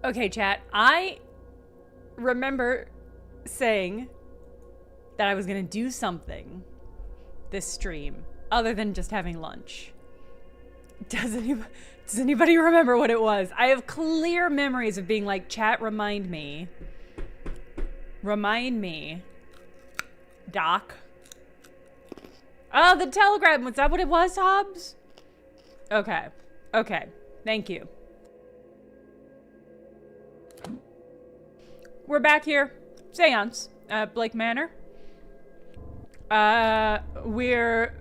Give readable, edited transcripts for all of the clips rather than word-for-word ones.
Okay, chat. I remember saying that I was going to do something this stream other than just having lunch. Does anybody remember what it was? I have clear memories of being like, chat, remind me. Remind me. Doc. Oh, the telegram. Was that what it was, Hobbs? Okay. Okay. Thank you. We're back here. Seance. Blake Manor. We're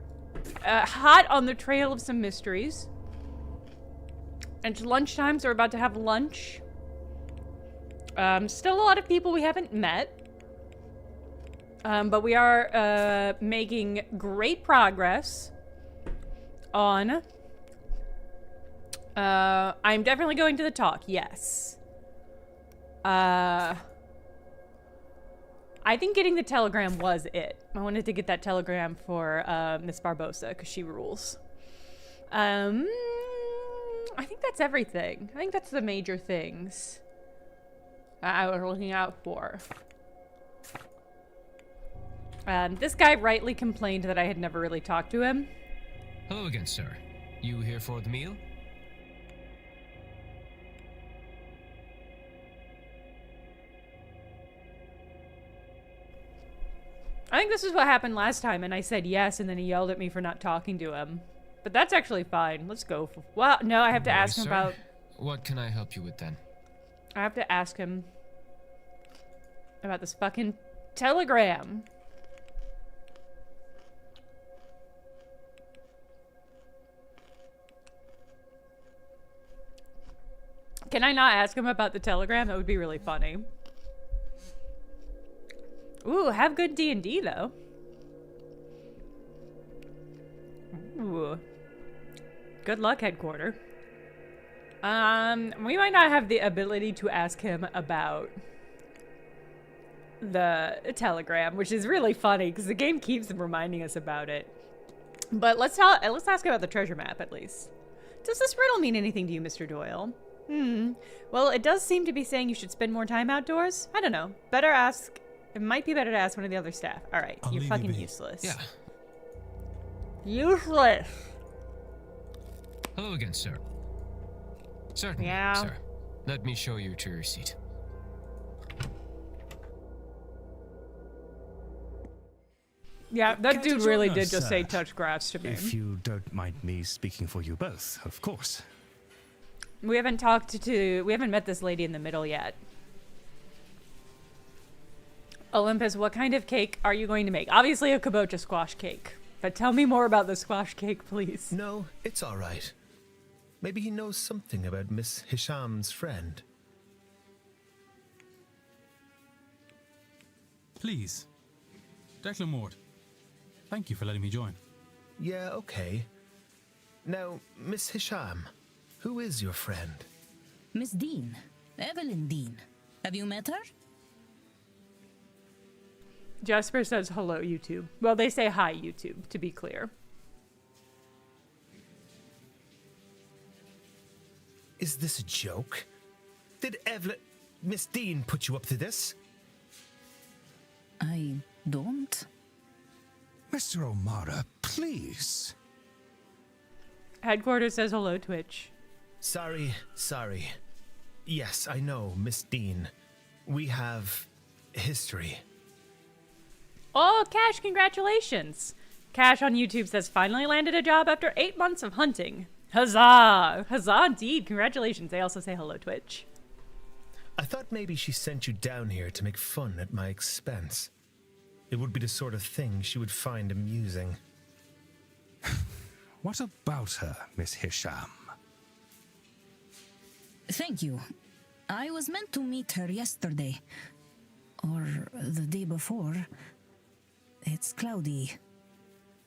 hot on the trail of some mysteries. And it's lunchtime, so we're about to have lunch. Still a lot of people we haven't met. But we are making great progress on... I'm definitely going to the talk, yes. I think getting the telegram was it. I wanted to get that telegram for Miss Barbosa, because she rules. I think that's everything. I think that's the major things I was looking out for. This guy rightly complained that I had never really talked to him. Hello again, sir. You here for the meal? I think this is what happened last time, and I said yes, and then he yelled at me for not talking to him. But that's actually fine. Let's go. Well, no, I have to ask him about... What can I help you with then? I have to ask him about this fucking telegram. Can I not ask him about the telegram? That would be really funny. Ooh, have good D&D, though. Ooh. Good luck, headquarter. We might not have the ability to ask him about the telegram, which is really funny, because the game keeps reminding us about it. But let's ask about the treasure map, at least. Does this riddle mean anything to you, Mr. Doyle? Well, it does seem to be saying you should spend more time outdoors. I don't know. Better ask... It might be better to ask one of the other staff. Alright, you're fucking useless. Yeah. Useless! Hello again, sir. Certainly, Yeah. sir. Let me show you to your seat. Yeah, that dude really did just say touch grass to me. If you don't mind me speaking for you both, of course. We haven't met this lady in the middle yet. Olympus, what kind of cake are you going to make? Obviously a kabocha squash cake. But tell me more about the squash cake, please. No, it's all right. Maybe he knows something about Miss Hisham's friend. Please. Declan Mort. Thank you for letting me join. Yeah, okay. Now, Miss Hisham, who is your friend? Miss Dean. Evelyn Dean. Have you met her? Jasper says hello, YouTube. Well, they say hi, YouTube, to be clear. Is this a joke? Did Miss Dean put you up to this? I don't. Mr. O'Mara, please. Headquarters says hello, Twitch. Sorry. Yes, I know, Miss Dean. We have history. Oh, Cash, congratulations. Cash on YouTube says, finally landed a job after 8 months of hunting. Huzzah! Huzzah indeed. Congratulations. They also say hello, Twitch. I thought maybe she sent you down here to make fun at my expense. It would be the sort of thing she would find amusing. What about her, Miss Hisham? Thank you. I was meant to meet her yesterday. Or the day before. It's cloudy.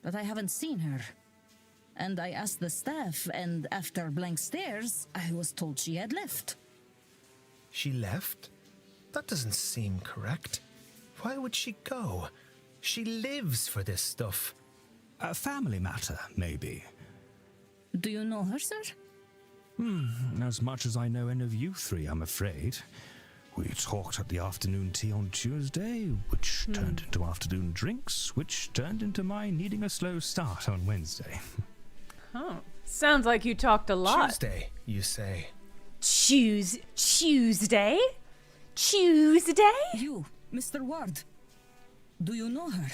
But I haven't seen her. And I asked the staff, and after blank stares, I was told she had left. She left? That doesn't seem correct. Why would she go? She lives for this stuff. A family matter, maybe. Do you know her, sir? As much as I know any of you three, I'm afraid. We talked at the afternoon tea on Tuesday, which turned into afternoon drinks, which turned into my needing a slow start on Wednesday. Oh, sounds like you talked a lot. Tuesday, you say? Tuesday? You, Mr. Ward. Do you know her?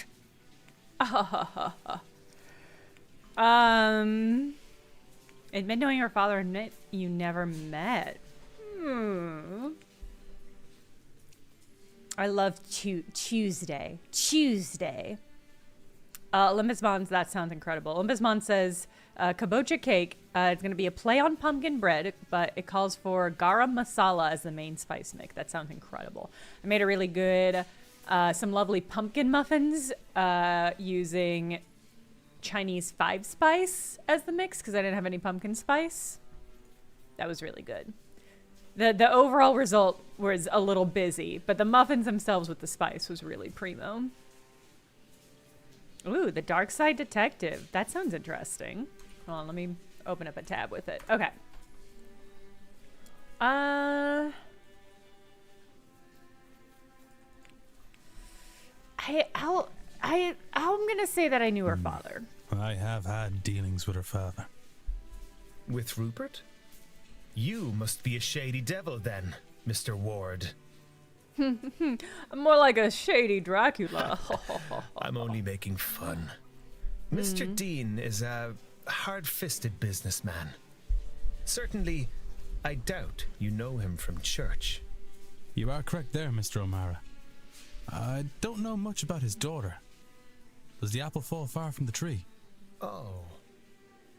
Admit knowing your father, admit you never met. I love Tuesday. Olympus Mons, that sounds incredible. Olympus Mons says, kabocha cake, it's going to be a play on pumpkin bread, but it calls for garam masala as the main spice mix. That sounds incredible. I made a really good, some lovely pumpkin muffins using Chinese 5-spice as the mix because I didn't have any pumpkin spice. That was really good. The overall result was a little busy, but the muffins themselves with the spice was really primo. Ooh, the Dark Side Detective. That sounds interesting. Hold on, let me open up a tab with it. Okay. I'm gonna say that I knew her father. I have had dealings with her father. With Rupert? You must be a shady devil then, Mr. Ward. More like a shady Dracula. I'm only making fun. Mr. Dean is a hard-fisted businessman. Certainly, I doubt you know him from church. You are correct there, Mr. O'Mara. I don't know much about his daughter. Does the apple fall far from the tree? Oh.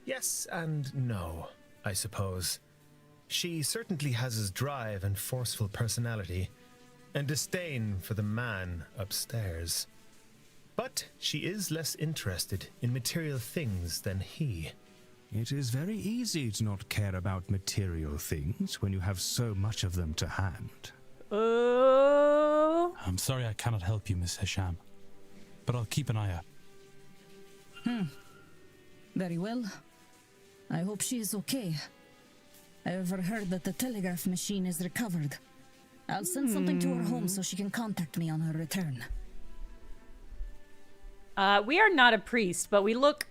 Yes and no, I suppose. She certainly has his drive and forceful personality, and disdain for the man upstairs. But she is less interested in material things than he. It is very easy to not care about material things when you have so much of them to hand. Oh. I'm sorry I cannot help you, Miss Hisham, but I'll keep an eye out. Very well. I hope she is okay. I overheard that the telegraph machine is recovered. I'll send something to her home so she can contact me on her return. We are not a priest, but we look...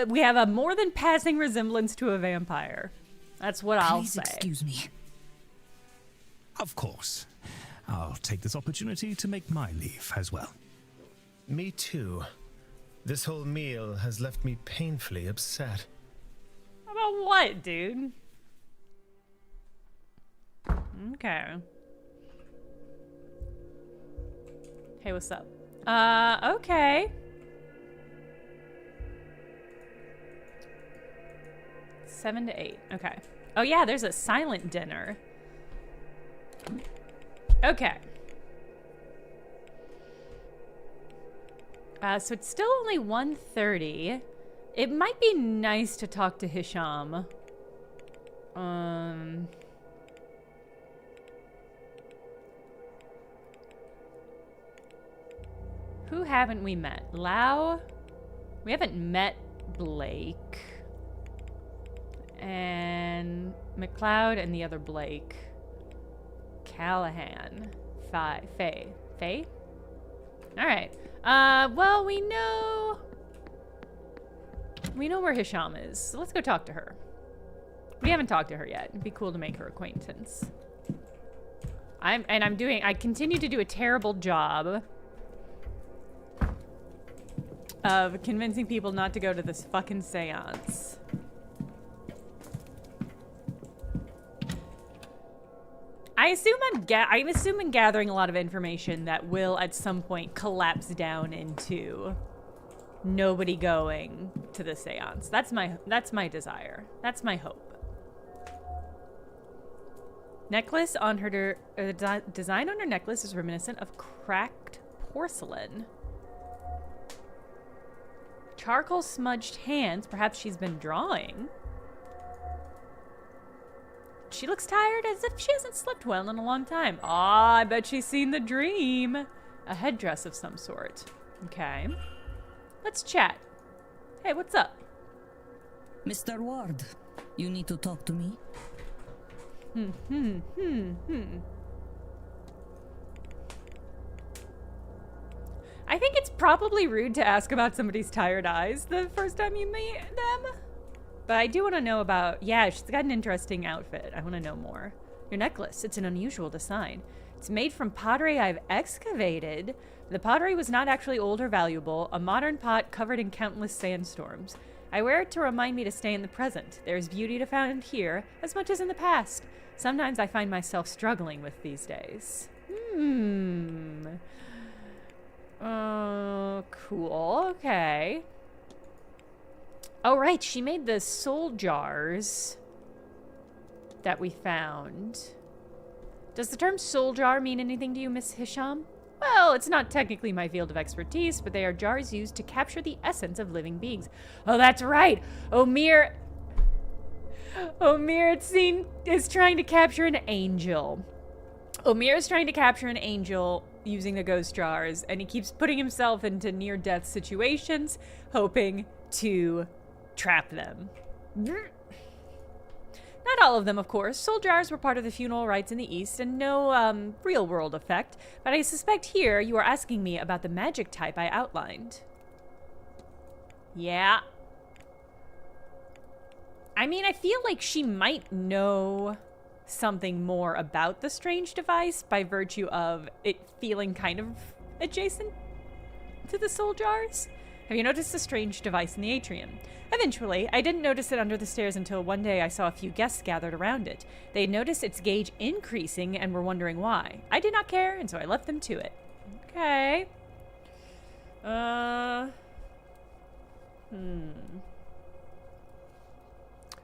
we have a more than passing resemblance to a vampire. That's what I'll Please say. excuse me. Of course. I'll take this opportunity to make my leave as well. Me too. This whole meal has left me painfully upset. About what, dude? Okay. Hey, what's up? Okay. 7 to 8. Okay. Oh yeah, there's a silent dinner. Okay. So it's still only 1:30. It might be nice to talk to Hisham. Who haven't we met? Lau? We haven't met Blake. And McLeod and the other Blake. Callahan. Faye. Faye? Alright. Well, we know where Hisham is. So let's go talk to her. We haven't talked to her yet. It'd be cool to make her acquaintance. I continue to do a terrible job of convincing people not to go to this fucking seance. I'm assuming gathering a lot of information that will at some point collapse down into nobody going to the seance. That's my desire. That's my hope. Necklace on her design on her necklace is reminiscent of cracked porcelain. Charcoal smudged hands. Perhaps she's been drawing. She looks tired, as if she hasn't slept well in a long time. Ah, I bet she's seen the dream. A headdress of some sort. Okay. Let's chat. Hey, what's up? Mr. Ward, You need to talk to me? I think it's probably rude to ask about somebody's tired eyes the first time you meet them. But I do want to know about... Yeah, she's got an interesting outfit. I want to know more. Your necklace. It's an unusual design. It's made from pottery I've excavated. The pottery was not actually old or valuable. A modern pot covered in countless sandstorms. I wear it to remind me to stay in the present. There's beauty to find here as much as in the past. Sometimes I find myself struggling with these days. Cool. Okay. Oh, right. She made the soul jars that we found. Does the term soul jar mean anything to you, Miss Hisham? Well, it's not technically my field of expertise, but they are jars used to capture the essence of living beings. Oh, that's right. Omir, it seems, is trying to capture an angel. Omir is trying to capture an angel using the ghost jars, and he keeps putting himself into near-death situations, hoping to trap them. Not all of them, of course. Soul jars were part of the funeral rites in the East, and no real-world effect, but I suspect here you are asking me about the magic type I outlined. Yeah. I mean, I feel like she might know something more about the strange device by virtue of it feeling kind of adjacent to the soul jars. Have you noticed the strange device in the atrium? Eventually, I didn't notice it under the stairs until one day I saw a few guests gathered around it. They had noticed its gauge increasing and were wondering why. I did not care, and so I left them to it. Okay.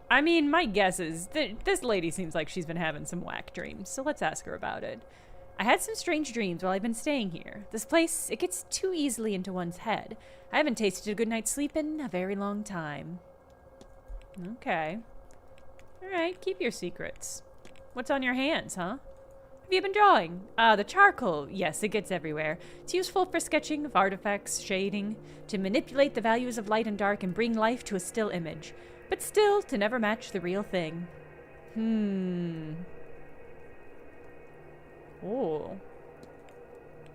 I mean, my guess is that this lady seems like she's been having some whack dreams, so let's ask her about it. I had some strange dreams while I've been staying here. This place, it gets too easily into one's head. I haven't tasted a good night's sleep in a very long time. Okay. Alright, keep your secrets. What's on your hands, huh? Have you been drawing? The charcoal. Yes, it gets everywhere. It's useful for sketching of artifacts, shading, to manipulate the values of light and dark and bring life to a still image. But still, to never match the real thing. Oh.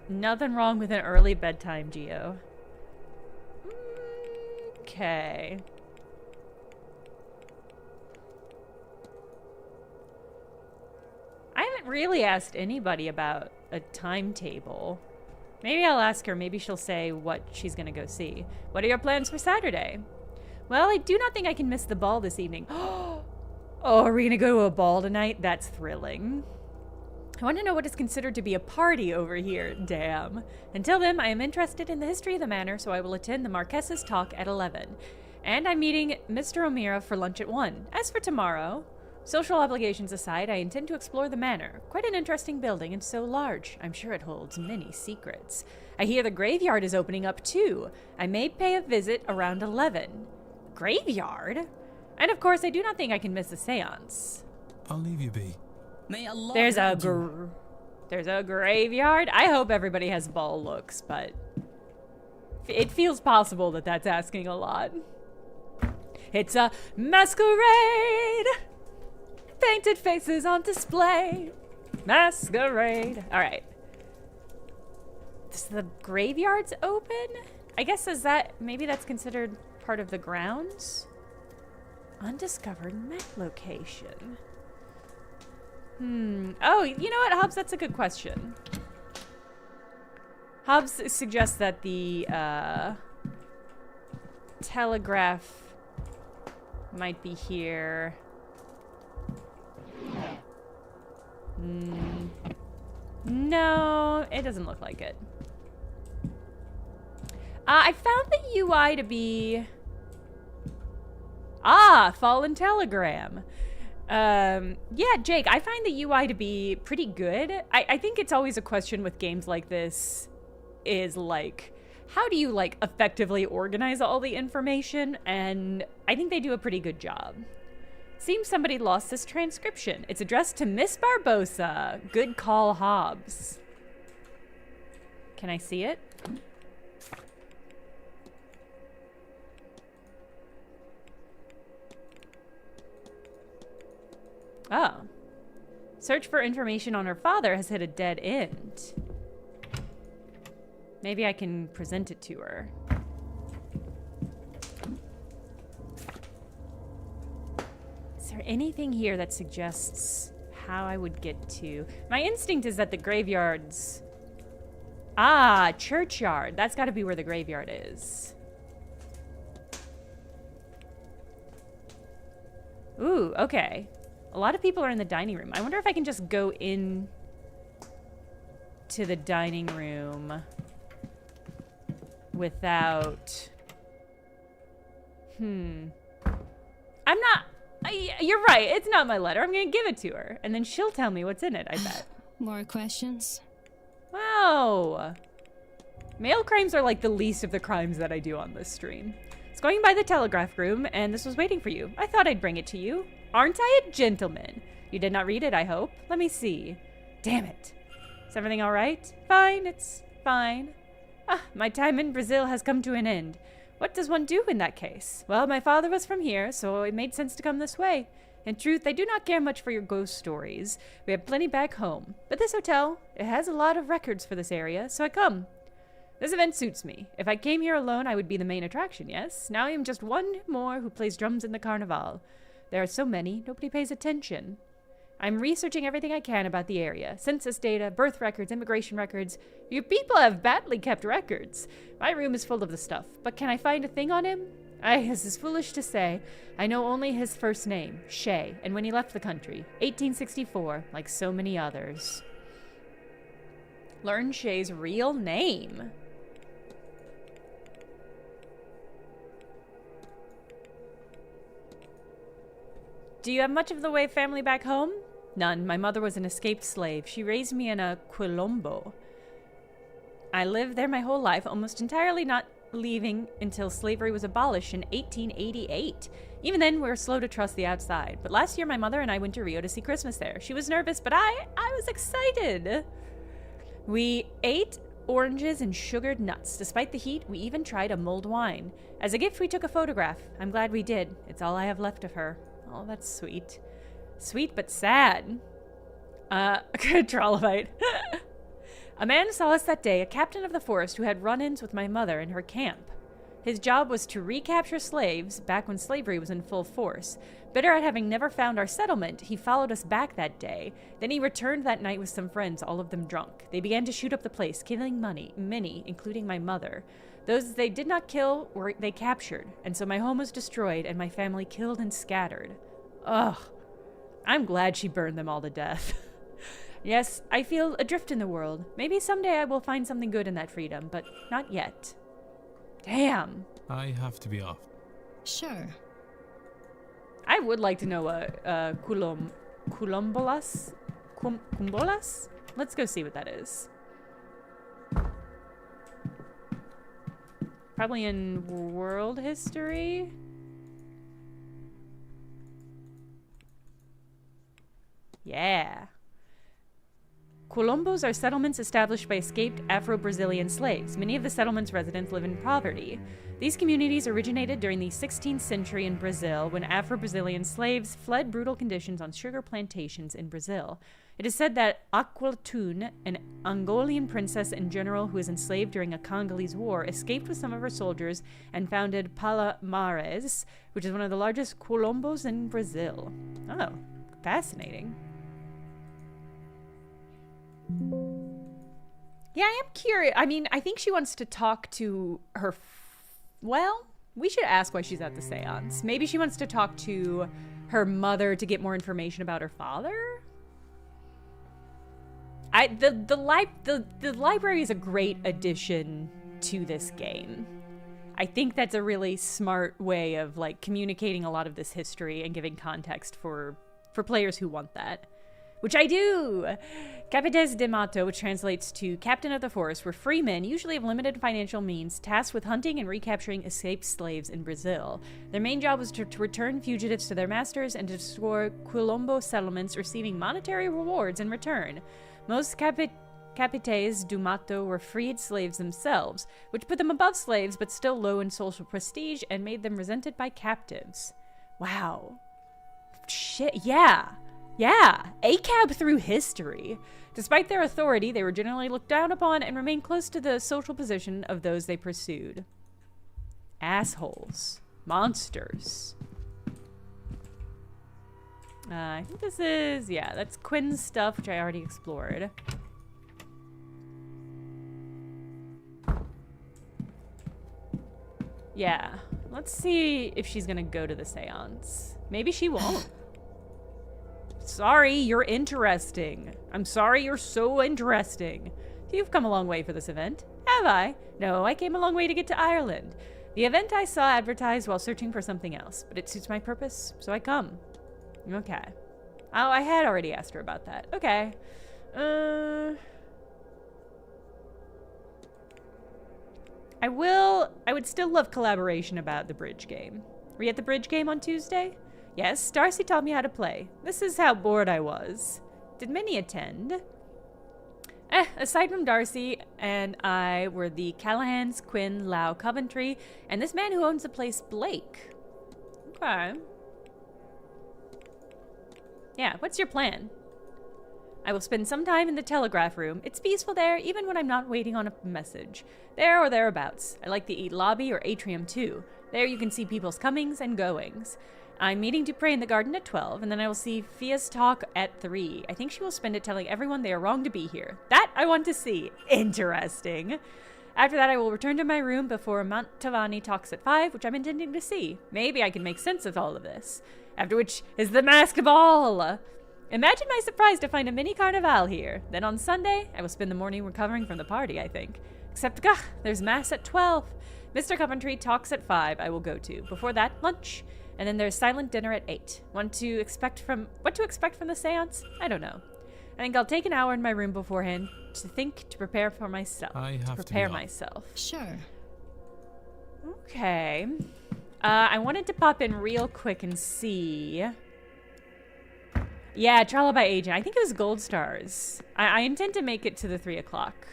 Nothing wrong with an early bedtime, Geo. Okay. I haven't really asked anybody about a timetable. Maybe I'll ask her. Maybe she'll say what she's gonna go see. What are your plans for Saturday? Well, I do not think I can miss the ball this evening. Oh, are we gonna go to a ball tonight? That's thrilling. I want to know what is considered to be a party over here. Damn. Until then, I am interested in the history of the manor, so I will attend the Marquess's talk at 11. And I'm meeting Mr. O'Meara for lunch at 1. As for tomorrow, social obligations aside, I intend to explore the manor. Quite an interesting building and so large. I'm sure it holds many secrets. I hear the graveyard is opening up too. I may pay a visit around 11. Graveyard? And of course, I do not think I can miss a seance. I'll leave you be. May Allah There's guide you. a graveyard. I hope everybody has ball looks, but it feels possible that that's asking a lot. It's a masquerade. Painted faces on display. Masquerade. All right. Does the graveyard's open? I guess maybe that's considered part of the grounds? Undiscovered mech location. Oh, you know what, Hobbs? That's a good question. Hobbs suggests that the telegraph might be here. No, it doesn't look like it. I found the UI to be... Fallen Telegram. Yeah, Jake, I find the UI to be pretty good. I think it's always a question with games like this is, like, how do you, like, effectively organize all the information? And I think they do a pretty good job. Seems somebody lost this transcription. It's addressed to Miss Barbosa. Good call, Hobbs. Can I see it? Oh. Search for information on her father has hit a dead end. Maybe I can present it to her. Is there anything here that suggests how I would get to... My instinct is that the graveyard's... Ah, churchyard. That's got to be where the graveyard is. Ooh, okay. A lot of people are in the dining room. I wonder if I can just go in to the dining room without... I'm not... you're right. It's not my letter. I'm going to give it to her. And then she'll tell me what's in it, I bet. More questions? Wow. Mail crimes are like the least of the crimes that I do on this stream. It's going by the telegraph room, and this was waiting for you. I thought I'd bring it to you. Aren't I a gentleman? You did not read it, I hope. Let me see. Damn it. Is everything all right? Fine, it's fine. Ah, my time in Brazil has come to an end. What does one do in that case? Well, my father was from here, so it made sense to come this way. In truth, I do not care much for your ghost stories. We have plenty back home. But this hotel, it has a lot of records for this area, so I come. This event suits me. If I came here alone, I would be the main attraction, yes? Now I am just one more who plays drums in the carnival. There are so many, nobody pays attention. I'm researching everything I can about the area. Census data, birth records, immigration records. You people have badly kept records. My room is full of the stuff. But can I find a thing on him? This is foolish to say. I know only his first name, Shay, and when he left the country, 1864, like so many others. Learn Shay's real name. Do you have much of the way family back home? None. My mother was an escaped slave. She raised me in a Quilombo. I lived there my whole life, almost entirely not leaving until slavery was abolished in 1888. Even then, we were slow to trust the outside. But last year, my mother and I went to Rio to see Christmas there. She was nervous, but I was excited. We ate oranges and sugared nuts. Despite the heat, we even tried a mulled wine. As a gift, we took a photograph. I'm glad we did. It's all I have left of her. Oh, that's sweet. Sweet but sad. Trollovite. A man saw us that day, a captain of the forest who had run-ins with my mother in her camp. His job was to recapture slaves back when slavery was in full force. Bitter at having never found our settlement, he followed us back that day. Then he returned that night with some friends, all of them drunk. They began to shoot up the place, killing many, including my mother. Those they did not kill they captured, and so my home was destroyed and my family killed and scattered. Ugh. I'm glad she burned them all to death. Yes, I feel adrift in the world. Maybe someday I will find something good in that freedom, but not yet. Damn. I have to be off. Sure. I would like to know Kulombolas? Kumbolas? Let's go see what that is. Probably in world history? Yeah. Quilombo's are settlements established by escaped Afro-Brazilian slaves. Many of the settlement's residents live in poverty. These communities originated during the 16th century in Brazil when Afro-Brazilian slaves fled brutal conditions on sugar plantations in Brazil. It is said that Aquiltune, an Angolan princess and general who was enslaved during a Congolese war, escaped with some of her soldiers and founded Palmares, which is one of the largest Quilombos in Brazil. Oh, fascinating. Yeah, I am curious. I mean, I think she wants to talk to her... Well, we should ask why she's at the seance. Maybe she wants to talk to her mother to get more information about her father? The library is a great addition to this game. I think that's a really smart way of, like, communicating a lot of this history and giving context for players who want that. Which I do! Capitães de Mato, which translates to Captain of the Forest, were free men, usually of limited financial means, tasked with hunting and recapturing escaped slaves in Brazil. Their main job was to return fugitives to their masters and to destroy Quilombo settlements, receiving monetary rewards in return. Most Capitães do Mato were freed slaves themselves, which put them above slaves but still low in social prestige and made them resented by captives. Wow. Shit, yeah. Yeah, ACAB through history. Despite their authority, they were generally looked down upon and remained close to the social position of those they pursued. Assholes. Monsters. I think this is... Yeah, that's Quinn's stuff, which I already explored. Yeah. Let's see if she's gonna go to the seance. Maybe she won't. Sorry, you're interesting. I'm sorry you're so interesting. You've come a long way for this event. Have I? No, I came a long way to get to Ireland. The event I saw advertised while searching for something else, but it suits my purpose, so I come. Okay. Oh, I had already asked her about that. Okay. I would still love collaboration about the bridge game. Were you at the bridge game on Tuesday? Yes, Darcy taught me how to play. This is how bored I was. Did many attend? Aside from Darcy and I were the Callahans, Quinn, Lau, Coventry, and this man who owns the place, Blake. Okay. Yeah, what's your plan? I will spend some time in the telegraph room. It's peaceful there, even when I'm not waiting on a message. There or thereabouts. I like the eat lobby or atrium too. There you can see people's comings and goings. I'm meeting to pray in the garden at 12, and then I will see Fia's talk at 3. I think she will spend it telling everyone they are wrong to be here. That I want to see. Interesting. After that, I will return to my room before Montavani talks at 5, which I'm intending to see. Maybe I can make sense of all of this. After which is the masked ball. Imagine my surprise to find a mini carnival here. Then on Sunday, I will spend the morning recovering from the party, I think. Except, there's mass at 12. Mr. Coventry talks at 5 I will go to. Before that, lunch. And then there's silent dinner at 8. What to expect from the seance? I don't know. I think I'll take an hour in my room beforehand to prepare for myself. Myself. Sure. Okay. I wanted to pop in real quick and see. Yeah, Trial by Agent. I think it was Gold Stars. I intend to make it to the 3 o'clock.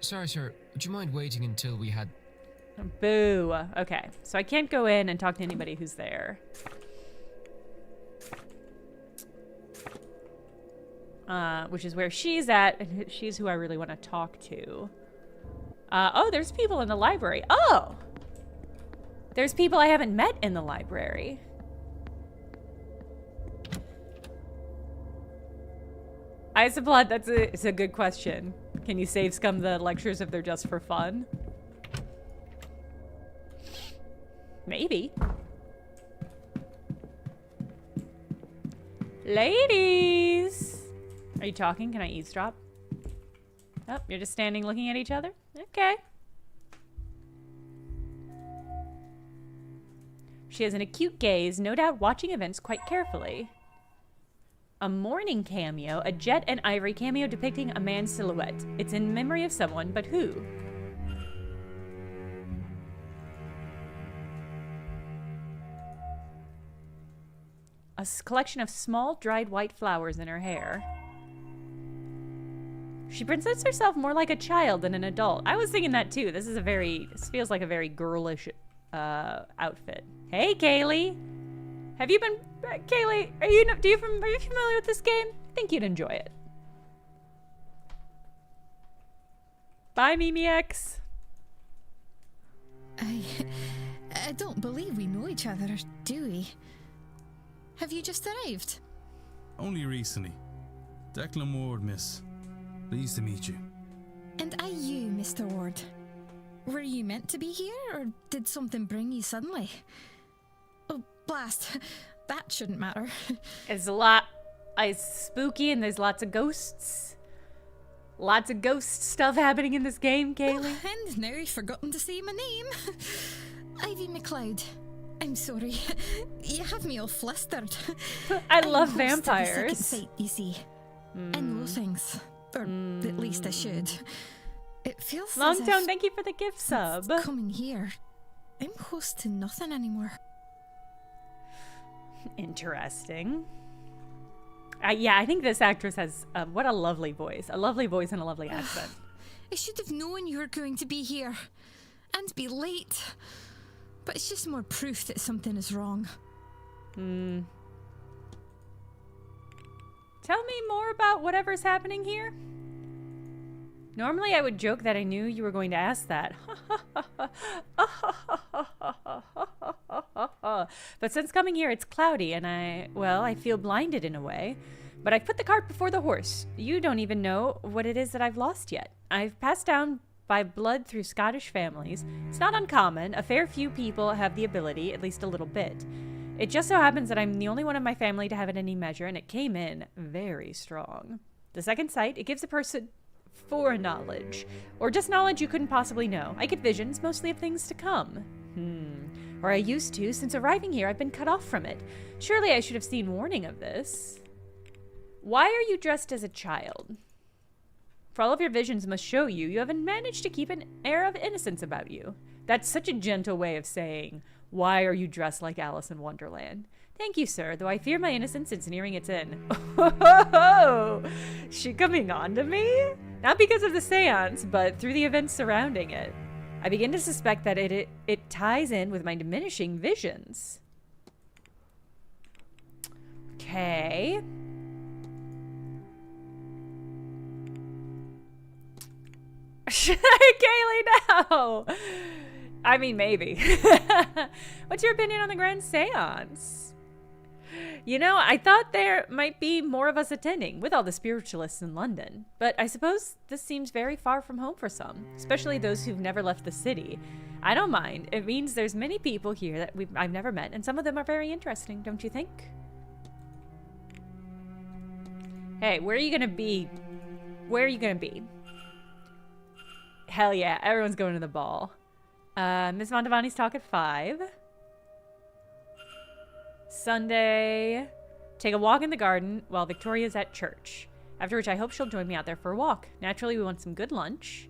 Sorry, sir. Would you mind waiting until we had... Boo. Okay, so I can't go in and talk to anybody who's there. Which is where she's at, and she's who I really want to talk to. Oh, there's people in the library. Oh! There's people I haven't met in the library. Ice of Blood, it's a good question. Can you save scum the lectures if they're just for fun? Maybe. Ladies! Are you talking? Can I eavesdrop? Oh, you're just standing looking at each other? Okay. She has an acute gaze, no doubt watching events quite carefully. A morning cameo, a Jet and Ivory cameo depicting a man's silhouette. It's in memory of someone, but who? A collection of small, dried white flowers in her hair. She presents herself more like a child than an adult. I was thinking that too. This feels like a very girlish outfit. Hey, Kaylee. Have you been, Kaylee? Are you familiar with this game? I think you'd enjoy it. Bye, Mimi X. I don't believe we know each other, do we? Have you just arrived? Only recently. Declan Ward, miss. Pleased to meet you. And are you, Mr. Ward? Were you meant to be here, or did something bring you suddenly? Oh, blast. That shouldn't matter. It's spooky and there's lots of ghosts. Lots of ghost stuff happening in this game, Kaylee. Oh, and now you've forgotten to say my name. Ivy McLeod. I'm sorry. You have me all flustered. I love I'm host of the vampires. second sight, you see. I know things. Or at least I should. It feels as Longtone, if thank you for the gift sub. coming here, I'm host to nothing anymore. Interesting. Yeah, I think this actress has what a lovely voice. A lovely voice and a lovely accent. I should have known you were going to be here. And be late. But it's just more proof that something is wrong. Tell me more about whatever's happening here. Normally I would joke that I knew you were going to ask that. But since coming here it's cloudy and I feel blinded in a way. But I've put the cart before the horse. You don't even know what it is that I've lost yet. I've passed down by blood through Scottish families. It's not uncommon. A fair few people have the ability, at least a little bit. It just so happens that I'm the only one in my family to have it in any measure, and it came in very strong. The second sight, it gives a person foreknowledge, or just knowledge you couldn't possibly know. I get visions, mostly of things to come. Or I used to. Since arriving here, I've been cut off from it. Surely I should have seen warning of this. Why are you dressed as a child? For all of your visions must show you, you haven't managed to keep an air of innocence about you. That's such a gentle way of saying, why are you dressed like Alice in Wonderland? Thank you, sir, though I fear my innocence is nearing its end. Oh, she coming on to me? Not because of the seance, but through the events surrounding it. I begin to suspect that it ties in with my diminishing visions. Okay. Kaylee, no! I mean, maybe. What's your opinion on the Grand Seance? You know, I thought there might be more of us attending, with all the spiritualists in London. But I suppose this seems very far from home for some, especially those who've never left the city. I don't mind. It means there's many people here that I've never met, and some of them are very interesting, don't you think? Hey, where are you gonna be? Where are you gonna be? Hell yeah, everyone's going to the ball. Miss Montavani's talk at 5. Sunday, take a walk in the garden while Victoria's at church. After which I hope she'll join me out there for a walk. Naturally, we want some good lunch.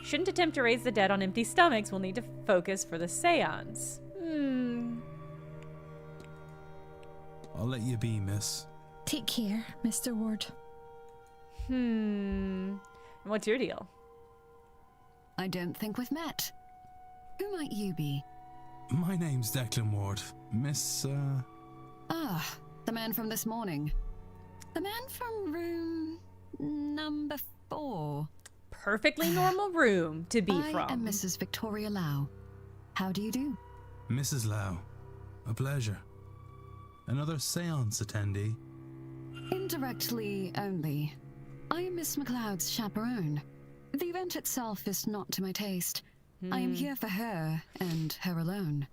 Shouldn't attempt to raise the dead on empty stomachs. We'll need to focus for the seance. I'll let you be, miss. Take care, Mr. Ward. What's your deal? I don't think we've met. Who might you be? My name's Declan Ward. Miss, Ah, the man from this morning. The man from room number 4. Perfectly normal room to be from. I am Mrs. Victoria Lau. How do you do? Mrs. Lau. A pleasure. Another seance attendee? Indirectly only. I am Miss MacLeod's chaperone. The event itself is not to my taste. I am here for her, and her alone.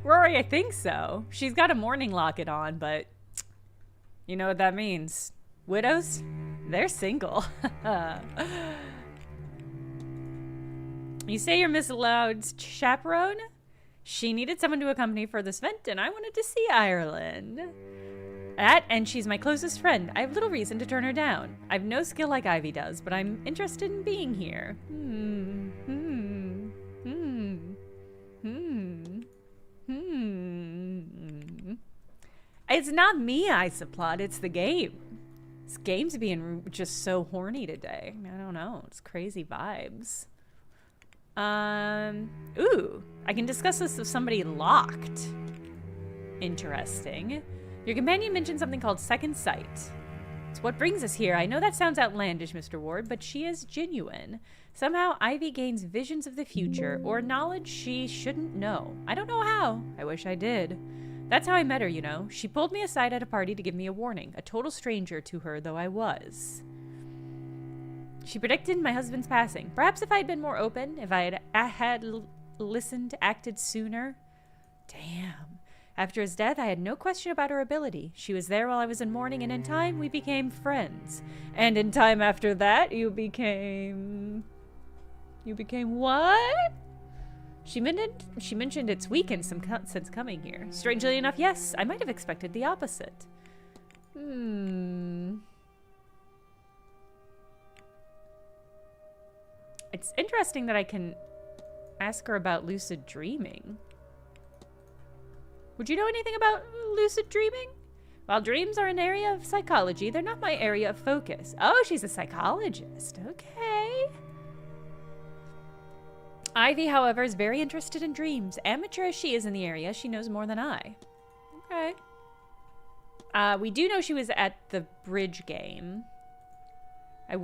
Rory, I think so. She's got a morning locket on, but you know what that means. Widows? They're single. You say you're Miss Loud's chaperone? She needed someone to accompany for this event, and I wanted to see Ireland. And she's my closest friend. I have little reason to turn her down. I've no skill like Ivy does, but I'm interested in being here. It's not me, I subplot. It's the game. This game's being just so horny today. I don't know. It's crazy vibes. Ooh. I can discuss this with somebody locked. Interesting. Your companion mentioned something called second sight. It's what brings us here. I know that sounds outlandish, Mr. Ward, but she is genuine. Somehow, Ivy gains visions of the future, or knowledge she shouldn't know. I don't know how. I wish I did. That's how I met her, you know. She pulled me aside at a party to give me a warning, a total stranger to her though I was. She predicted my husband's passing. Perhaps if I had been more open, if I had listened, acted sooner. Damn. After his death, I had no question about her ability. She was there while I was in mourning, and in time, we became friends. And in time after that, you became what? She mentioned it's weakened since coming here. Strangely enough, yes, I might have expected the opposite. It's interesting that I can ask her about lucid dreaming. Would you know anything about lucid dreaming? While dreams are an area of psychology, they're not my area of focus. Oh, she's a psychologist. Okay. Ivy, however, is very interested in dreams. Amateur as she is in the area, she knows more than I. Okay. We do know she was at the bridge game. I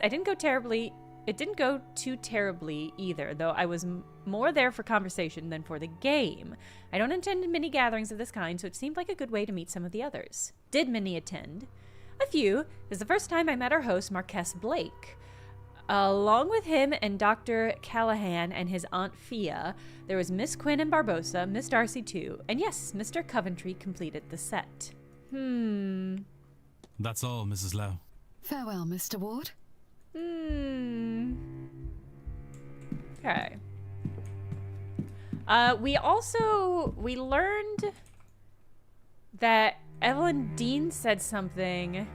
didn't go terribly. It didn't go too terribly either, though I was more there for conversation than for the game. I don't attend many gatherings of this kind, so it seemed like a good way to meet some of the others. Did many attend? A few. It was the first time I met our host, Marquess Blake. Along with him and Dr. Callahan and his Aunt Fia, there was Miss Quinn and Barbosa, Miss Darcy too, and yes, Mr. Coventry completed the set. That's all, Mrs. Lowe. Farewell, Mr. Ward. Okay. We learned that Evelyn Dean said something.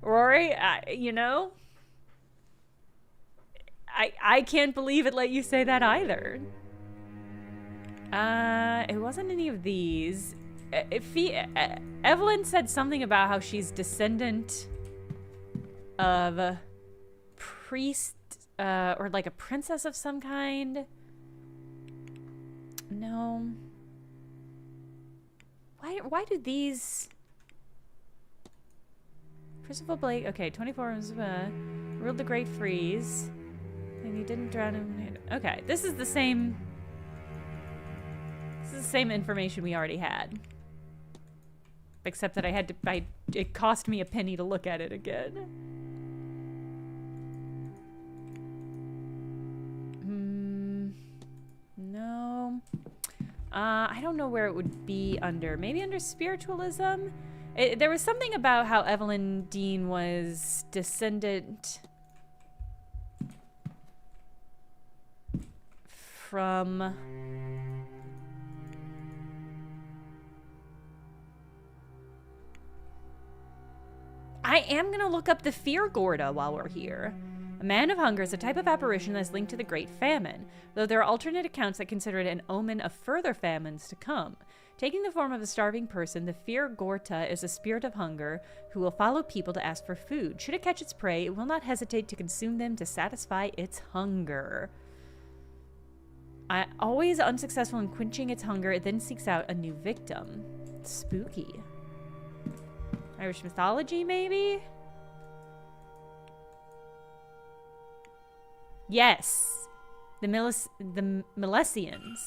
Rory, you know, I can't believe it let you say that either. It wasn't any of these. Evelyn said something about how she's descendant of a priest, or like a princess of some kind. No. Why do these... Percival Blake, okay, 24 ruled the Great Freeze. And he didn't drown him. Okay, this is the same... This is the same information we already had. Except that I had to... it cost me a penny to look at it again. No. I don't know where it would be under. Maybe under spiritualism? There was something about how Evelyn Dean was descendant from... I am going to look up the Fear Gorda while we're here. A man of hunger is a type of apparition that is linked to the Great Famine, though there are alternate accounts that consider it an omen of further famines to come. Taking the form of a starving person, the Fear Gorta is a spirit of hunger who will follow people to ask for food. Should it catch its prey, it will not hesitate to consume them to satisfy its hunger. Always unsuccessful in quenching its hunger, it then seeks out a new victim. Spooky. Irish mythology, maybe? Yes. The Milesians.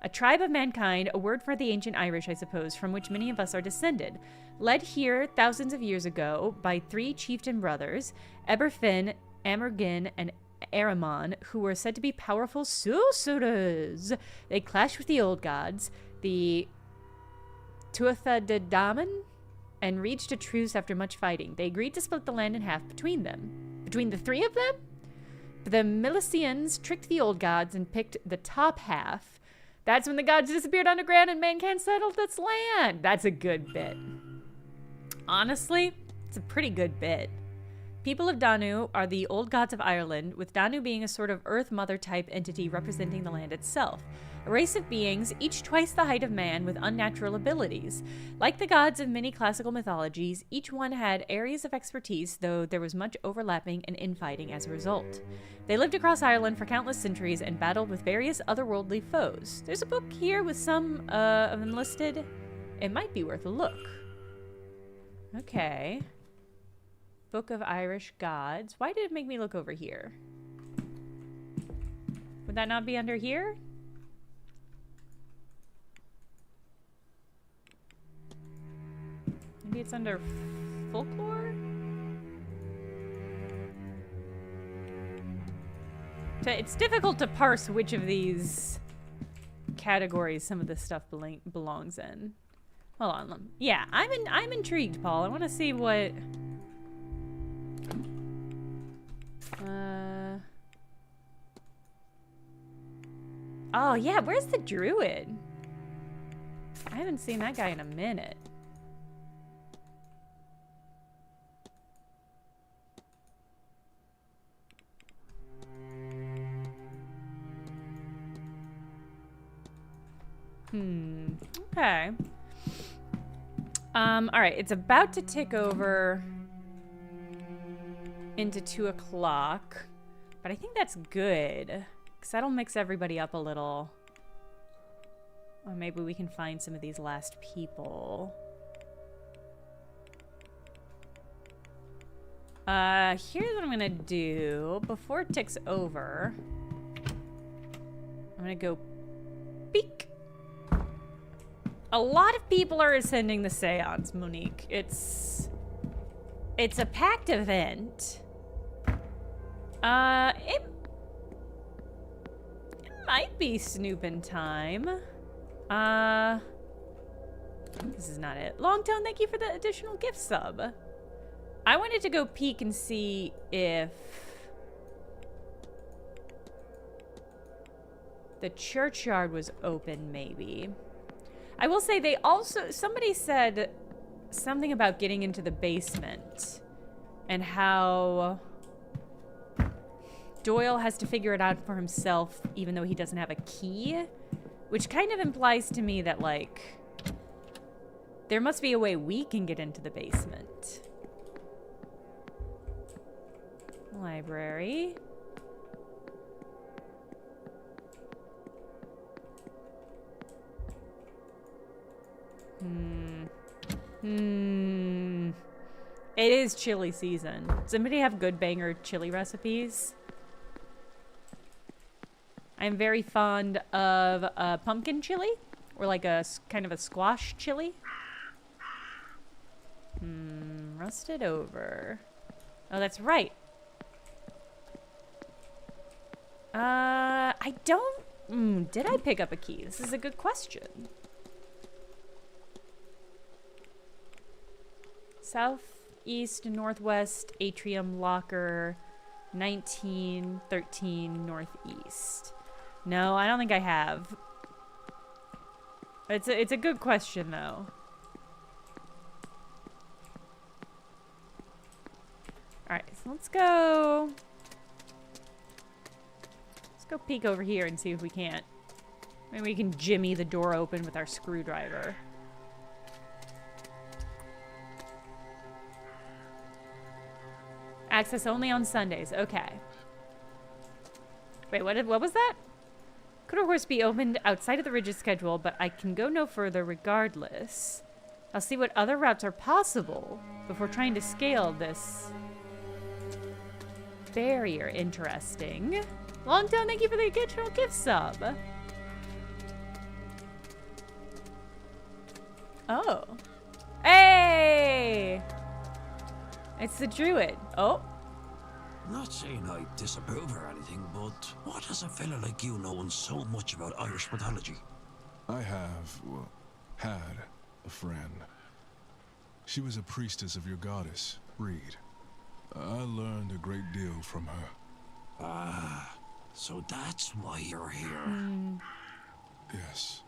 A tribe of mankind, a word for the ancient Irish, I suppose, from which many of us are descended. Led here thousands of years ago by 3 chieftain brothers, Eberfin, Amergin, and Aramon, who were said to be powerful sorcerers. They clashed with the old gods, the Tuatha-de-Danann, and reached a truce after much fighting. They agreed to split the land in half between them. Between the 3 of them? The Milesians tricked the old gods and picked the top half. That's when the gods disappeared underground and mankind settled this land. That's a good bit. Honestly, it's a pretty good bit. People of Danu are the old gods of Ireland, with Danu being a sort of Earth Mother type entity representing the land itself. A race of beings, each twice the height of man, with unnatural abilities. Like the gods of many classical mythologies, each one had areas of expertise, though there was much overlapping and infighting as a result. They lived across Ireland for countless centuries and battled with various otherworldly foes. There's a book here with some of them listed. It might be worth a look. Okay. Book of Irish Gods. Why did it make me look over here? Would that not be under here? Maybe it's under folklore? So it's difficult to parse which of these categories some of this stuff belongs in. Hold on. Yeah, I'm intrigued, Paul. I want to see what... Oh, yeah, where's the druid? I haven't seen that guy in a minute. Okay. Alright, it's about to tick over into 2 o'clock, but I think that's good, because that'll mix everybody up a little. Or maybe we can find some of these last people. Here's what I'm gonna do. Before it ticks over, I'm gonna go peek. A lot of people are ascending the seance, Monique. It's a packed event. It might be snooping time. This is not it. Longtone, thank you for the additional gift sub. I wanted to go peek and see if the churchyard was open, maybe. I will say they also, somebody said something about getting into the basement and how Doyle has to figure it out for himself even though he doesn't have a key, which kind of implies to me that, like, there must be a way we can get into the basement. Library. It is chili season. Somebody have good banger chili recipes? I'm very fond of pumpkin chili, or like a kind of a squash chili. Rusted over. Oh, that's right. I don't... did I pick up a key? This is a good question. Southeast, northwest, atrium, locker, 1913, northeast. No, I don't think I have. It's a good question, though. Alright, so let's go... Let's go peek over here and see if we can't. Maybe we can jimmy the door open with our screwdriver. Access only on Sundays. Okay. Wait, what was that? Could a horse be opened outside of the rigid schedule, but I can go no further regardless. I'll see what other routes are possible before trying to scale this barrier. Interesting. Longtone, thank you for the additional gift sub. Oh. Hey! It's the druid. Oh. Not saying I disapprove or anything, but what does a fella like you knowing so much about Irish mythology? I have, well, had a friend. She was a priestess of your goddess, Reed. I learned a great deal from her. Ah, so that's why you're here. Yes.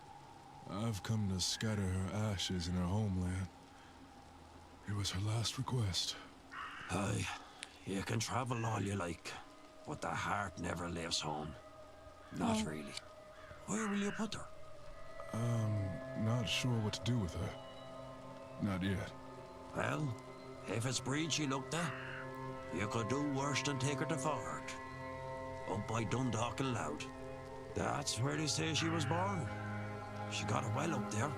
I've come to scatter her ashes in her homeland. It was her last request. Aye, you can travel all you like, but the heart never leaves home. Not really. Where will you put her? Not sure what to do with her. Not yet. Well, if it's breed she looked at, you could do worse than take her to Fort. Up by Dundalk and Loud. That's where they say she was born. She got a well up there.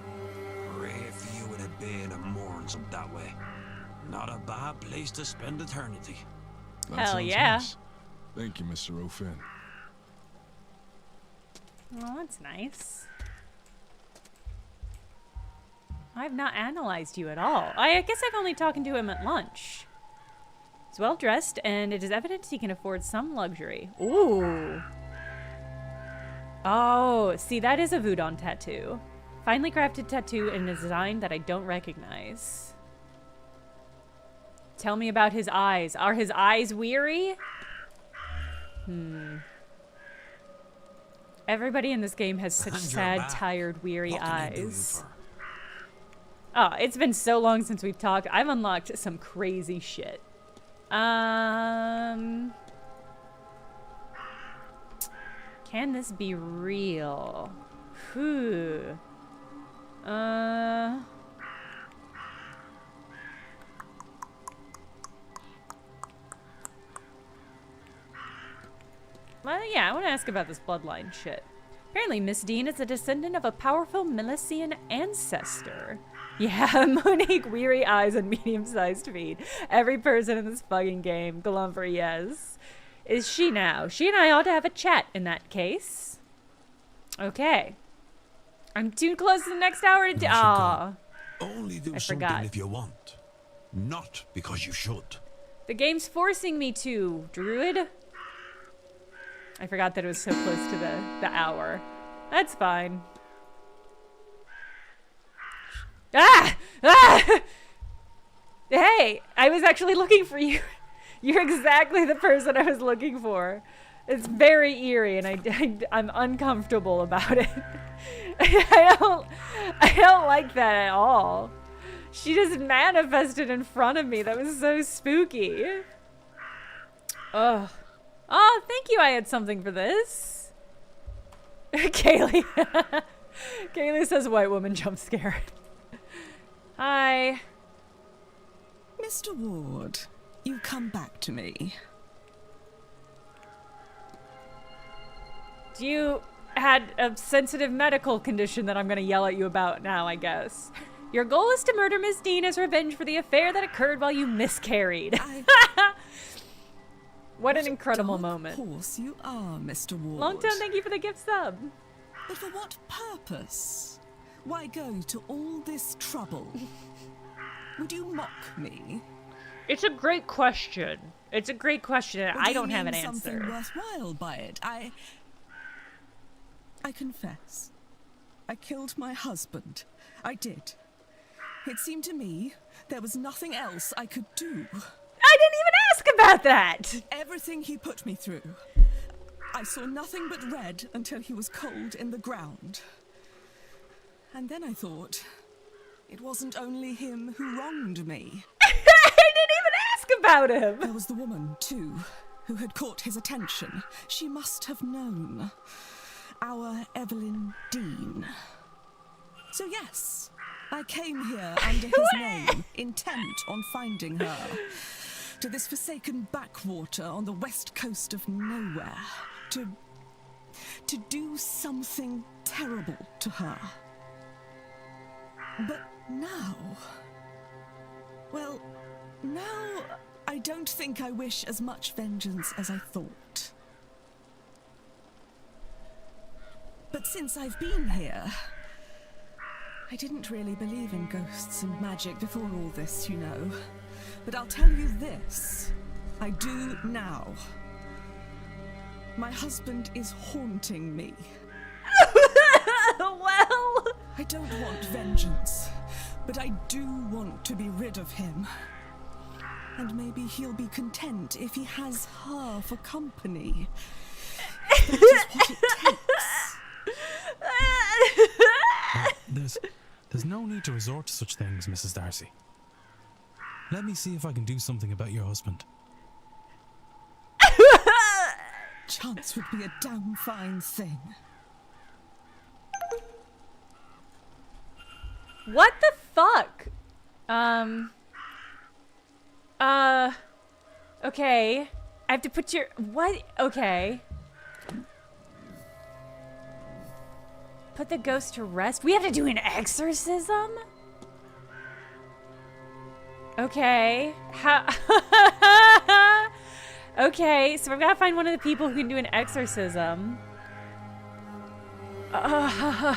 Pray for you with a bane and mourns up that way. Not a bad place to spend eternity. That Hell sounds yeah. nice. Thank you, Mr. O'Finn. Well, that's nice. I've not analyzed you at all. I guess I've only talked to him at lunch. He's well dressed, and it is evident he can afford some luxury. Ooh. Oh, see, that is a Voodoo tattoo. Finely crafted tattoo in a design that I don't recognize. Tell me about his eyes. Are his eyes weary? Everybody in this game has such sad, tired, weary eyes. Oh, it's been so long since we've talked. I've unlocked some crazy shit. Can this be real? Whew. Well, yeah, I want to ask about this bloodline shit. Apparently, Miss Dean is a descendant of a powerful Milesian ancestor. Yeah, Monique, weary eyes and medium-sized feet. Every person in this fucking game. Glumper, yes. Is she now? She and I ought to have a chat in that case. Okay. I'm too close to the next hour to... Ah. Only do I something forgot. if you want, not because you should. The game's forcing me to, Druid. I forgot that it was so close to the hour. That's fine. Ah! Ah! Hey, I was actually looking for you. You're exactly the person I was looking for. It's very eerie, and I'm uncomfortable about it. I don't like that at all. She just manifested in front of me. That was so spooky. Ugh. Oh, thank you. I had something for this. Kaylee. Kaylee says white woman jump scare. Hi. Mr. Ward, you come back to me. You had a sensitive medical condition that I'm going to yell at you about now, I guess. Your goal is to murder Miss Dean as revenge for the affair that occurred while you miscarried. What an incredible moment. Of course you are, Mr. Ward. Long time, thank you for the gift sub. But for what purpose? Why go to all this trouble? Would you mock me? It's a great question. It's a great question, and I don't have an something answer. worthwhile by it. I confess. I killed my husband. I did. It seemed to me there was nothing else I could do. I didn't even ask about that! Everything he put me through. I saw nothing but red until he was cold in the ground. And then I thought, it wasn't only him who wronged me. I didn't even ask about him! There was the woman, too, who had caught his attention. She must have known. Our Evelyn Dean. So yes, I came here under his name, intent on finding her. To this forsaken backwater on the west coast of nowhere. To do something terrible to her. But now... Well, now I don't think I wish as much vengeance as I thought. But since I've been here... I didn't really believe in ghosts and magic before all this, you know. But I'll tell you this. I do now. My husband is haunting me. Well... I don't want vengeance, but I do want to be rid of him. And maybe he'll be content if he has her for company. That is what it takes. There's no need to resort to such things, Mrs. Darcy. Let me see if I can do something about your husband. Chance would be a damn fine thing. What the fuck? Okay. I have to put your... What? Okay. Put the ghost to rest? We have to do an exorcism? Okay. How... Okay, so we've got to find one of the people who can do an exorcism. I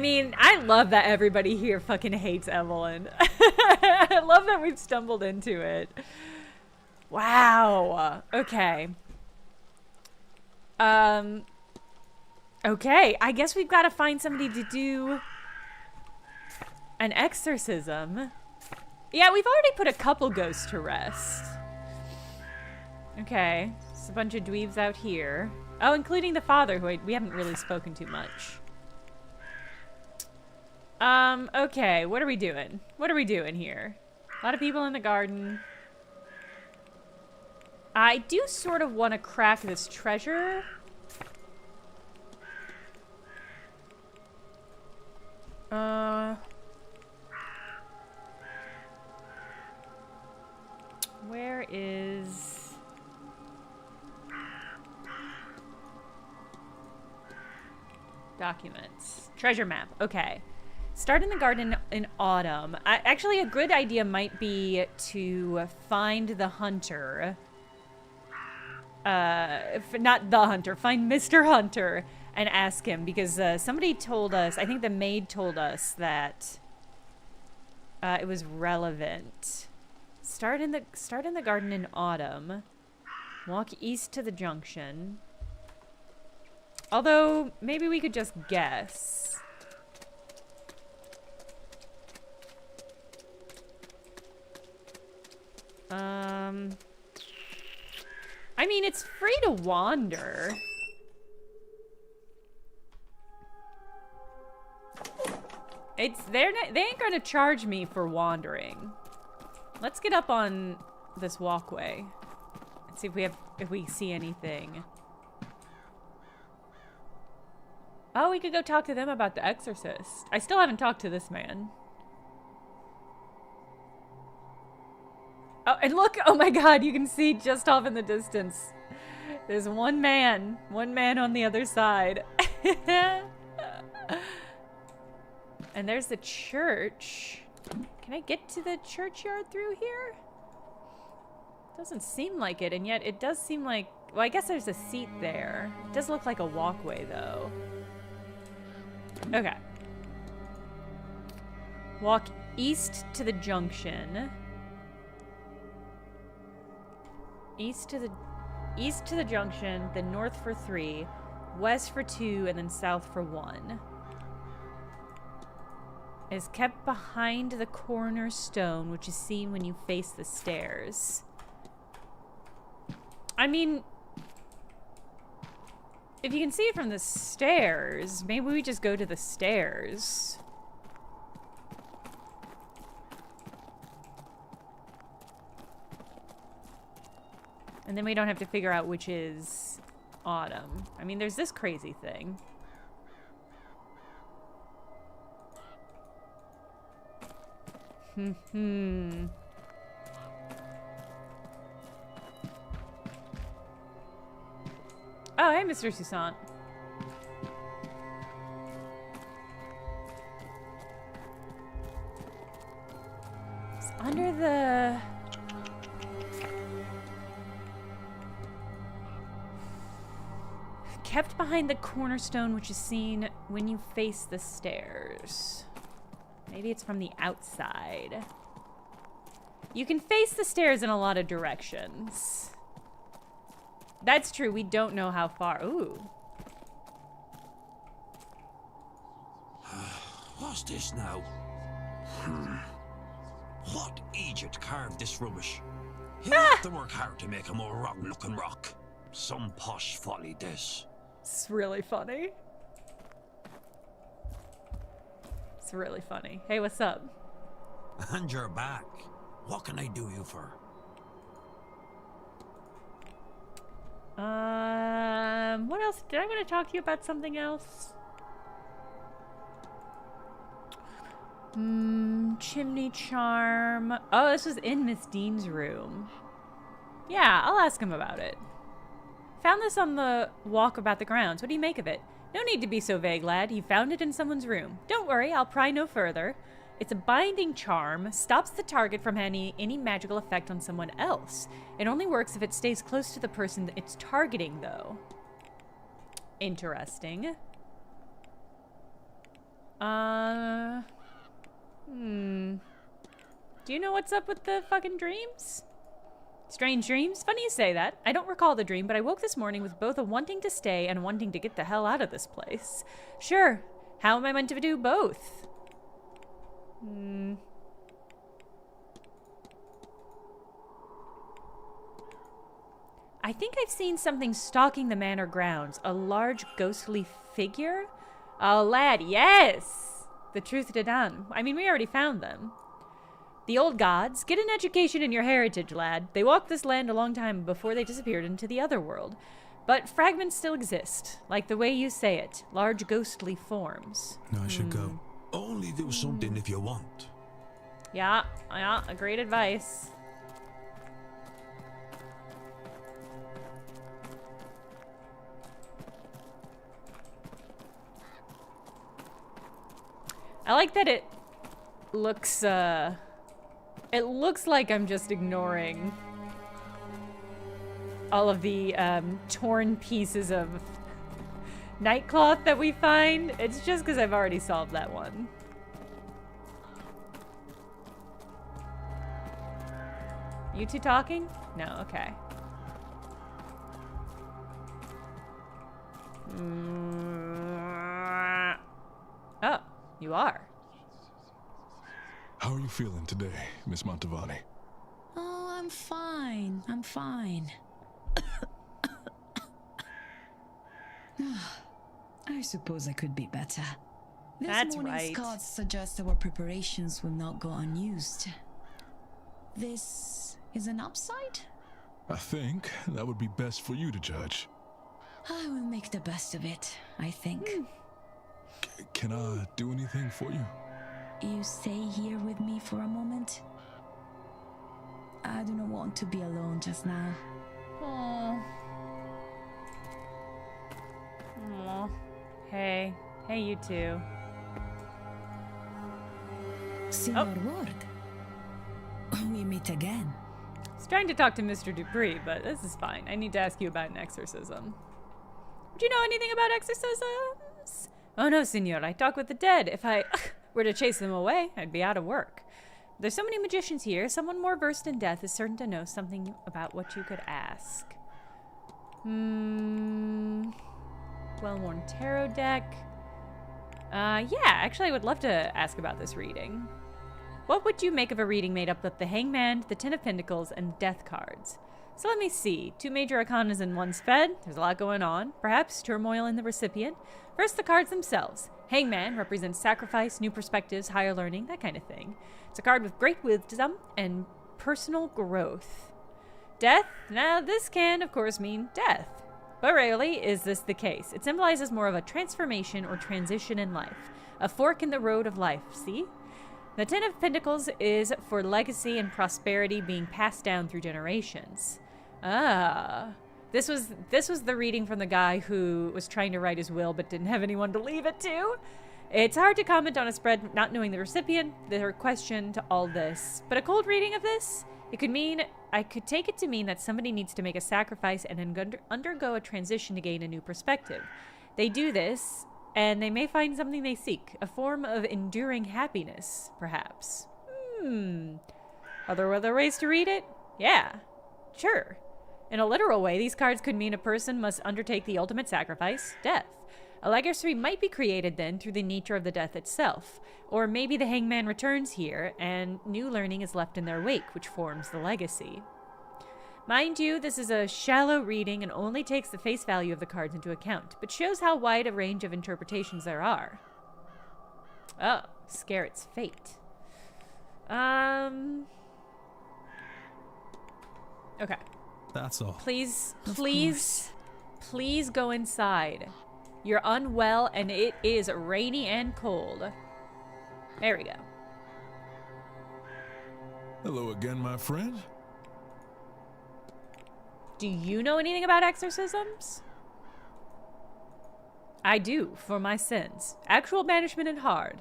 mean, I love that everybody here fucking hates Evelyn. I love that we've stumbled into it. Wow. Okay. Okay, I guess we've got to find somebody to do an exorcism. Yeah, we've already put a couple ghosts to rest. Okay, just a bunch of dweebs out here. Oh, including the father, who we haven't really spoken to much. Okay, what are we doing? What are we doing here? A lot of people in the garden. I do sort of want to crack this treasure. Where is... Documents. Treasure map. Okay. Start in the garden in autumn. Actually, a good idea might be to find the hunter. Not the hunter. Find Mr. Hunter and ask him, because somebody told us, I think the maid told us that it was relevant. Start in the garden in autumn. Walk east to the junction. Although, maybe we could just guess. I mean, it's free to wander. They ain't gonna charge me for wandering. Let's get up on this walkway and see if we see anything. Oh, we could go talk to them about the exorcist. I still haven't talked to this man. Oh, and look, oh my god, you can see just off in the distance. There's one man on the other side. And there's the church. Can I get to the churchyard through here? Doesn't seem like it, and yet it does seem like... Well, I guess there's a seat there. It does look like a walkway, though. Okay. Walk east to the junction. East to the junction, then north for 3, west for 2, and then south for 1. Is kept behind the cornerstone, which is seen when you face the stairs. I mean, if you can see it from the stairs, maybe we just go to the stairs. And then we don't have to figure out which is autumn. I mean, there's this crazy thing. Oh, hey, Mr. Toussaint. It's under the... Kept behind the cornerstone, which is seen when you face the stairs. Maybe it's from the outside. You can face the stairs in a lot of directions. That's true. We don't know how far. Ooh. What's this now? What Egypt carved this rubbish? He'll have to work hard to make a more wrong-looking rock. Some posh folly, this. It's really funny. It's really funny. Hey, what's up? And you're back. What can I do you for? What else? Did I want to talk to you about something else? Chimney charm. Oh, this was in Miss Dean's room. Yeah, I'll ask him about it. Found this on the walk about the grounds. What do you make of it? No need to be so vague, lad. You found it in someone's room. Don't worry, I'll pry no further. It's a binding charm. Stops the target from any magical effect on someone else. It only works if it stays close to the person that it's targeting, though. Interesting. Do you know what's up with the fucking dreams? Strange dreams? Funny you say that. I don't recall the dream, but I woke this morning with both a wanting to stay and a wanting to get the hell out of this place. Sure. How am I meant to do both? I think I've seen something stalking the manor grounds. A large ghostly figure? Oh, lad, yes! The truth to done. I mean, we already found them. The old gods. Get an education in your heritage, lad. They walked this land a long time before they disappeared into the other world. But fragments still exist. Like the way you say it. Large ghostly forms. No, I should go. Only do something if you want. Yeah, great advice. I like that it looks like I'm just ignoring all of the torn pieces of nightcloth that we find. It's just because I've already solved that one. You two talking? No, okay. Oh, you are. How are you feeling today, Miss Mantovani? Oh, I'm fine. I'm fine. I suppose I could be better. This That's morning's right. cards suggest our preparations will not go unused. This is an upside? I think that would be best for you to judge. I will make the best of it, I think. Can I do anything for you? You stay here with me for a moment? I do not want to be alone just now. Aww. Aww. Hey. Hey, you two. Senor Ward. We meet again. I was trying to talk to Mr. Dupree, but this is fine. I need to ask you about an exorcism. Would you know anything about exorcisms? Oh no, senor. I talk with the dead. If I were to chase them away, I'd be out of work. There's so many magicians here. Someone more versed in death is certain to know something about what you could ask. Well-worn tarot deck. Yeah, actually I would love to ask about this reading. What would you make of a reading made up of the Hangman, the Ten of Pentacles, and Death cards? So let me see. 2 major arcanas in one spread. There's a lot going on. Perhaps turmoil in the recipient. First, the cards themselves. Hangman represents sacrifice, new perspectives, higher learning, that kind of thing. It's a card with great wisdom and personal growth. Death? Now, this can, of course, mean death. But rarely is this the case. It symbolizes more of a transformation or transition in life. A fork in the road of life, see? The Ten of Pentacles is for legacy and prosperity being passed down through generations. Ah. This was the reading from the guy who was trying to write his will but didn't have anyone to leave it to. It's hard to comment on a spread not knowing the recipient, their question to all this. But a cold reading of this, I could take it to mean that somebody needs to make a sacrifice and undergo a transition to gain a new perspective. They do this, and they may find something they seek, a form of enduring happiness, perhaps. Are there other ways to read it? Yeah, sure. In a literal way, these cards could mean a person must undertake the ultimate sacrifice, death. A legacy might be created then through the nature of the death itself. Or maybe the hangman returns here and new learning is left in their wake, which forms the legacy. Mind you, this is a shallow reading and only takes the face value of the cards into account, but shows how wide a range of interpretations there are. Oh, Scarrett's fate. Okay. That's all. Please go inside. You're unwell and it is rainy and cold. There we go. Hello again, my friend. Do you know anything about exorcisms? I do, for my sins. Actual banishment and hard.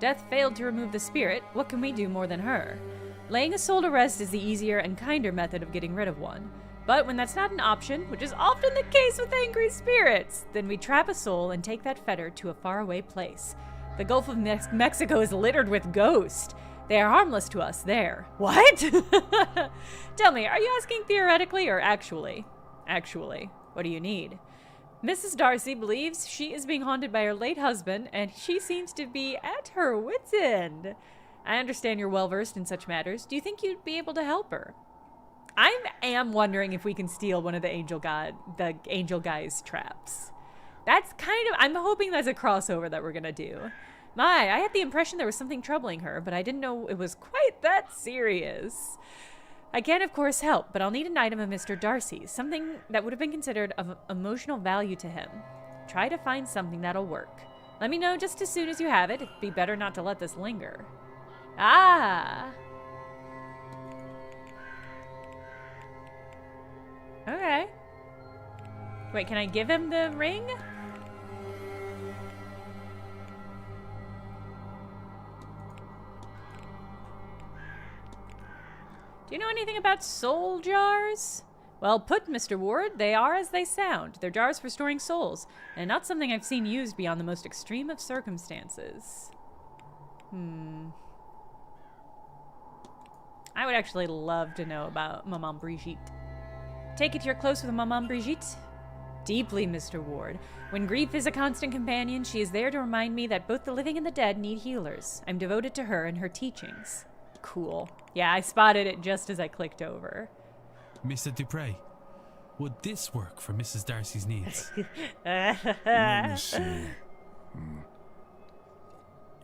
Death failed to remove the spirit. What can we do more than her? Laying a soul to rest is the easier and kinder method of getting rid of one. But when that's not an option, which is often the case with angry spirits, then we trap a soul and take that fetter to a faraway place. The Gulf of Mexico is littered with ghosts. They are harmless to us there. What? Tell me, are you asking theoretically or actually? Actually, what do you need? Mrs. Darcy believes she is being haunted by her late husband, and she seems to be at her wit's end. I understand you're well-versed in such matters. Do you think you'd be able to help her? I am wondering if we can steal one of the angel guy's traps. That's kind of, I'm hoping that's a crossover that we're gonna do. I had the impression there was something troubling her, but I didn't know it was quite that serious. I can, of course, help, but I'll need an item of Mr. Darcy's, something that would have been considered of emotional value to him. Try to find something that'll work. Let me know just as soon as you have it. It'd be better not to let this linger. Ah! Okay. Wait, can I give him the ring? anything about soul jars? Well put, Mr. Ward. They are as they sound. They're jars for storing souls, and not something I've seen used beyond the most extreme of circumstances. I would actually love to know about Maman Brigitte. Take it you're close with Maman Brigitte? Deeply, Mr. Ward. When grief is a constant companion, she is there to remind me that both the living and the dead need healers. I'm devoted to her and her teachings. Cool. Yeah, I spotted it just as I clicked over. Mr. Dupre, would this work for Mrs. Darcy's needs? Let me see.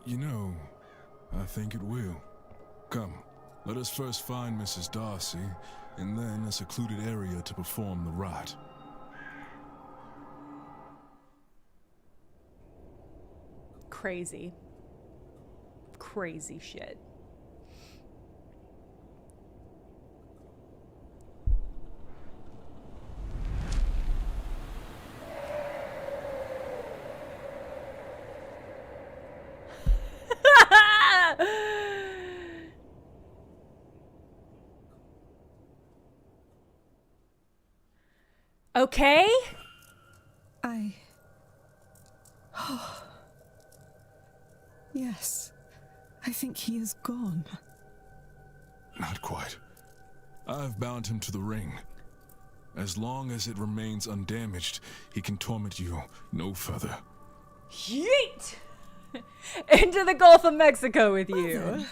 You know, I think it will. Come, let us first find Mrs. Darcy, and then a secluded area to perform the rite. Crazy. Crazy shit. Okay? Yes, I think he is gone. Not quite. I've bound him to the ring. As long as it remains undamaged, he can torment you no further. Yeet! Into the Gulf of Mexico with you. Then,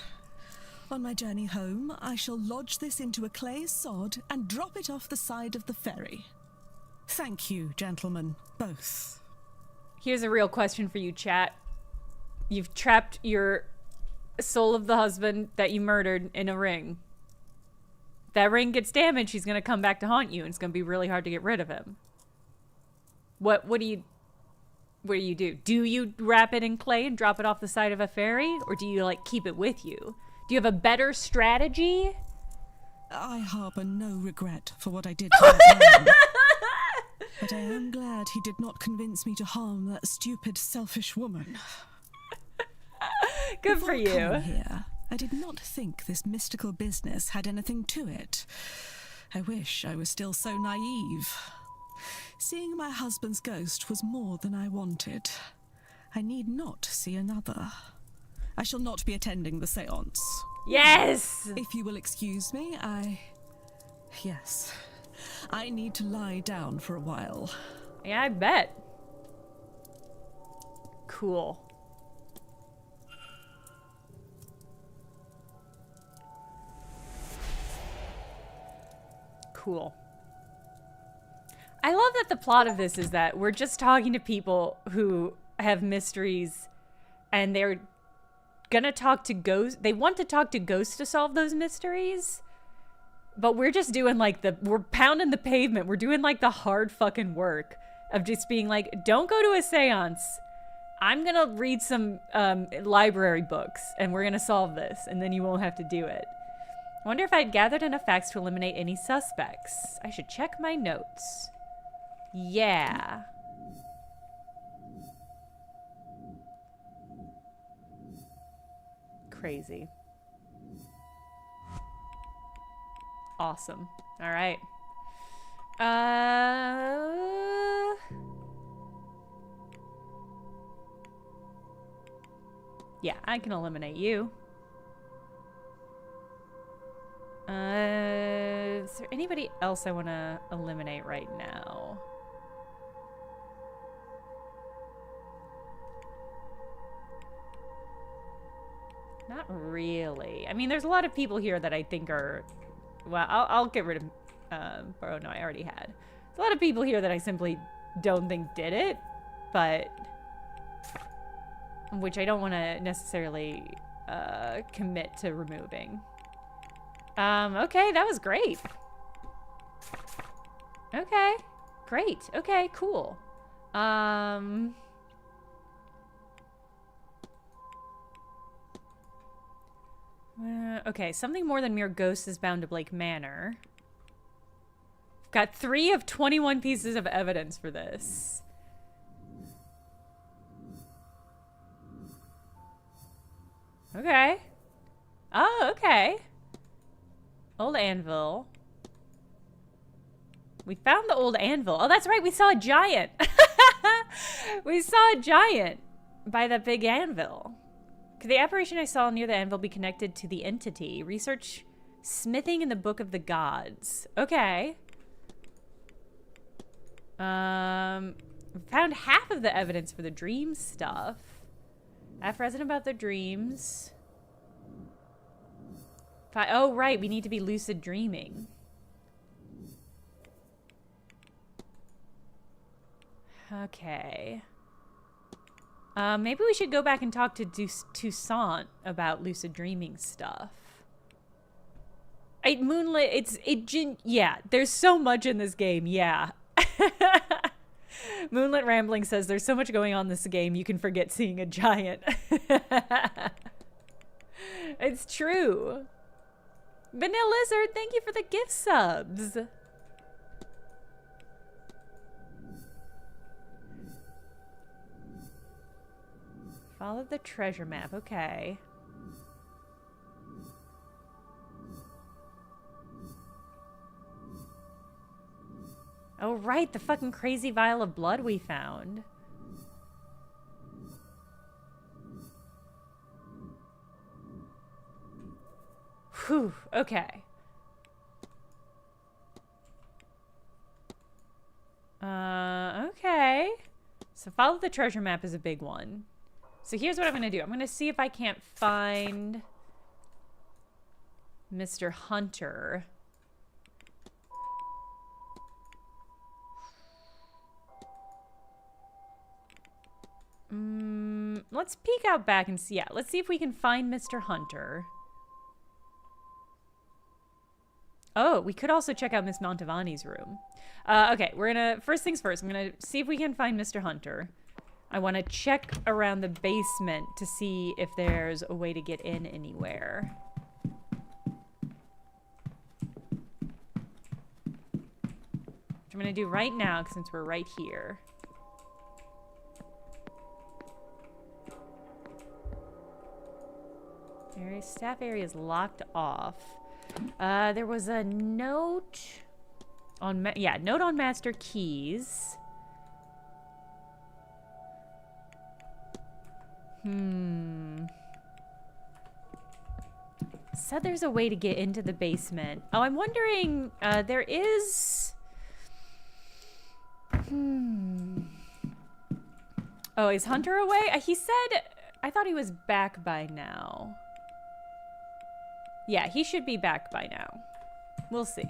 on my journey home, I shall lodge this into a clay sod and drop it off the side of the ferry. Thank you, gentlemen, both. Here's a real question for you, chat. You've trapped your soul of the husband that you murdered in a ring. That ring gets damaged, he's gonna come back to haunt you, and it's gonna be really hard to get rid of him. What do you do? Do you wrap it in clay and drop it off the side of a ferry? Or do you, like, keep it with you? Do you have a better strategy? I harbour no regret for what I did to that man. But I am glad he did not convince me to harm that stupid, selfish woman. Good for you. Before coming here, I did not think this mystical business had anything to it. I wish I was still so naive. Seeing my husband's ghost was more than I wanted. I need not see another. I shall not be attending the séance. Yes! If you will excuse me, Yes. I need to lie down for a while. Yeah, I bet. Cool. Cool. I love that the plot of this is that we're just talking to people who have mysteries and they're gonna talk to ghosts. They want to talk to ghosts to solve those mysteries. But we're just doing like we're pounding the pavement. We're doing like the hard fucking work of just being like, don't go to a seance. I'm gonna read some library books and we're gonna solve this and then you won't have to do it. I wonder if I'd gathered enough facts to eliminate any suspects. I should check my notes. Yeah. Crazy. Awesome. All right. Yeah, I can eliminate you. Is there anybody else I want to eliminate right now? Not really. I mean, there's a lot of people here that I think are... Well, I'll get rid of... oh, no, I already had. There's a lot of people here that I simply don't think did it, but... Which I don't want to necessarily commit to removing. Okay, that was great. Okay, great. Okay, cool. Okay, something more than mere ghosts is bound to Blake Manor. Got 3 of 21 pieces of evidence for this. Okay. Oh, okay. Old anvil. We found the old anvil. Oh, that's right. We saw a giant. We saw a giant by the big anvil. Could the apparition I saw near the anvil be connected to the entity? Research smithing in the Book of the Gods. Okay. Found half of the evidence for the dream stuff. Ask resident about the dreams. Oh, right. We need to be lucid dreaming. Okay. Maybe we should go back and talk to Toussaint about lucid dreaming stuff. Moonlit, yeah, there's so much in this game, yeah. Moonlit Rambling says there's so much going on in this game you can forget seeing a giant. It's true. Vanilla Lizard, thank you for the gift subs. Follow the treasure map, okay. Oh, right, the fucking crazy vial of blood we found. Whew, okay. Okay. So follow the treasure map is a big one. So here's what I'm gonna do. I'm gonna see if I can't find Mr. Hunter. Let's peek out back and see. Yeah, let's see if we can find Mr. Hunter. Oh, we could also check out Miss Montavani's room. Okay, we're gonna, first things first, I'm gonna see if we can find Mr. Hunter. I want to check around the basement to see if there's a way to get in anywhere. Which I'm gonna do right now since we're right here. Staff area is locked off. There was a note on note on master keys. Said there's a way to get into the basement. Oh, I'm wondering, there is... Oh, is Hunter away? He said... I thought he was back by now. Yeah, he should be back by now. We'll see.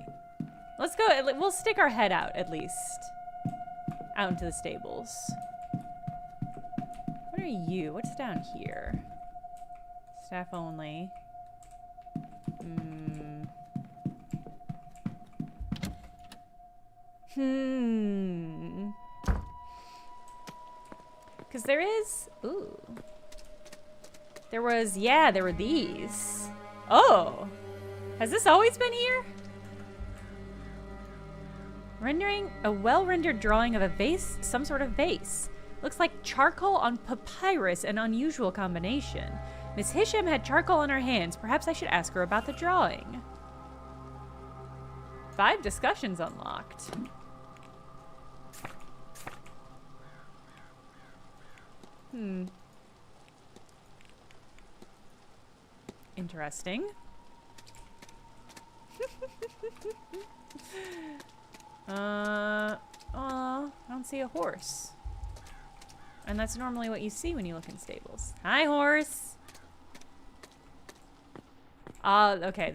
Let's go. We'll stick our head out, at least. Out into the stables. What are you? What's down here? Staff only. Because there is... Ooh. There was... Yeah, there were these. Oh! Has this always been here? Rendering a well-rendered drawing of a vase, some sort of vase. Looks like charcoal on papyrus, an unusual combination. Miss Hisham had charcoal on her hands. Perhaps I should ask her about the drawing. 5 discussions unlocked. Interesting. Oh, I don't see a horse. And that's normally what you see when you look in stables. Hi, horse! Okay,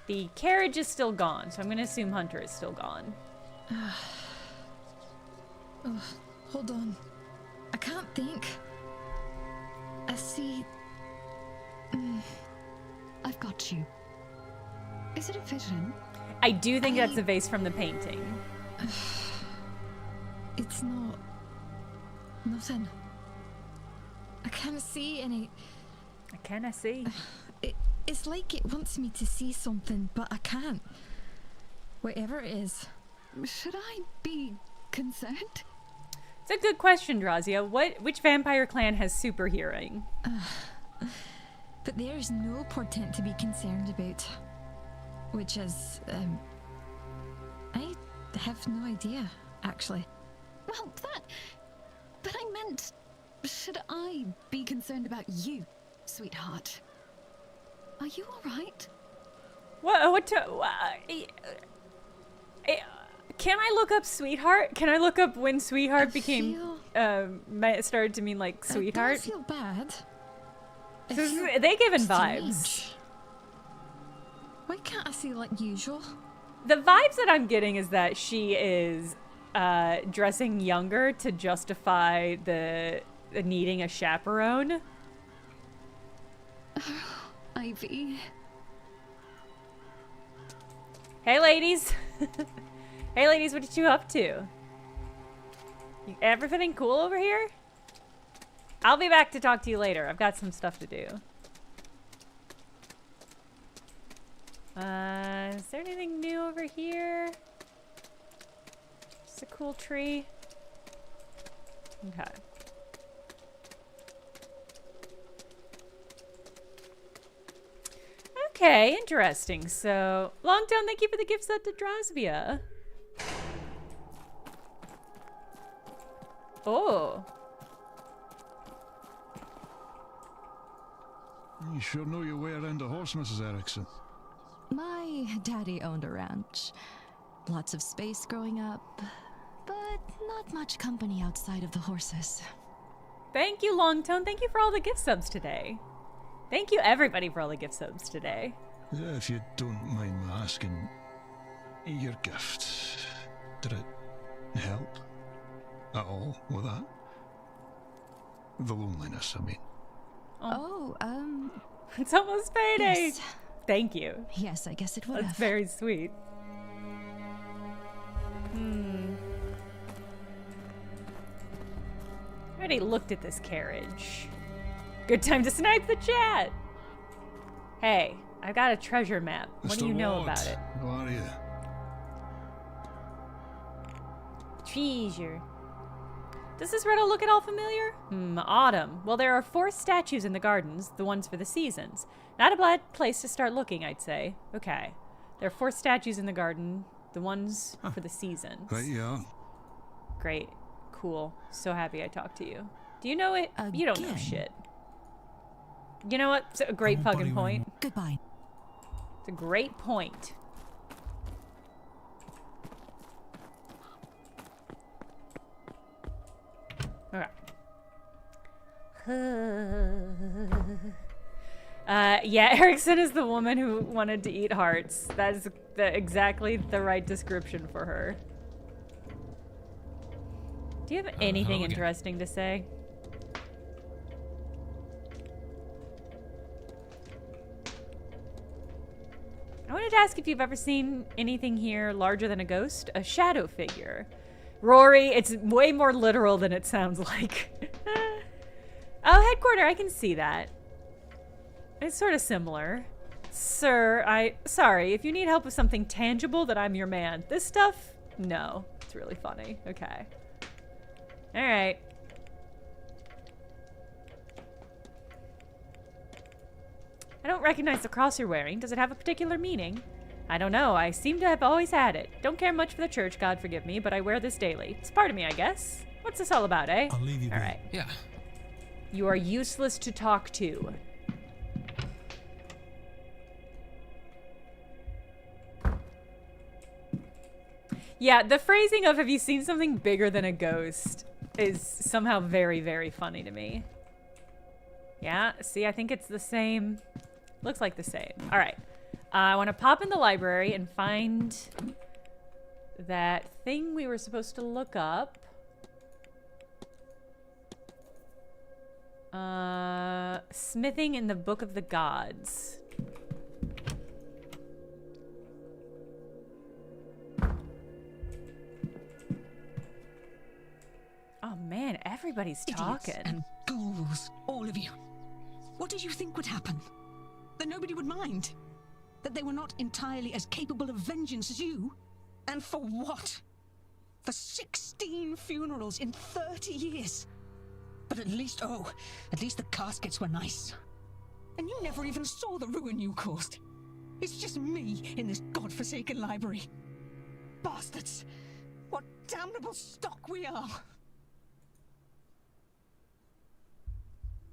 the carriage is still gone, so I'm gonna assume Hunter is still gone. Oh, hold on. I can't think. I see... I've got you. Is it a vision? I do think that's a vase from the painting. It's not... Nothing. I can't see any... I cannot see. It's like it wants me to see something, but I can't. Whatever it is. Should I be concerned? It's a good question, Drazia. Which vampire clan has super hearing? But there's no portent to be concerned about. Which is, I have no idea, actually. Well, but I meant, should I be concerned about you, sweetheart? Are you alright? Can I look up sweetheart? Can I look up when sweetheart became, started to mean like sweetheart? I don't feel bad. So they given vibes. Why can't I say like usual? The vibes that I'm getting is that she is dressing younger to justify the needing a chaperone. Ivy. Hey, ladies. Hey, ladies, what are you up to? Everything cool over here? I'll be back to talk to you later. I've got some stuff to do. Is there anything new over here? Just a cool tree. Okay. Okay, interesting. So, Longtown, thank you for the gift set to Drasvia. Oh. You sure know your way around a horse, Mrs. Erickson. My daddy owned a ranch. Lots of space growing up, but not much company outside of the horses. Thank you, Longtone. Thank you for all the gift subs today. Thank you, everybody, for all the gift subs today. Yeah, if you don't mind me asking, your gift, did it help at all with that? The loneliness, I mean. It's almost payday. Yes. Thank you. Yes, I guess it would have. That's very sweet. I already looked at this carriage. Good time to snipe the chat. Hey, I've got a treasure map. What do you know about it? How are you? Treasure. Does this riddle look at all familiar? Autumn. Well, there are 4 statues in the gardens, the ones for the seasons. Not a bad place to start looking, I'd say. Okay. There are 4 statues in the garden, the ones for the seasons. Right, yeah. Great. Cool. So happy I talked to you. Do you know it? You don't know shit. You know what? It's a great fucking point. Goodbye. It's a great point. Okay. Yeah, Erickson is the woman who wanted to eat hearts. That is exactly the right description for her. Do you have anything interesting to say? I wanted to ask if you've ever seen anything here larger than a ghost, a shadow figure. Rory, it's way more literal than it sounds like. Oh, headquarter, I can see that. It's sort of similar. Sir, sorry, if you need help with something tangible, then I'm your man. This stuff? No. It's really funny. Okay. Alright. I don't recognize the cross you're wearing. Does it have a particular meaning? I don't know. I seem to have always had it. Don't care much for the church, God forgive me, but I wear this daily. It's part of me, I guess. What's this all about, eh? I'll leave you be. Alright. Yeah. You are useless to talk to. Yeah, the phrasing of have you seen something bigger than a ghost is somehow very, very funny to me. Yeah, see, I think it's the same. Looks like the same. All right. I want to pop in the library and find that thing we were supposed to look up. Smithing in the Book of the Gods. Oh man, everybody's talking. Idiots and ghouls, all of you. What did you think would happen? That nobody would mind? That they were not entirely as capable of vengeance as you? And for what? For 16 funerals in 30 years. But at least the caskets were nice. And you never even saw the ruin you caused. It's just me in this godforsaken library. Bastards! What damnable stock we are!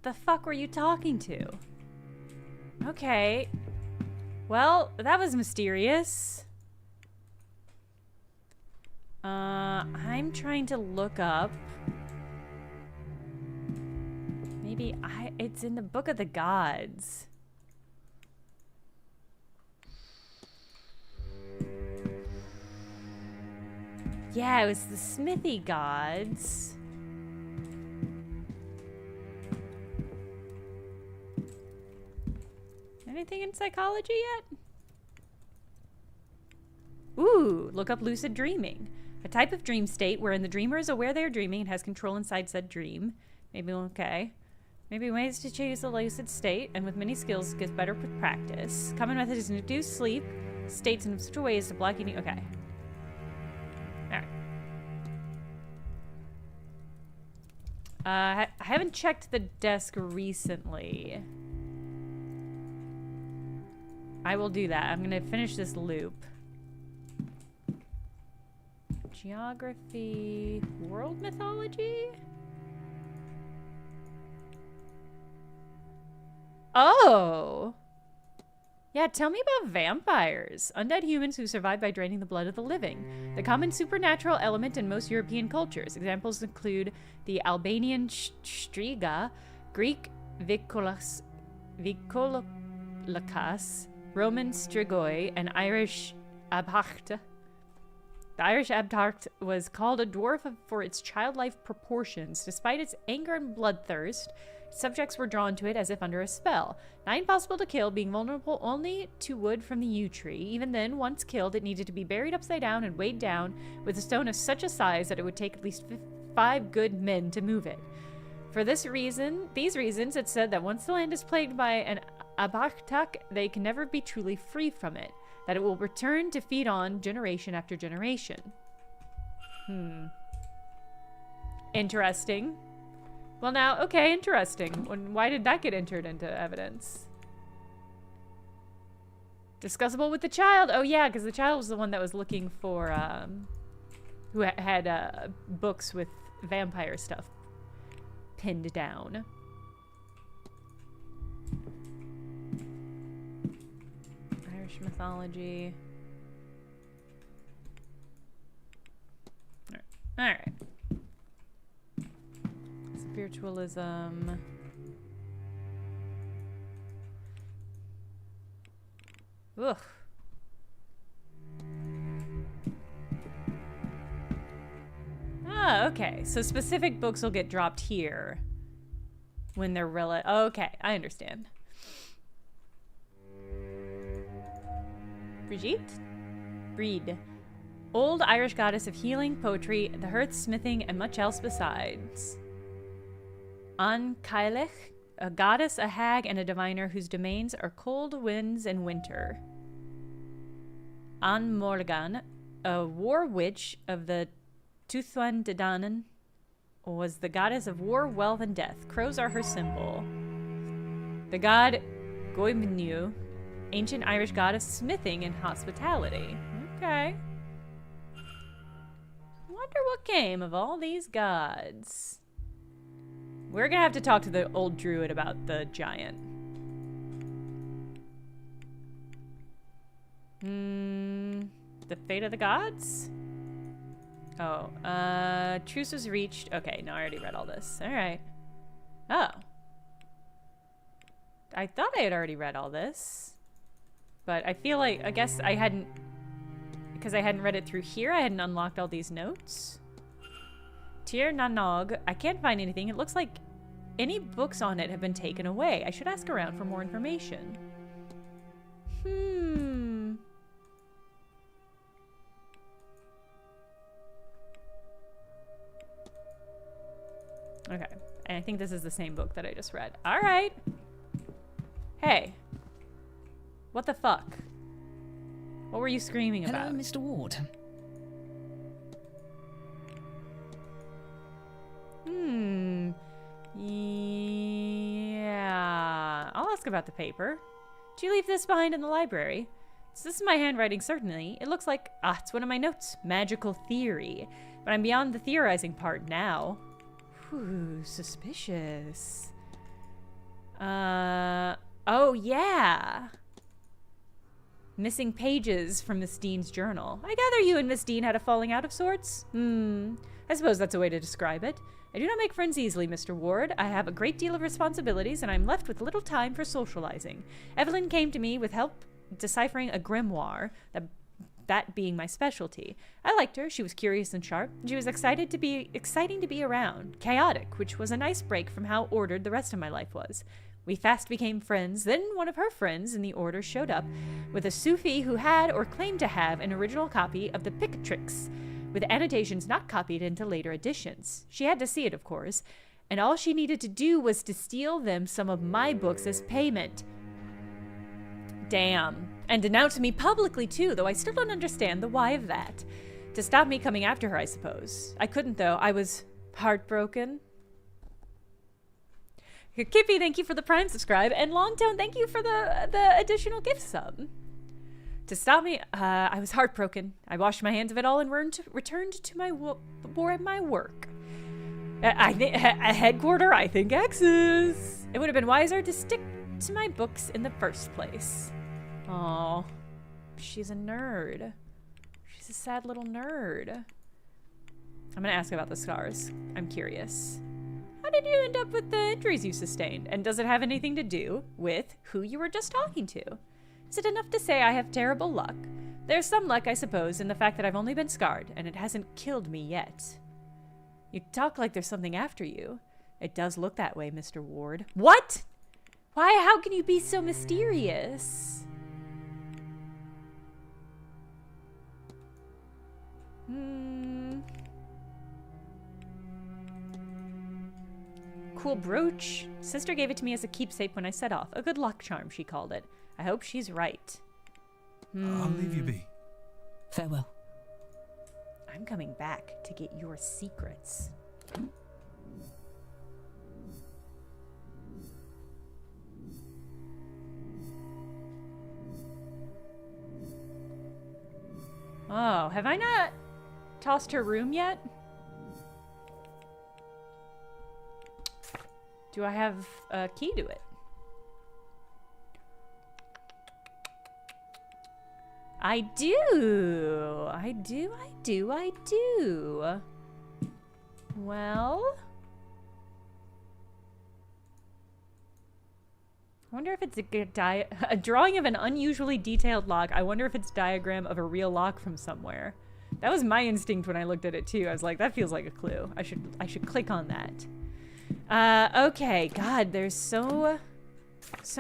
The fuck were you talking to? Okay. Well, that was mysterious. I'm trying to look up. Maybe it's in the Book of the Gods. Yeah, it was the Smithy Gods. Anything in psychology yet? Ooh, look up lucid dreaming. A type of dream state wherein the dreamer is aware they are dreaming and has control inside said dream. Maybe, okay. Maybe ways to choose the lucid state, and with many skills gets better with practice. Common method is induce sleep states in such a way as to block eating. Okay. Alright. I haven't checked the desk recently. I will do that. I'm gonna finish this loop. Geography, world mythology? Oh! Yeah, tell me about vampires. Undead humans who survive by draining the blood of the living. The common supernatural element in most European cultures. Examples include the Albanian Striga, Greek Vicolakas, Roman Strigoi, and Irish Abhacht. The Irish Abhacht was called a dwarf for its childlike proportions. Despite its anger and bloodthirst, subjects were drawn to it as if under a spell. Not impossible to kill, being vulnerable only to wood from the yew tree. Even then, once killed, it needed to be buried upside down and weighed down with a stone of such a size that it would take at least 5 good men to move it. For these reasons, it's said that once the land is plagued by an Abhachtak, they can never be truly free from it. That it will return to feed on generation after generation. Interesting. Well now, okay, interesting. Why did that get entered into evidence? Discussable with the child? Oh yeah, because the child was the one that was looking for, who had books with vampire stuff pinned down. Irish mythology. All right. Spiritualism. Ugh. Ah, okay. So specific books will get dropped here when they're okay, I understand. Brigitte? Breed. Old Irish goddess of healing, poetry, the hearth, smithing, and much else besides. An Cailech, a goddess, a hag, and a diviner whose domains are cold winds and winter. An Morgan, a war witch of the Tuathain de Danann, was the goddess of war, wealth, and death. Crows are her symbol. The god Goibniu, ancient Irish god of smithing and hospitality. Okay. Wonder what came of all these gods. We're gonna have to talk to the old druid about the giant. The fate of the gods? Oh, truce was reached. Okay, no, I already read all this. All right. Oh. I thought I had already read all this. But I feel like, I guess I hadn't, because I hadn't read it through here, I hadn't unlocked all these notes. Tir Nanog, I can't find anything. It looks like any books on it have been taken away. I should ask around for more information. Okay, and I think this is the same book that I just read. All right. Hey. What the fuck? What were you screaming about? Hello, Mr. Ward. ask about the paper. Did you leave this behind in the library? So this is my handwriting, certainly. It looks like... Ah, it's one of my notes. Magical theory. But I'm beyond the theorizing part now. Whew, suspicious. Oh, yeah. Missing pages from Miss Dean's journal. I gather you and Miss Dean had a falling out of sorts? I suppose that's a way to describe it. I do not make friends easily, Mr. Ward. I have a great deal of responsibilities, and I'm left with little time for socializing. Evelyn came to me with help deciphering a grimoire, that being my specialty. I liked her. She was curious and sharp. She was exciting to be around. Chaotic, which was a nice break from how ordered the rest of my life was. We fast became friends. Then one of her friends in the order showed up with a Sufi who had or claimed to have an original copy of the Picatrix, with annotations not copied into later editions. She had to see it, of course, and all she needed to do was to steal them some of my books as payment. Damn. And denounce me publicly, too, though I still don't understand the why of that. To stop me coming after her, I suppose. I couldn't, though. I was heartbroken. Kippy, thank you for the Prime subscribe, and Longtone, thank you for the additional gift sub. To stop me, I was heartbroken. I washed my hands of it all and returned to my work. I think a headquarter. I think X's. It would have been wiser to stick to my books in the first place. Oh, she's a nerd. She's a sad little nerd. I'm gonna ask about the scars. I'm curious. How did you end up with the injuries you sustained? And does it have anything to do with who you were just talking to? Is it enough to say I have terrible luck? There's some luck, I suppose, in the fact that I've only been scarred, and it hasn't killed me yet. You talk like there's something after you. It does look that way, Mr. Ward. What? Why? How can you be so mysterious? Cool brooch. Sister gave it to me as a keepsake when I set off. A good luck charm, she called it. I hope she's right. I'll leave you be. Farewell. I'm coming back to get your secrets. Oh, have I not tossed her room yet? Do I have a key to it? I do. I do. Well, I wonder if it's a drawing of an unusually detailed lock. I wonder if it's a diagram of a real lock from somewhere. That was my instinct when I looked at it too. I was like, that feels like a clue. I should click on that. Okay, God, there's so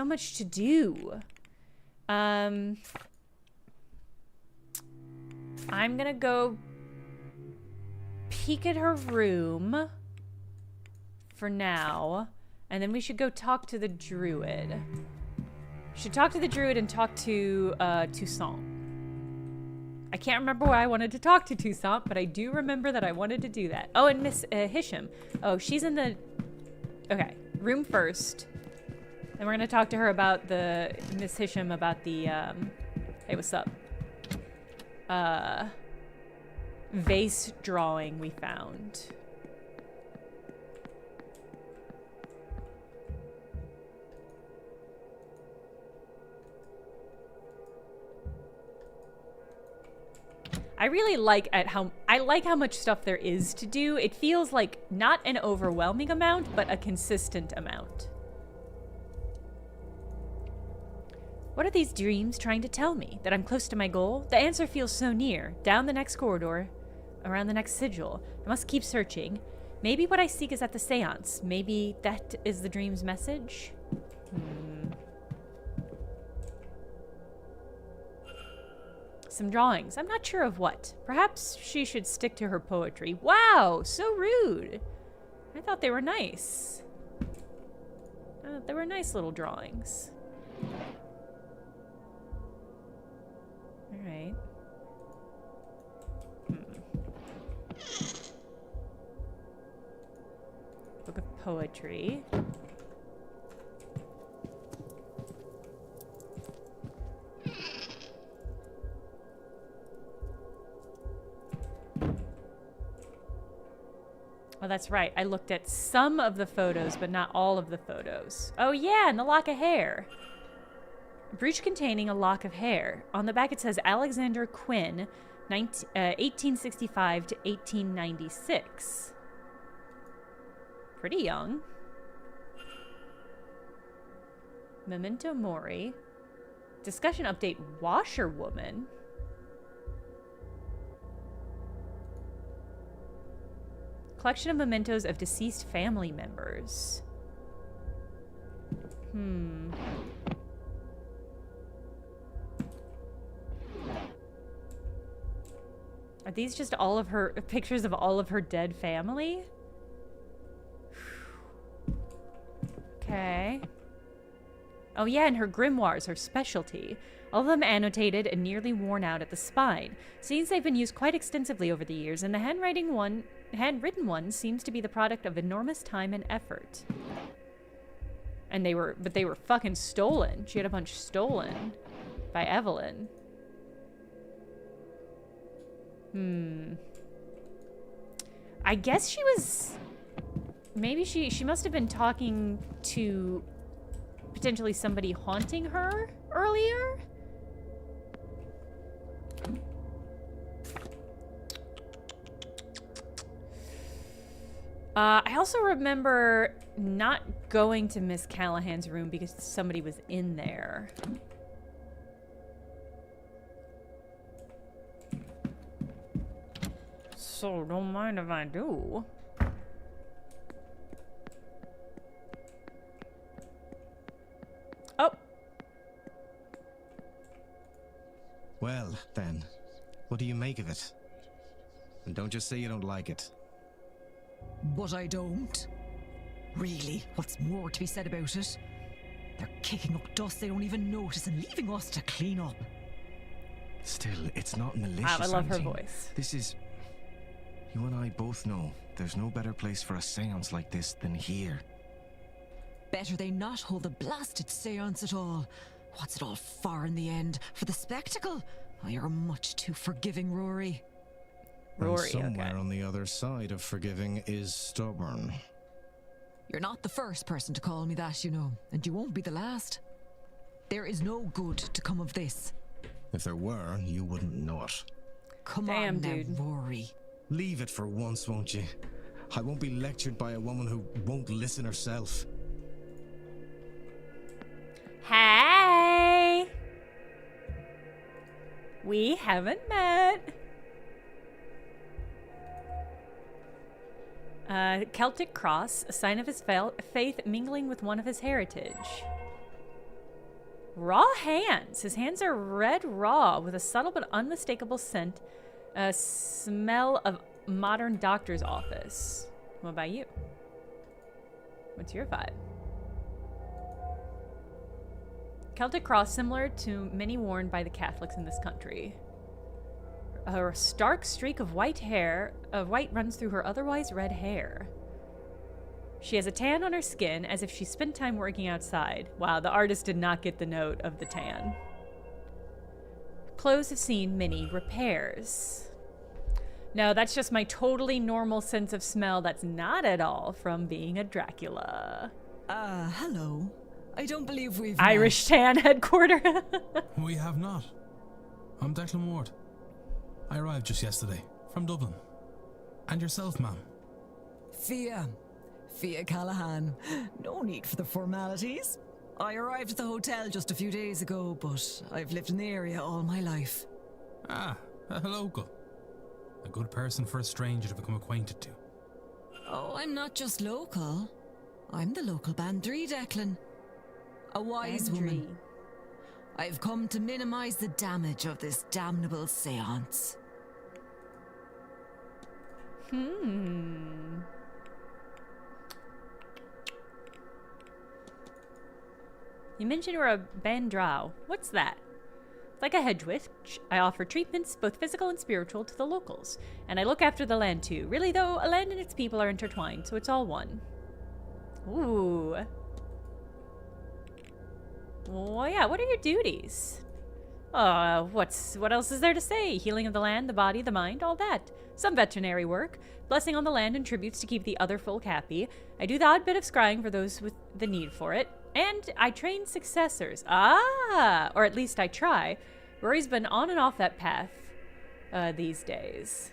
much to do. I'm gonna go peek at her room for now, and then we should go talk to the druid. We should talk to the druid and talk to Toussaint. I can't remember why I wanted to talk to Toussaint, but I do remember that I wanted to do that. Oh, and Miss Hisham. Oh, she's in the... Okay, room first. Then we're gonna talk to her about the... Miss Hisham about the, Hey, what's up? Vase drawing we found. I really like how much stuff there is to do. It feels like not an overwhelming amount, but a consistent amount. What are these dreams trying to tell me? That I'm close to my goal? The answer feels so near. Down the next corridor, around the next sigil. I must keep searching. Maybe what I seek is at the seance. Maybe that is the dream's message? Some drawings. I'm not sure of what. Perhaps she should stick to her poetry. Wow, so rude. I thought they were nice. They were nice little drawings. Alright. Book of Poetry. Oh, that's right. I looked at some of the photos, but not all of the photos. Oh, yeah, and the lock of hair. A brooch containing a lock of hair. On the back it says Alexander Quinn, 1865 to 1896. Pretty young. Memento Mori. Discussion update Washerwoman. Collection of mementos of deceased family members. Are these just all of her pictures of all of her dead family? Okay. Oh yeah, and her grimoires, her specialty. All of them annotated and nearly worn out at the spine. Seems they've been used quite extensively over the years, and the handwritten one seems to be the product of enormous time and effort. And they were fucking stolen. She had a bunch stolen by Evelyn. I guess she was... Maybe she must have been talking to potentially somebody haunting her earlier? I also remember not going to Miss Callahan's room because somebody was in there. So don't mind if I do. Oh. Well, then, what do you make of it? And don't just say you don't like it. But I don't. Really, what's more to be said about it? They're kicking up dust they don't even notice and leaving us to clean up. Still, it's not malicious. Wow, I love her Auntie. voice. This is... You and I both know there's no better place for a seance like this than here. Better they not hold a blasted seance at all. What's it all for in the end? For the spectacle? Oh, you're much too forgiving, Rory. And somewhere on the other side of forgiving is stubborn. You're not the first person to call me that, you know, and you won't be the last. There is no good to come of this. If there were, you wouldn't know it. Come Damn, on now, dude. Rory. Leave it for once, won't you? I won't be lectured by a woman who won't listen herself. Hey! We haven't met. Celtic cross, a sign of his faith mingling with one of his heritage. Raw hands. His hands are red raw with a subtle but unmistakable scent. A smell of modern doctor's office. What about you? What's your vibe? Celtic cross, similar to many worn by the Catholics in this country. A stark streak of white runs through her otherwise red hair. She has a tan on her skin, as if she spent time working outside. Wow, the artist did not get the note of the tan. Clothes have seen many repairs. No, that's just my totally normal sense of smell that's not at all from being a Dracula. Hello. I don't believe we've Irish tan headquarter. We have not. I'm Declan Ward. I arrived just yesterday, from Dublin. And yourself, ma'am? Fia Callahan. No need for the formalities. I arrived at the hotel just a few days ago, but I've lived in the area all my life. Ah, a local. A good person for a stranger to become acquainted to. Oh, I'm not just local. I'm the local Bandri, Declan. A wise woman. I've come to minimize the damage of this damnable seance. You mentioned you're a bandrau. What's that? Like a hedge witch, I offer treatments, both physical and spiritual, to the locals. And I look after the land too. Really though, a land and its people are intertwined, so it's all one. Ooh. Well, yeah, what are your duties? What else is there to say? Healing of the land, the body, the mind, all that. Some veterinary work, blessing on the land and tributes to keep the other folk happy. I do the odd bit of scrying for those with the need for it. And I train successors. Or at least I try. Rory's been on and off that path these days.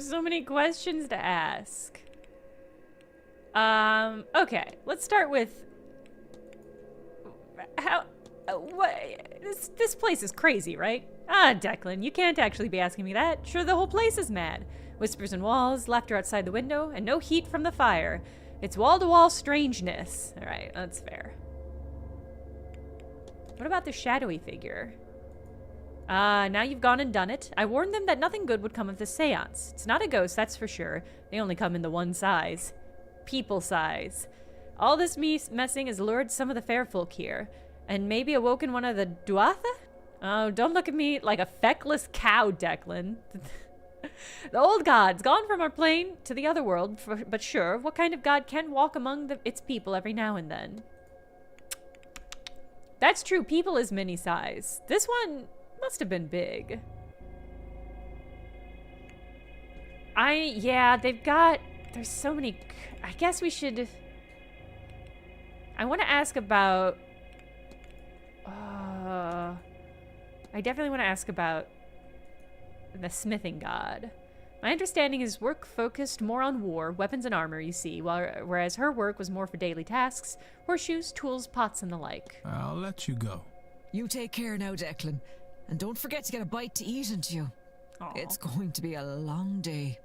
So many questions to ask. Okay, let's start with this place is crazy, right? Declan, you can't actually be asking me that. Sure, the whole place is mad. Whispers in walls, laughter outside the window, and no heat from the fire. It's wall-to-wall strangeness. All right, that's fair. What about the shadowy figure? Now you've gone and done it. I warned them that nothing good would come of the seance. It's not a ghost, that's for sure. They only come in the one size. People size. All this messing has lured some of the fair folk here. And maybe awoken one of the Duatha? Oh, don't look at me like a feckless cow, Declan. The old god's gone from our plane to the other world, but sure, what kind of god can walk among its people every now and then? That's true, people is mini size. This one must have been big. There's so many. I guess we should. I want to ask about. I definitely want to ask about the smithing god. My understanding is work focused more on war, weapons and armor, you see, whereas her work was more for daily tasks, horseshoes, tools, pots, and the like. I'll let you go. You take care now, Declan. And don't forget to get a bite to eat into you. Aww. It's going to be a long day.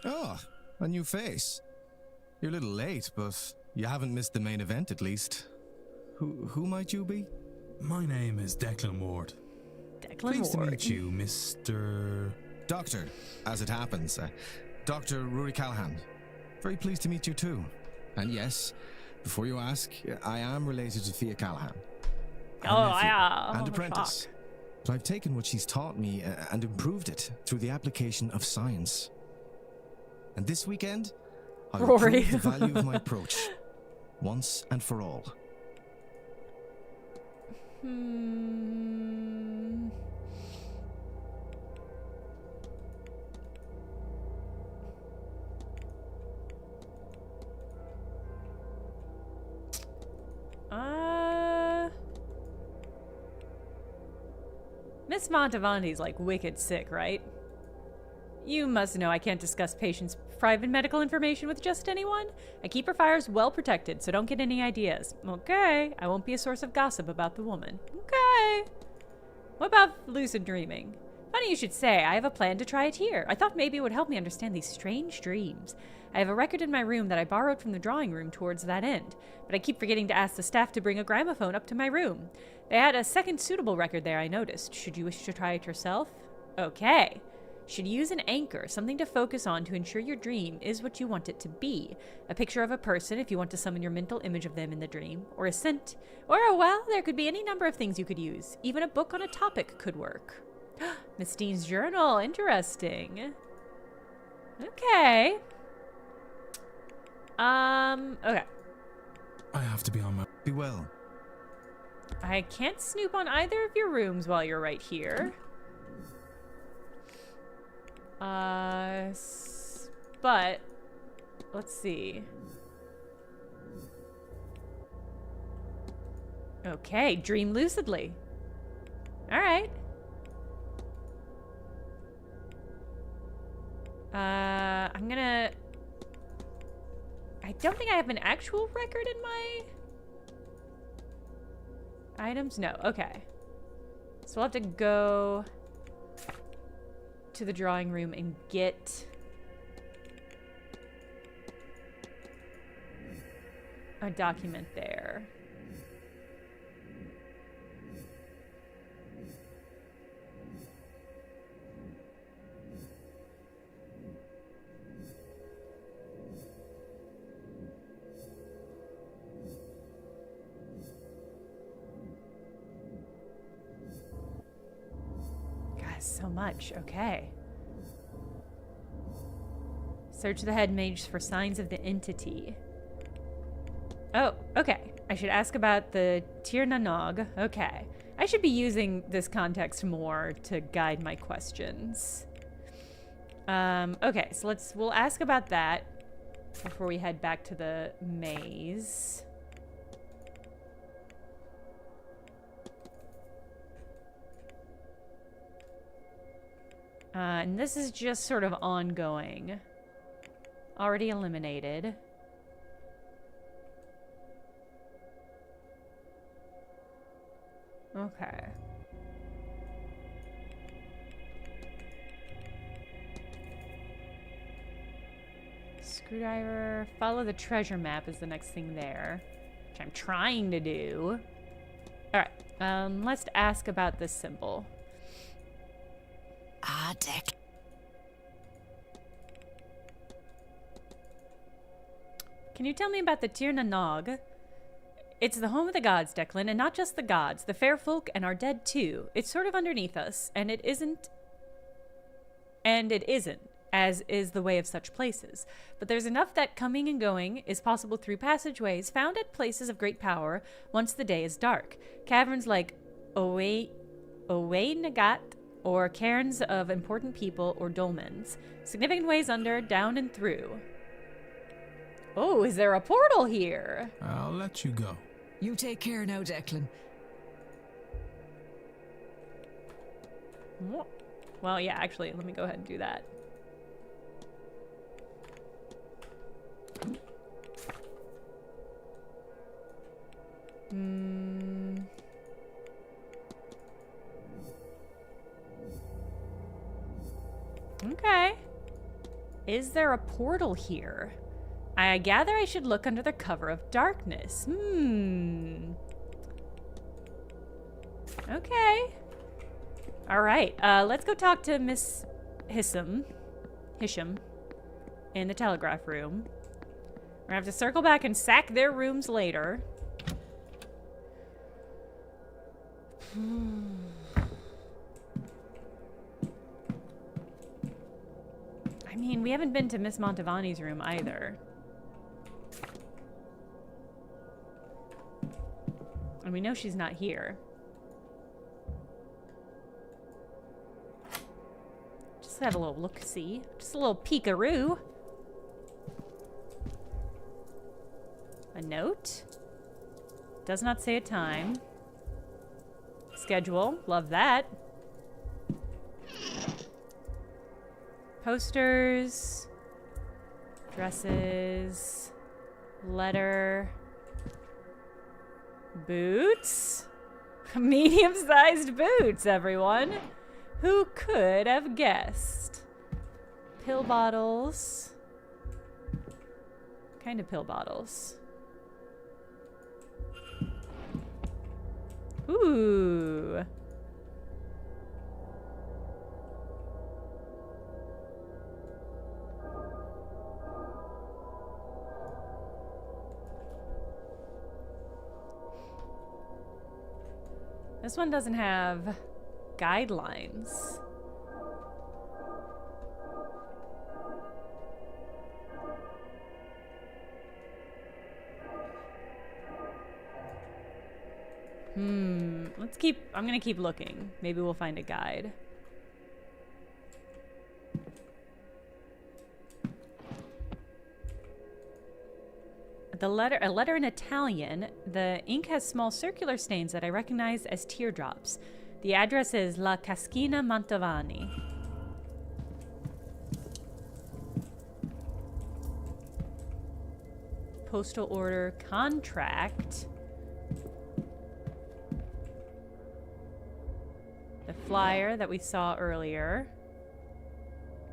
Oh, a new face. You're a little late, but you haven't missed the main event at least. Who might you be? My name is Declan Ward. Pleased to meet you, Mr. Doctor, as it happens. Dr. Rory Callahan. Very pleased to meet you too. And yes, before you ask, I am related to Fia Callahan. And apprentice. But I've taken what she's taught me and improved it through the application of science. And this weekend, I will prove the value of my approach, once and for all. Miss Montevanti's like wicked sick, right? You must know I can't discuss patients' private medical information with just anyone. I keep her files well protected, so don't get any ideas. Okay, I won't be a source of gossip about the woman. Okay. What about lucid dreaming? Funny you should say, I have a plan to try it here. I thought maybe it would help me understand these strange dreams. I have a record in my room that I borrowed from the drawing room towards that end, but I keep forgetting to ask the staff to bring a gramophone up to my room. They had a second suitable record there, I noticed. Should you wish to try it yourself? Okay. Should use an anchor, something to focus on to ensure your dream is what you want it to be. A picture of a person if you want to summon your mental image of them in the dream, or a scent, or well, there could be any number of things you could use. Even a book on a topic could work. Miss Dean's journal, interesting. Okay. Okay. I have to be on my... Be well. I can't snoop on either of your rooms while you're right here. But let's see. Okay, dream lucidly. All right. I'm gonna... I don't think I have an actual record in my items. No, okay. So we'll have to go to the drawing room and get a document there. God, so much. Okay. Search the head mage for signs of the entity. Oh, okay. I should ask about the Tir na Nog. Okay. I should be using this context more to guide my questions. Okay, so we'll ask about that before we head back to the maze. And this is just sort of ongoing. Already eliminated. Okay. Screwdriver. Follow the treasure map is the next thing there. Which I'm trying to do. Alright. Let's ask about this symbol. Ah, Dick. Can you tell me about the Tir na Nog? It's the home of the gods, Declan, and not just the gods, the fair folk and our dead too. It's sort of underneath us, and it isn't, as is the way of such places. But there's enough that coming and going is possible through passageways found at places of great power once the day is dark. Caverns like Owe Nagat, or cairns of important people or dolmens. Significant ways under, down, and through. Oh, is there a portal here? I'll let you go. You take care now, Declan. Well, yeah, actually, let me go ahead and do that. Okay. Is there a portal here? I gather I should look under the cover of darkness. Okay. All right. Let's go talk to Miss Hisham in the telegraph room. We're gonna have to circle back and sack their rooms later. I mean, we haven't been to Miss Montavani's room either. And we know she's not here. Just have a little look-see. Just a little peekaroo. A note. Does not say a time. Schedule. Love that. Posters. Dresses. Letter. Boots? Medium-sized boots, everyone. Who could have guessed? Pill bottles. What kind of pill bottles? Ooh. This one doesn't have guidelines. I'm gonna keep looking. Maybe we'll find a guide. A letter in Italian. The ink has small circular stains that I recognize as teardrops. The address is La Cascina Montavani. Postal order contract. The flyer that we saw earlier.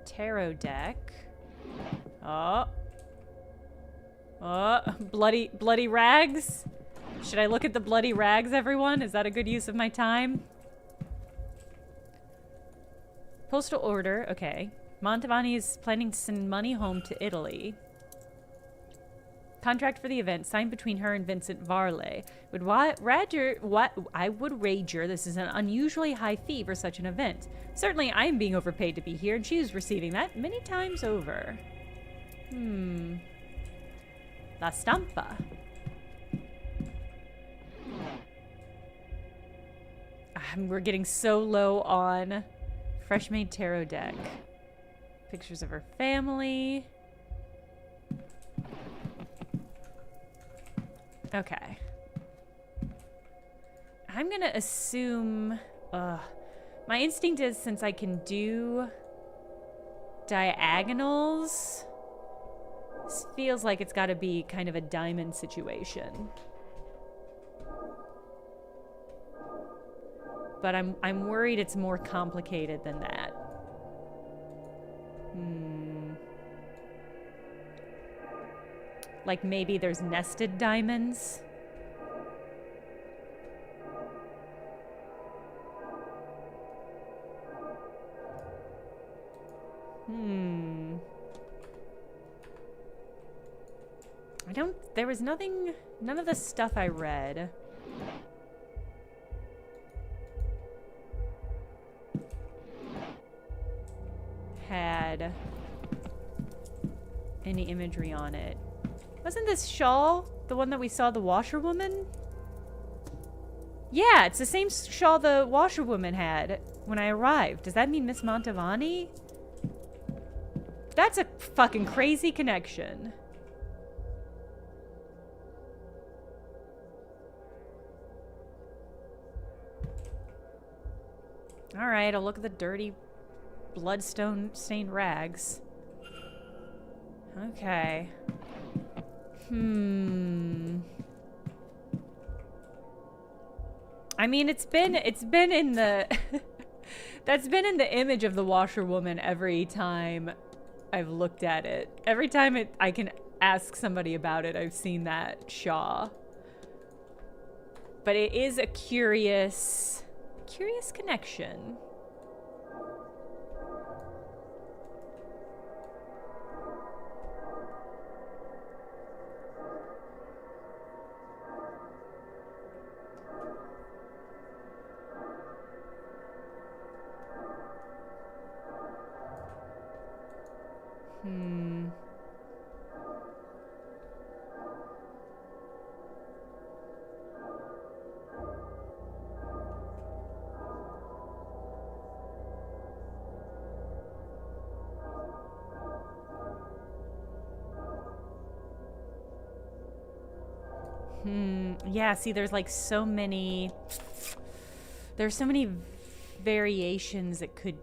Tarot deck. Oh, bloody rags? Should I look at the bloody rags, everyone? Is that a good use of my time? Postal order, okay. Montavani is planning to send money home to Italy. Contract for the event signed between her and Vincent Varley. I would wager this is an unusually high fee for such an event. Certainly I am being overpaid to be here, and she is receiving that many times over. La Stampa. We're getting so low on fresh made tarot deck. Pictures of her family. Okay. I'm gonna assume... my instinct is, since I can do diagonals, this feels like it's gotta be kind of a diamond situation. But I'm worried it's more complicated than that. Like maybe there's nested diamonds. There was nothing, none of the stuff I read had any imagery on it. Wasn't this shawl the one that we saw the washerwoman? Yeah, it's the same shawl the washerwoman had when I arrived. Does that mean Miss Montavani? That's a fucking crazy connection. Alright, I'll look at the dirty bloodstone-stained rags. Okay. I mean, it's been in the... That's been in the image of the washerwoman every time I've looked at it. Every time I can ask somebody about it, I've seen that Shaw. But it is a curious connection. Yeah, see, there's like so many... There's so many variations it could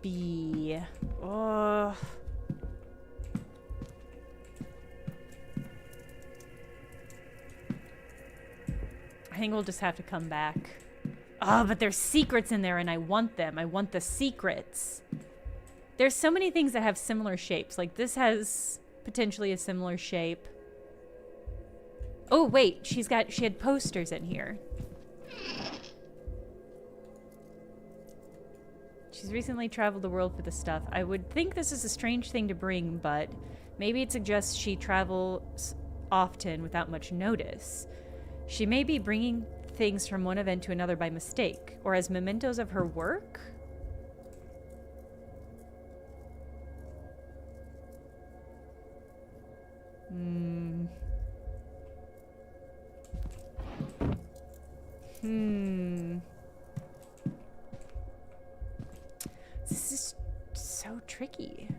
be. Oh. I think we'll just have to come back. Oh, but there's secrets in there and I want them. I want the secrets. There's so many things that have similar shapes. Like this has potentially a similar shape. Oh, wait, she had posters in here. She's recently traveled the world for the stuff. I would think this is a strange thing to bring, but maybe it suggests she travels often without much notice. She may be bringing things from one event to another by mistake, or as mementos of her work? This is so tricky.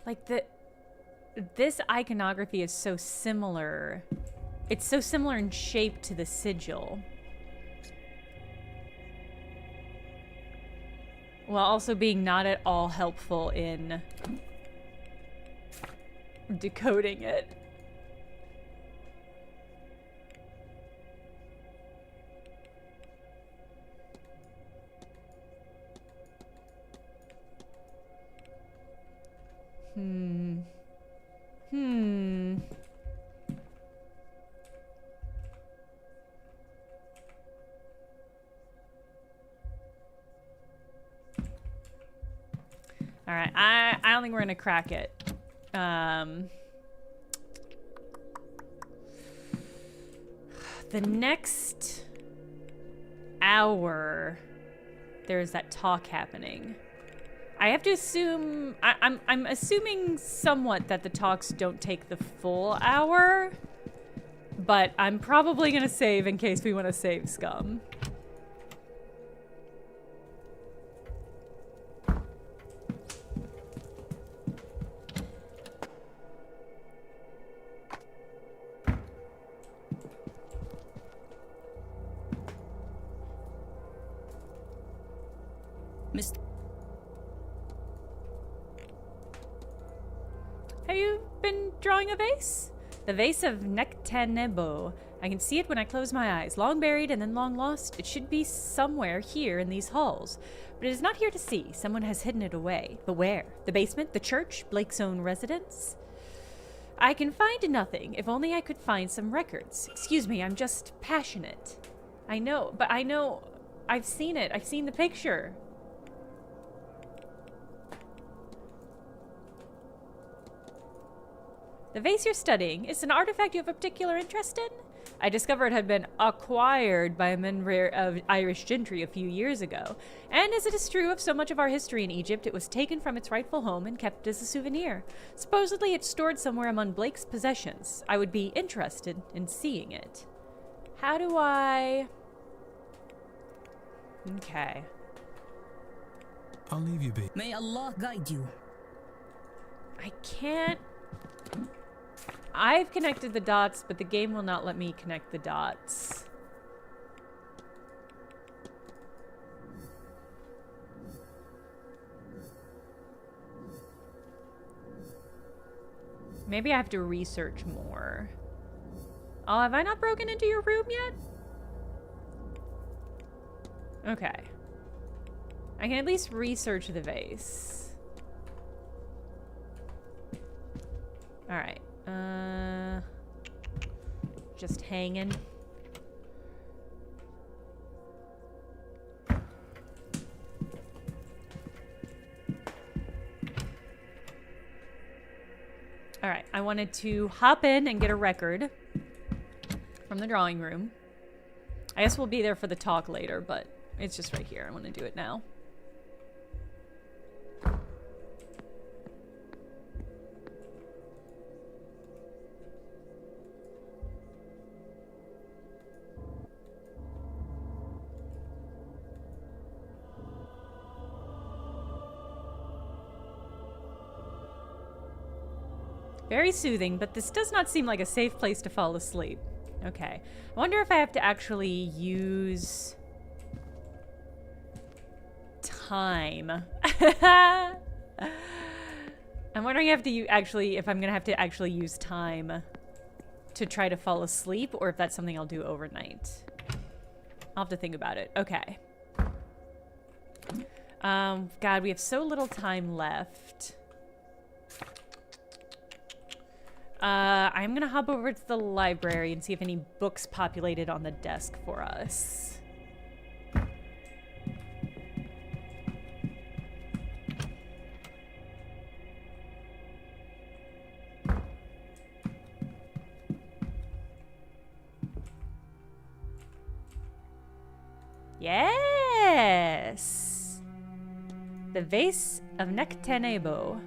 Like this iconography is so similar. It's so similar in shape to the sigil. While also being not at all helpful in decoding it. All right, I don't think we're gonna crack it. The next hour, there's that talk happening. I have to assume... I'm assuming somewhat that the talks don't take the full hour. But I'm probably going to save in case we want to save Scum. Miss... Have you been drawing a vase? The vase of Nectanebo. I can see it when I close my eyes. Long buried and then long lost. It should be somewhere here in these halls. But it is not here to see. Someone has hidden it away. But where? The basement? The church? Blake's own residence? I can find nothing. If only I could find some records. Excuse me, I'm just passionate. I know, but I know... I've seen it. I've seen the picture. The vase you're studying is an artifact you have a particular interest in? I discovered it had been acquired by a member of Irish gentry a few years ago, and as it is true of so much of our history in Egypt, it was taken from its rightful home and kept as a souvenir. Supposedly it's stored somewhere among Blake's possessions. I would be interested in seeing it. How do I... Okay. I'll leave you be. May Allah guide you. I can't... I've connected the dots, but the game will not let me connect the dots. Maybe I have to research more. Oh, have I not broken into your room yet? Okay. I can at least research the vase. Alright. Just hanging. Alright, I wanted to hop in and get a record from the drawing room. I guess we'll be there for the talk later, but it's just right here. I want to do it now. Very soothing, but this does not seem like a safe place to fall asleep. Okay. I wonder if I have to actually use... time. I'm wondering if I'm gonna have to actually use time to try to fall asleep, or if that's something I'll do overnight. I'll have to think about it. Okay. God, we have so little time left. I'm gonna hop over to the library and see if any books populated on the desk for us. Yes! The Vase of Nectanebo.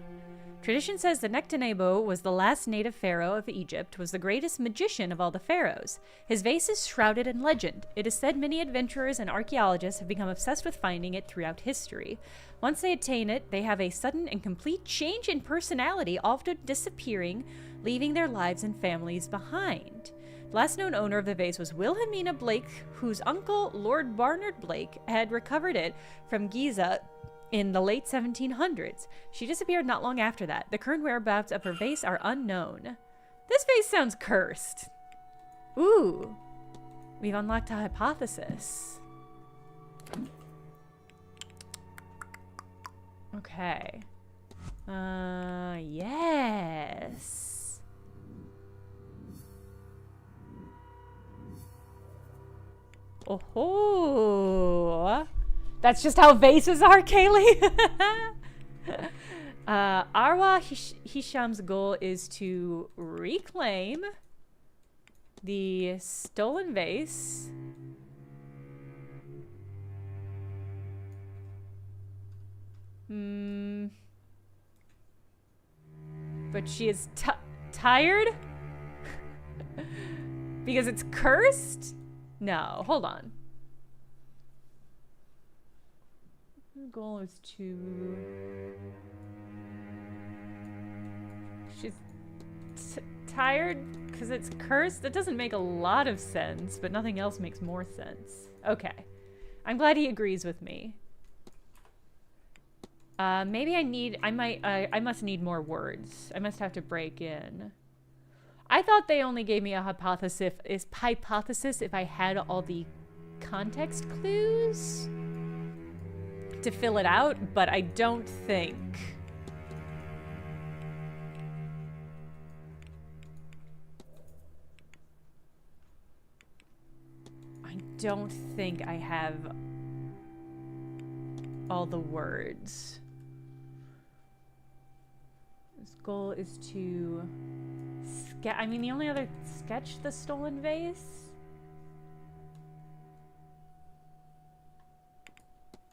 Tradition says that Nectanebo was the last native pharaoh of Egypt, was the greatest magician of all the pharaohs. His vase is shrouded in legend. It is said many adventurers and archaeologists have become obsessed with finding it throughout history. Once they attain it, they have a sudden and complete change in personality, often disappearing, leaving their lives and families behind. The last known owner of the vase was Wilhelmina Blake, whose uncle, Lord Barnard Blake, had recovered it from Giza in the late 1700s. She disappeared not long after that. The current whereabouts of her vase are unknown. This vase sounds cursed. Ooh. We've unlocked a hypothesis. Okay. Yes. Oh-ho. That's just how vases are, Kaylee. Arwa Hisham's goal is to reclaim the stolen vase But she is tired? Because it's cursed? No, hold on. The goal is to... She's tired because it's cursed? That doesn't make a lot of sense, but nothing else makes more sense. Okay. I'm glad he agrees with me. Maybe I must need more words. I must have to break in. I thought they only gave me a hypothesis if I had all the context clues to fill it out, but I don't think. I don't think I have all the words. This goal is to I mean, the only other sketch the stolen vase?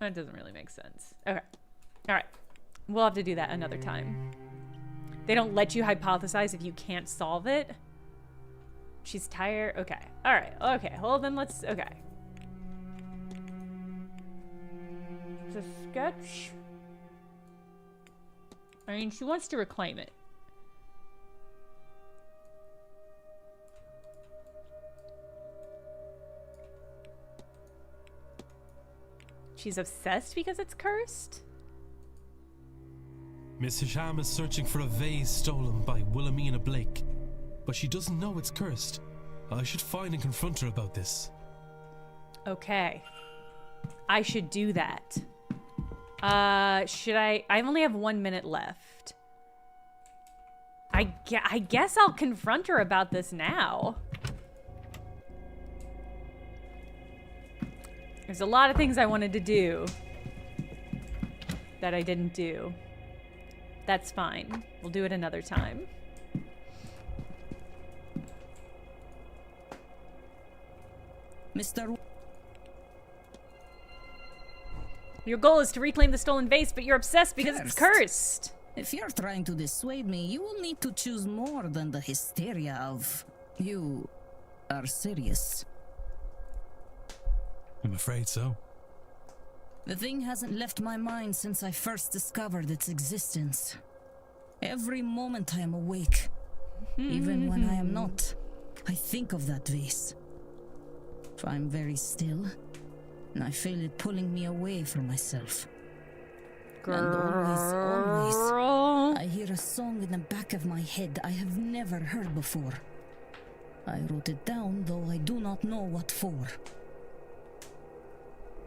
That doesn't really make sense. Okay. Alright. We'll have to do that another time. They don't let you hypothesize if you can't solve it. She's tired. Okay. Alright. Okay. Well, then let's... Okay. It's a sketch. I mean, she wants to reclaim it. She's obsessed because it's cursed? Miss Hisham is searching for a vase stolen by Wilhelmina Blake, but she doesn't know it's cursed. I should find and confront her about this. Okay. I should do that. Should I only have 1 minute left. I guess I'll confront her about this now. There's a lot of things I wanted to do that I didn't do. That's fine. We'll do it another time. Mr. Your goal is to reclaim the stolen vase, but you're obsessed because it's cursed. If you're trying to dissuade me, you will need to choose more than the hysteria of... You are serious. I'm afraid so. The thing hasn't left my mind since I first discovered its existence. Every moment I am awake, even when I am not, I think of that vase. If I'm very still, I feel it pulling me away from myself. And always, I hear a song in the back of my head I have never heard before. I wrote it down, though I do not know what for.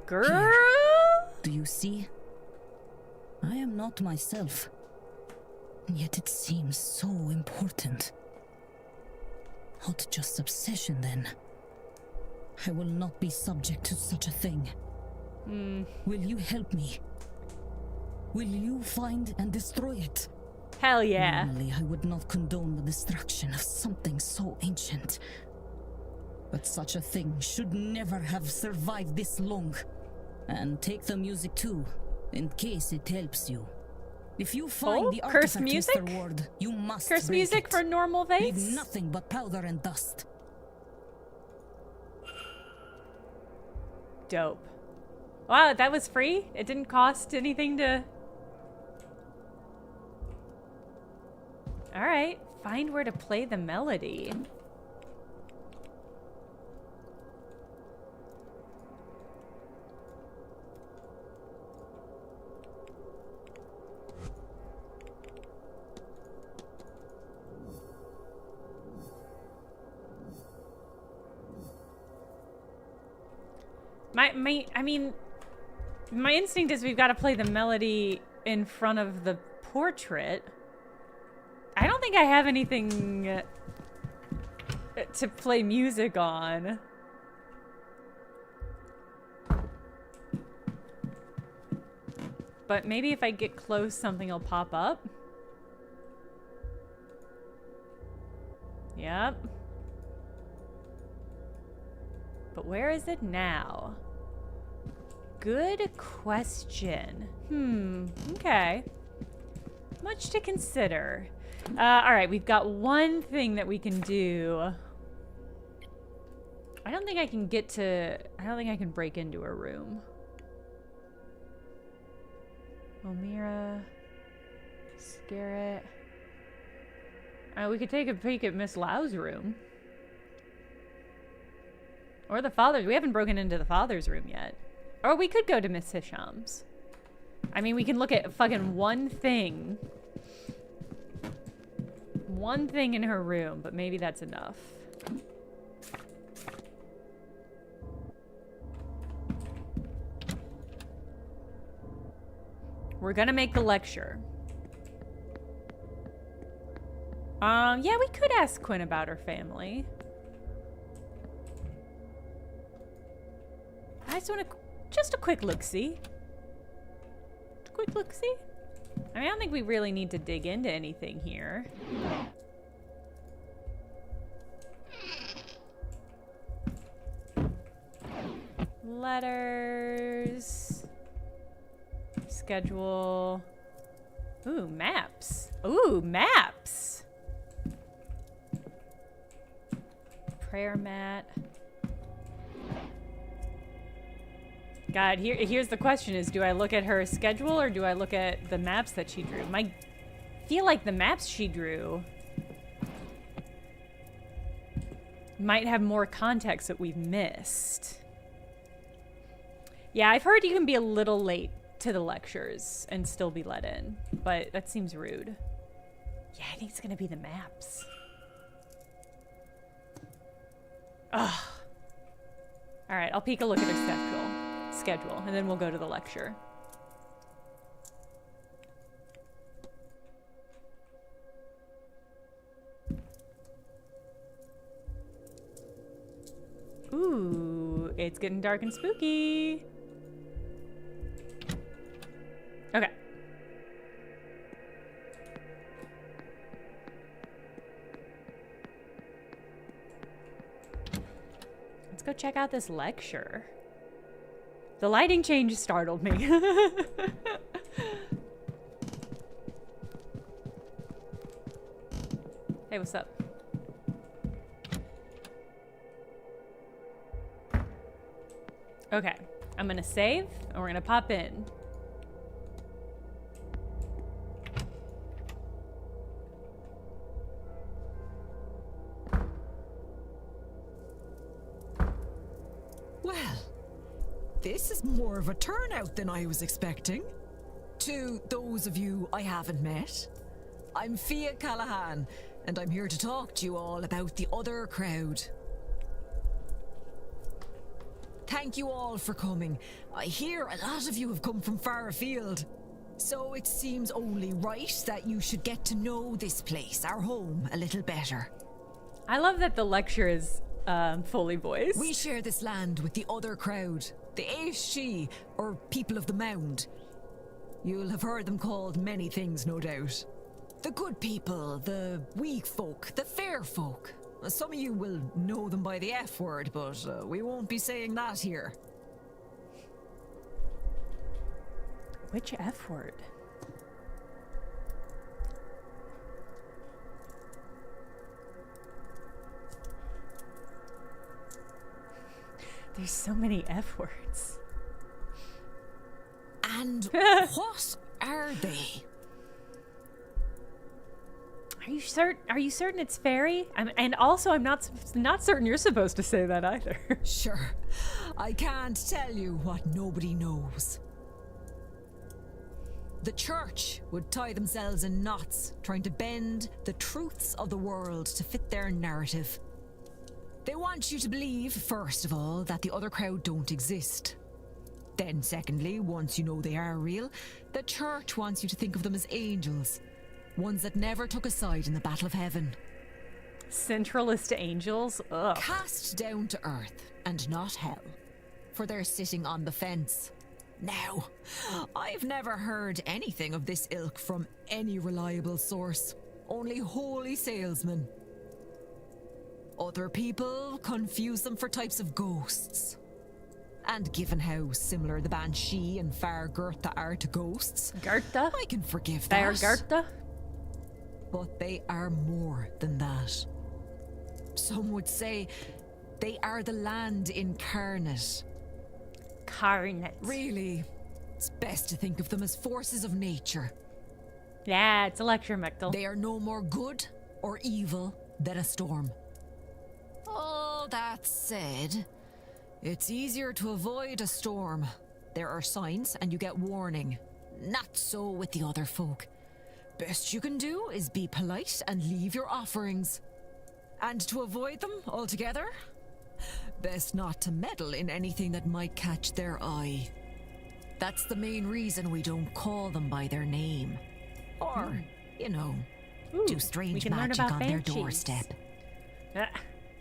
Girl? Here. Do you see? I am not myself. Yet it seems so important. Not just obsession, then. I will not be subject to such a thing. Will you help me? Will you find and destroy it? Hell yeah. Normally, I would not condone the destruction of something so ancient. But such a thing should never have survived this long. And take the music too, in case it helps you. If you find the cursed artifact, music? Mr. Ward, you must Cursed break music it. for normal vase? Leave nothing but powder and dust. Dope. Wow, that was free? It didn't cost anything to... Alright, find where to play the melody. My instinct is we've got to play the melody in front of the portrait. I don't think I have anything to play music on. But maybe if I get close, something will pop up. Yep. But where is it now? good question. Okay. Much to consider. Alright, we've got one thing that we can do. I don't think I can get to... I don't think I can break into her room. Omira. Scarrett. We could take a peek at Miss Lau's room. Or the father's. We haven't broken into the father's room yet. Or we could go to Miss Hisham's. I mean, we can look at fucking one thing. One thing in her room, but maybe that's enough. We're gonna make the lecture. Yeah, we could ask Quinn about her family. I just want to... Just a quick look-see. Quick look-see? I mean, I don't think we really need to dig into anything here. Letters. Schedule. Ooh, maps. Ooh, maps. Prayer mat. God, here's the question is, do I look at her schedule or do I look at the maps that she drew? I feel like the maps she drew might have more context that we've missed. Yeah, I've heard you can be a little late to the lectures and still be let in, but that seems rude. Yeah, I think it's gonna be the maps. Ugh. All right, I'll peek a look at her schedule, and then we'll go to the lecture. Ooh, it's getting dark and spooky. Okay. Let's go check out this lecture. The lighting change startled me. Hey, what's up? Okay, I'm gonna save and we're gonna pop in. Well, this is more of a turnout than I was expecting. To those of you I haven't met, I'm Fia Callahan, and I'm here to talk to you all about the other crowd. Thank you all for coming. I hear a lot of you have come from far afield, so it seems only right that you should get to know this place, our home, a little better. I love that the lecture is fully voiced. We share this land with the other crowd, the Aishi, or people of the Mound. You'll have heard them called many things, no doubt. The good people, the weak folk, the fair folk. Some of you will know them by the F word, but we won't be saying that here. Which F word? There's so many F words. And what are they? Are you certain it's fairy? And also, I'm not certain you're supposed to say that either. Sure. I can't tell you what nobody knows. The church would tie themselves in knots, trying to bend the truths of the world to fit their narrative. They want you to believe, first of all, that the other crowd don't exist. Then, secondly, once you know they are real, the church wants you to think of them as angels. Ones that never took a side in the battle of heaven. Centralist angels? Ugh. Cast down to earth, and not hell. For they're sitting on the fence. Now, I've never heard anything of this ilk from any reliable source. Only holy salesmen. Other people confuse them for types of ghosts. And given how similar the Banshee and Far Gertha are to ghosts, Gertha? I can forgive Far that. Gertha? But they are more than that. Some would say they are the land incarnate. Carnate. Really, it's best to think of them as forces of nature. Yeah, it's electromechtal. They are no more good or evil than a storm. All that said, it's easier to avoid a storm. There are signs and you get warning. Not so with the other folk. Best you can do is be polite and leave your offerings. And to avoid them altogether, best not to meddle in anything that might catch their eye. That's the main reason we don't call them by their name. Or, you know, do strange magic on their doorstep.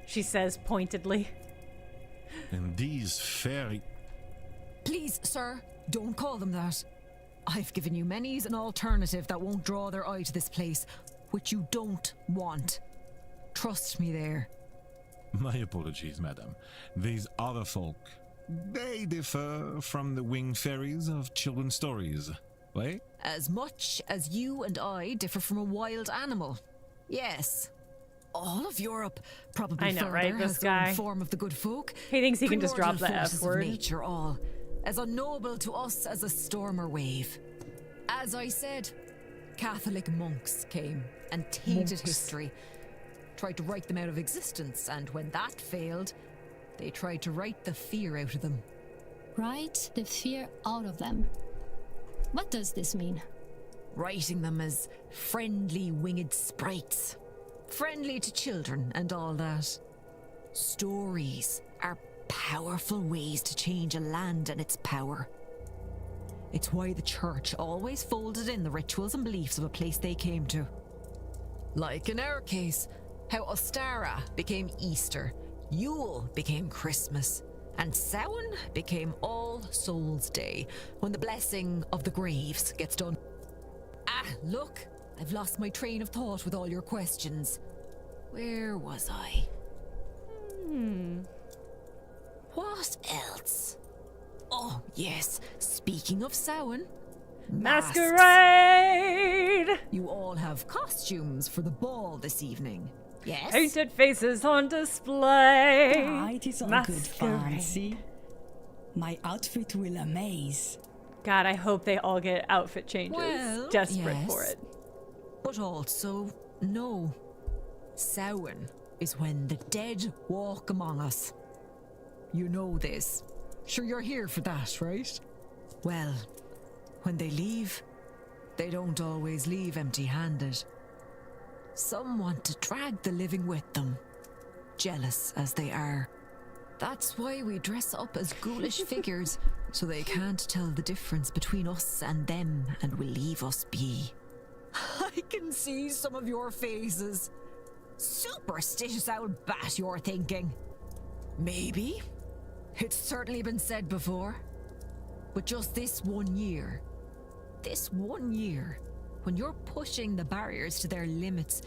She says pointedly. And these fairy... Please, sir, don't call them that. I've given you many's an alternative that won't draw their eye to this place, which you don't want. Trust me there. My apologies, madam. These other folk, they differ from the winged fairies of children's stories, right? As much as you and I differ from a wild animal. Yes. All of Europe, probably I know, further, right? This has their own guy. form of the good folk. He thinks he can just drop Primordial the F forces of word. nature, all as unknowable to us as a storm or wave. As I said, Catholic monks came and tainted history, tried to write them out of existence, and when that failed, they tried to write the fear out of them. Write the fear out of them. What does this mean? Writing them as friendly winged sprites. Friendly to children and all that. Stories are powerful ways to change a land and its power. It's why the church always folded in the rituals and beliefs of a place they came to. Like in our case, how Ostara became Easter, Yule became Christmas, and Samhain became All Souls' Day, when the blessing of the graves gets done. Ah, look, I've lost my train of thought with all your questions. Where was I? What else? Oh, yes, speaking of Samhain. Masquerade! You all have costumes for the ball this evening. Yes? Painted faces on display. It is all good fun, see? My outfit will amaze. God, I hope they all get outfit changes. Well, Desperate yes. for it. But also, no. Samhain is when the dead walk among us. You know this. Sure you're here for that, right? Well, when they leave, they don't always leave empty-handed. Some want to drag the living with them, jealous as they are. That's why we dress up as ghoulish figures, so they can't tell the difference between us and them and will leave us be. I can see some of your faces. Superstitious old bat, you're thinking. Maybe. It's certainly been said before. But just this 1 year, when you're pushing the barriers to their limits,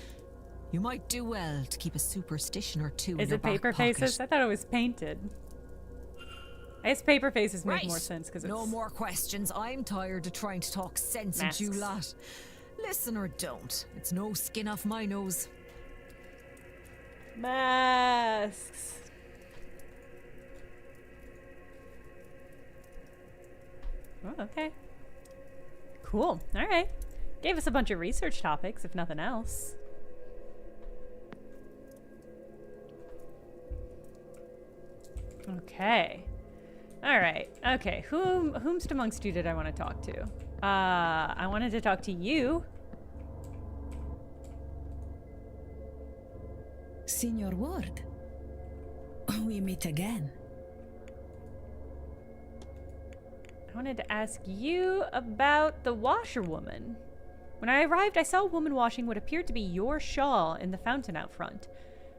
you might do well to keep a superstition or two in Is your it back paper pocket. faces? I thought it was painted. I guess paper faces make Right. more sense because it's No more questions. I'm tired of trying to talk sense into you lot. Listen or don't. It's no skin off my nose. masks. Oh, okay. Cool. All right. Gave us a bunch of research topics, if nothing else. Okay. All right. Okay. Whomst amongst you did I want to talk to? I wanted to talk to you. Signor Ward, we meet again. I wanted to ask you about the washerwoman. When I arrived, I saw a woman washing what appeared to be your shawl in the fountain out front.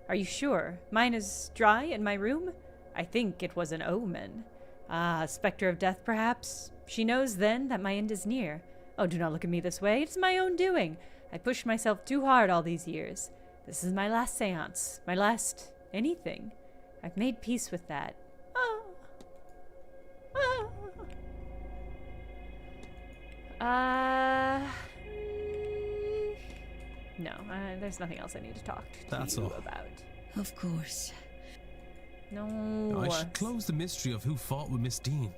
Are you sure? Mine is dry in my room? I think it was an omen. Ah, a specter of death, perhaps? She knows, then, that my end is near. Oh, do not look at me this way. It's my own doing. I pushed myself too hard all these years. This is my last seance. My last anything. I've made peace with that. Oh. No, there's nothing else I need to talk to That's you all. about. Of course. No. I should close the mystery of who fought with Miss Dean.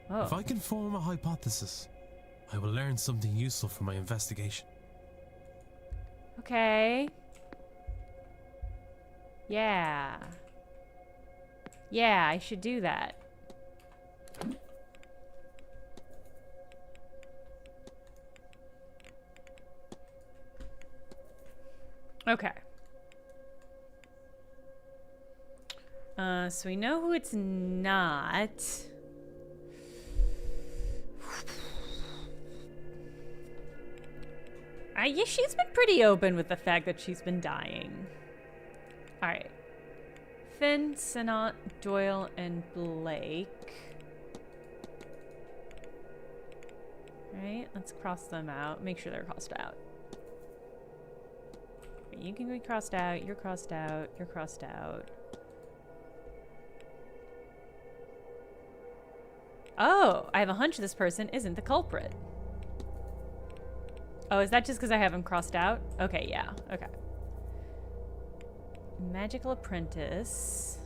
Oh. If I can form a hypothesis, I will learn something useful from my investigation. Okay. Yeah. Yeah, I should do that. Okay. So we know who it's not. Yeah, she's been pretty open with the fact that she's been dying. Alright. Finn, Sinnott, Doyle, and Blake. Alright, let's cross them out. Make sure they're crossed out. You can be crossed out, you're crossed out, you're crossed out. Oh, I have a hunch this person isn't the culprit. Oh, is that just because I have him crossed out? Okay, yeah, okay. Magical apprentice.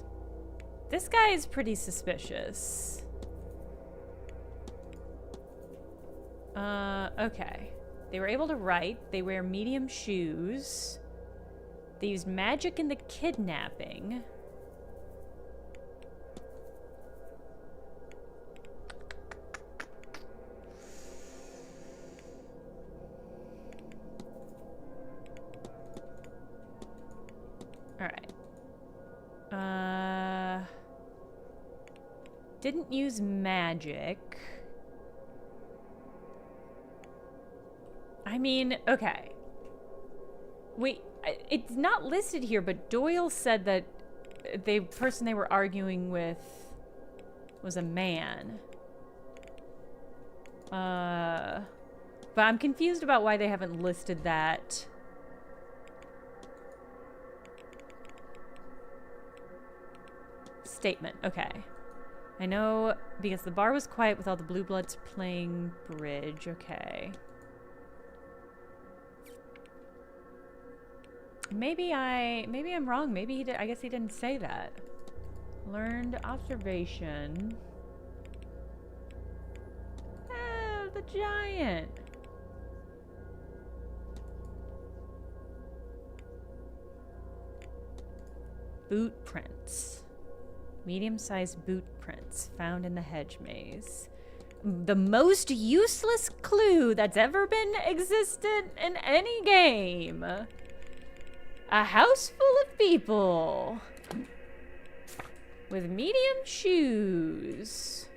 This guy is pretty suspicious. Okay. They were able to write. They wear medium shoes. They used magic in the kidnapping. Alright. Didn't use magic. I mean, okay. Wait, it's not listed here, but Doyle said that the person they were arguing with was a man. But I'm confused about why they haven't listed that. Statement, okay. I know because the bar was quiet with all the blue bloods playing bridge, okay. Maybe I'm wrong. Maybe he did. I guess he didn't say that. Learned observation. Oh, the giant. Boot prints. Medium-sized boot prints found in the hedge maze. The most useless clue that's ever been existed in any game. A house full of people with medium shoes.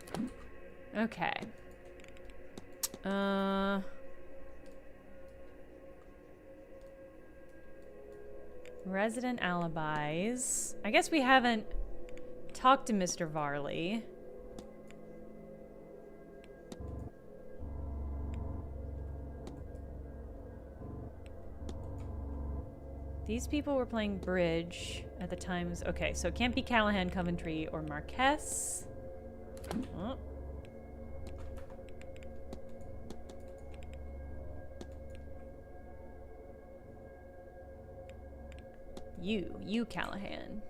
Okay. Resident alibis. I guess we haven't talked to Mr. Varley. These people were playing bridge at the times. Okay, so it can't be Callahan, Coventry, or Marquess. Oh. You Callahan.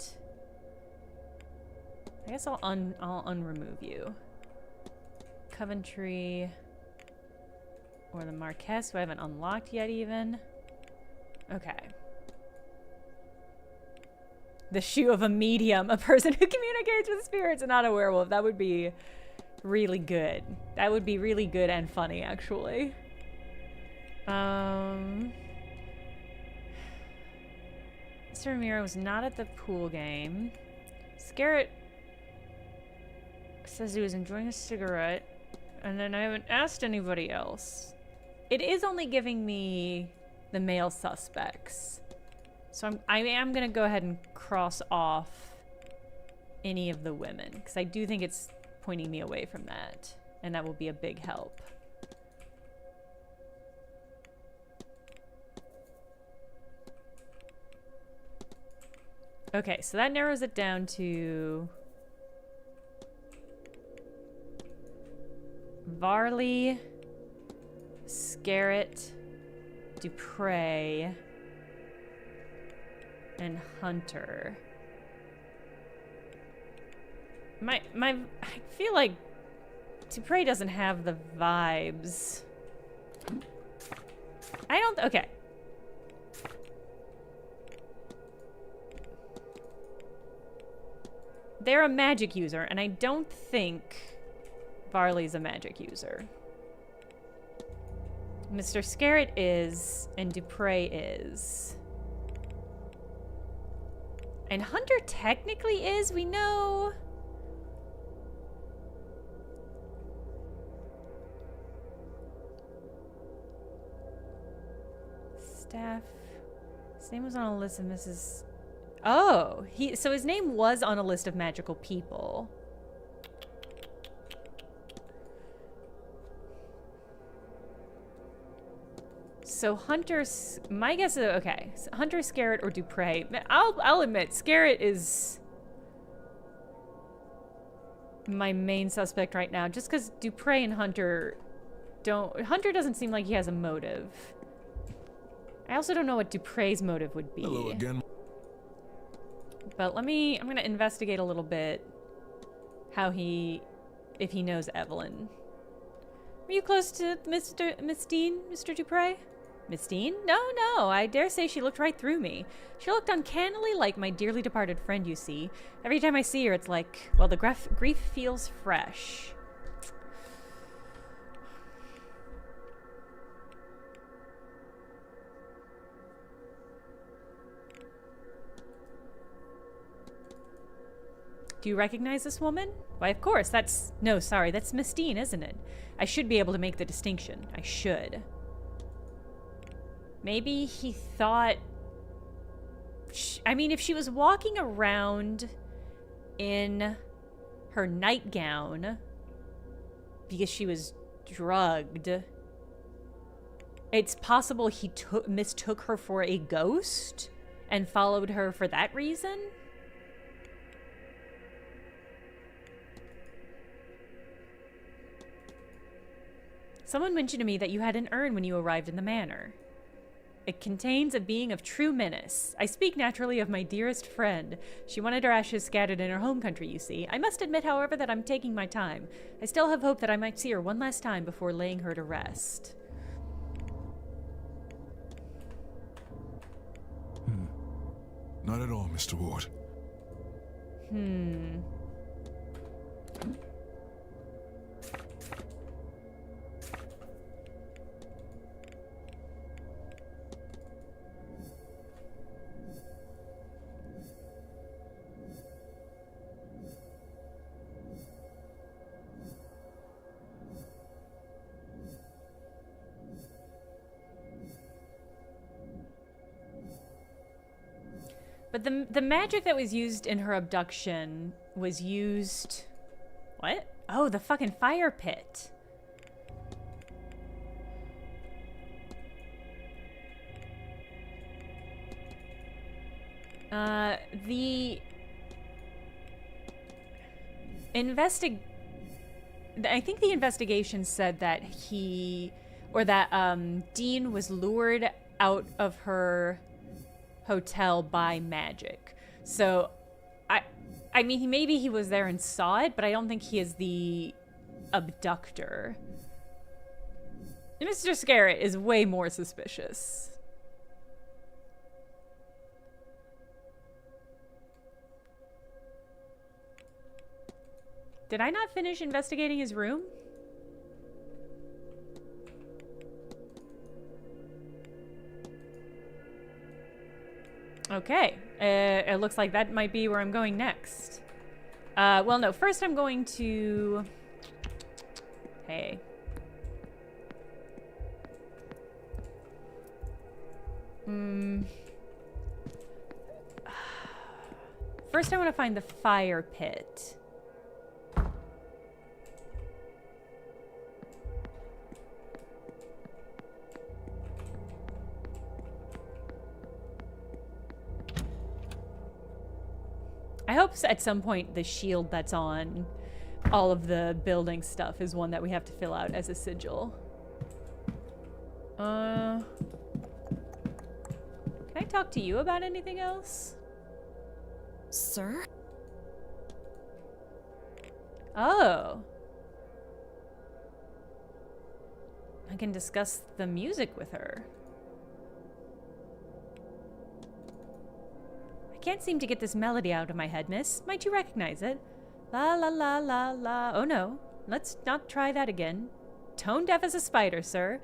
I guess I'll unremove you. Coventry or the Marquess, who I haven't unlocked yet even. Okay. The shoe of a medium, a person who communicates with spirits and not a werewolf. That would be really good. That would be really good and funny, actually. Mr. Ramiro was not at the pool game. Scarrett says he was enjoying a cigarette, and then I haven't asked anybody else. It is only giving me the male suspects. So I am going to go ahead and cross off any of the women, because I do think it's pointing me away from that, and that will be a big help. Okay, so that narrows it down to Varley, Scarrett, Dupre, and Hunter. I feel like Dupre doesn't have the vibes. Okay. They're a magic user, and I don't think Varley's a magic user. Mr. Scarrett is, and Dupre is. And Hunter technically is, we know. Staff. His name was on a list of Mrs. Oh, so his name was on a list of magical people. So Hunter's, my guess is, okay, so Hunter, Scarrett, or Dupre. I'll admit, Scarrett is my main suspect right now, just because Dupre and Hunter doesn't seem like he has a motive. I also don't know what Dupre's motive would be. Hello again. But I'm gonna investigate a little bit if he knows Evelyn. Were you close to Miss Dean, Mr. Dupre? Miss Dean? No, I dare say she looked right through me. She looked uncannily like my dearly departed friend, you see. Every time I see her, it's like, well, the grief feels fresh. Do you recognize this woman? Why, of course, that's Miss Dean, isn't it? I should be able to make the distinction. I should. Maybe he thought... if she was walking around in her nightgown because she was drugged, it's possible he mistook her for a ghost and followed her for that reason? Someone mentioned to me that you had an urn when you arrived in the manor. It contains a being of true menace. I speak naturally of my dearest friend. She wanted her ashes scattered in her home country, you see. I must admit, however, that I'm taking my time. I still have hope that I might see her one last time before laying her to rest. Not at all, Mr. Ward. But the magic that was used in her abduction was used... What? Oh, the fucking fire pit. I think the investigation said that Dean was lured out of her hotel by magic. So maybe he was there and saw it, but I don't think he is the abductor. Mr. Scarrett is way more suspicious. Did I not finish investigating his room? Okay, it looks like that might be where I'm going next. Well, no, first I'm going to... Hey. First I want to find the fire pit. I hope at some point the shield that's on all of the building stuff is one that we have to fill out as a sigil. Can I talk to you about anything else? Sir? Oh. I can discuss the music with her. I can't seem to get this melody out of my head, miss. Might you recognize it? La la la la la. Oh no. Let's not try that again. Tone deaf as a spider, sir.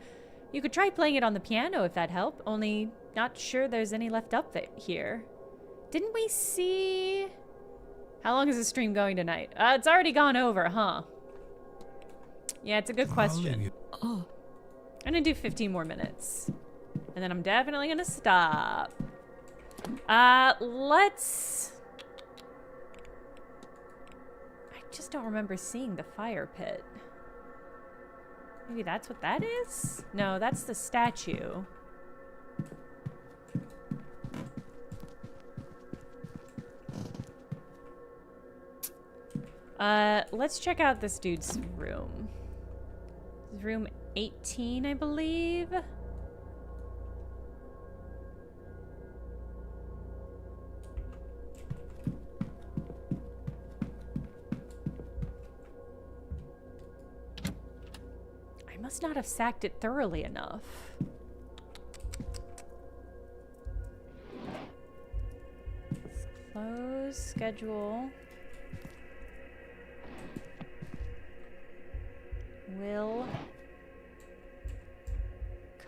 You could try playing it on the piano if that'd help, only not sure there's any left up here. Didn't we see... How long is the stream going tonight? It's already gone over, huh? Yeah, it's a good question. Oh. I'm gonna do 15 more minutes. And then I'm definitely gonna stop. Let's... I just don't remember seeing the fire pit. Maybe that's what that is? No, that's the statue. Let's check out this dude's room. This is room 18, I believe. I must not have sacked it thoroughly enough. Let's close, schedule. Will.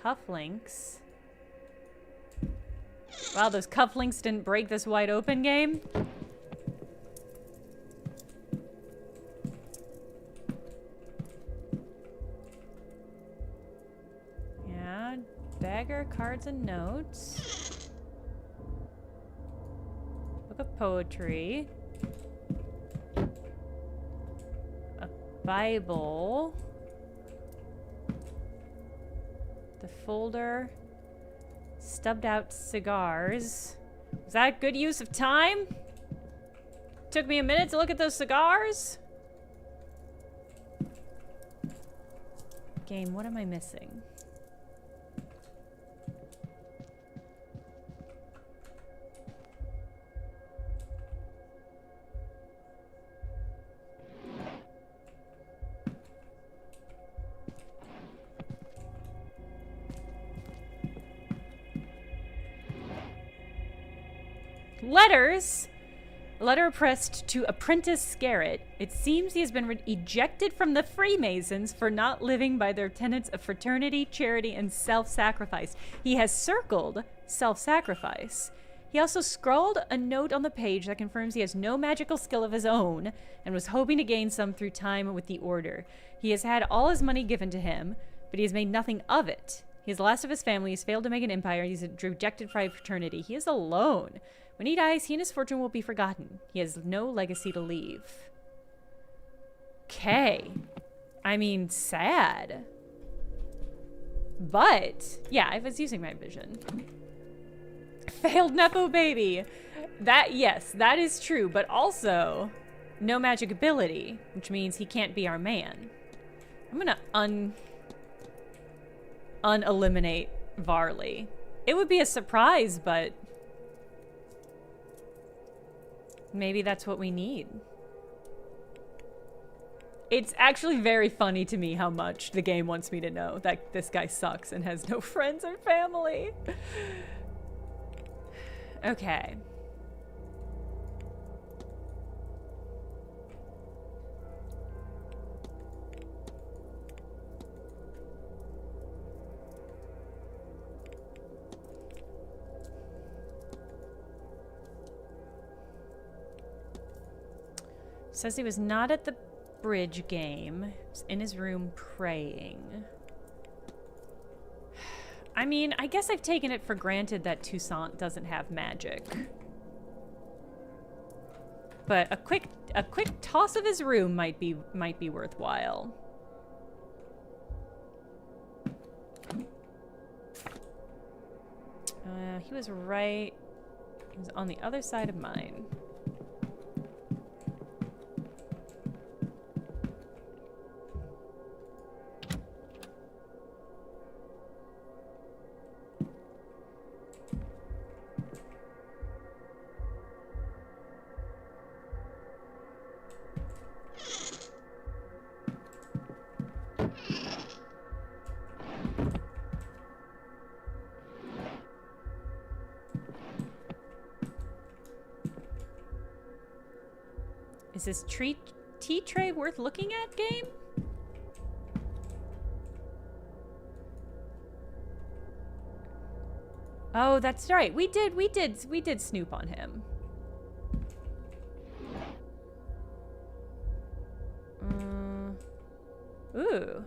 Cufflinks. Wow, those cufflinks didn't break this wide open game. Yeah, dagger, cards, and notes. Book of poetry. A Bible. The folder. Stubbed out cigars. Is that good use of time? Took me a minute to look at those cigars. Game, what am I missing? Letters. A letter addressed to Apprentice Scarrett. It seems he has been ejected from the Freemasons for not living by their tenets of fraternity, charity, and self-sacrifice. He has circled self-sacrifice. He also scrawled a note on the page that confirms he has no magical skill of his own and was hoping to gain some through time with the Order. He has had all his money given to him, but he has made nothing of it. He is the last of his family. He's failed to make an empire. He's rejected by fraternity. He is alone. When he dies, he and his fortune will be forgotten. He has no legacy to leave. Okay. I mean, sad. But, yeah, I was using my vision. Failed Nepo baby. That, yes, that is true. But also, no magic ability, which means he can't be our man. I'm gonna uneliminate Varley. It would be a surprise, but maybe that's what we need. It's actually very funny to me how much the game wants me to know that this guy sucks and has no friends or family. Okay. Says he was not at the bridge game. He was in his room praying. I mean, I guess I've taken it for granted that Toussaint doesn't have magic. But a quick toss of his room might be worthwhile. He was right. He was on the other side of mine. Is this tea tray worth looking at game? Oh, that's right. We did snoop on him. Ooh.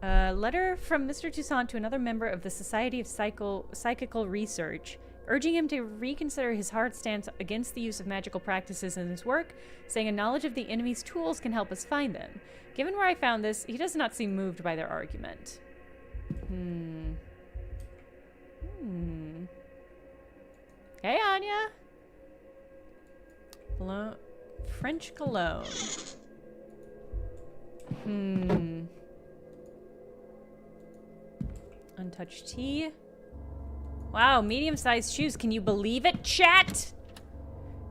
A letter from Mr. Toussaint to another member of the Society of Psychical Research, urging him to reconsider his hard stance against the use of magical practices in his work, saying a knowledge of the enemy's tools can help us find them. Given where I found this, he does not seem moved by their argument. Hey, Anya. French cologne. Untouched tea. Wow, medium-sized shoes. Can you believe it, chat?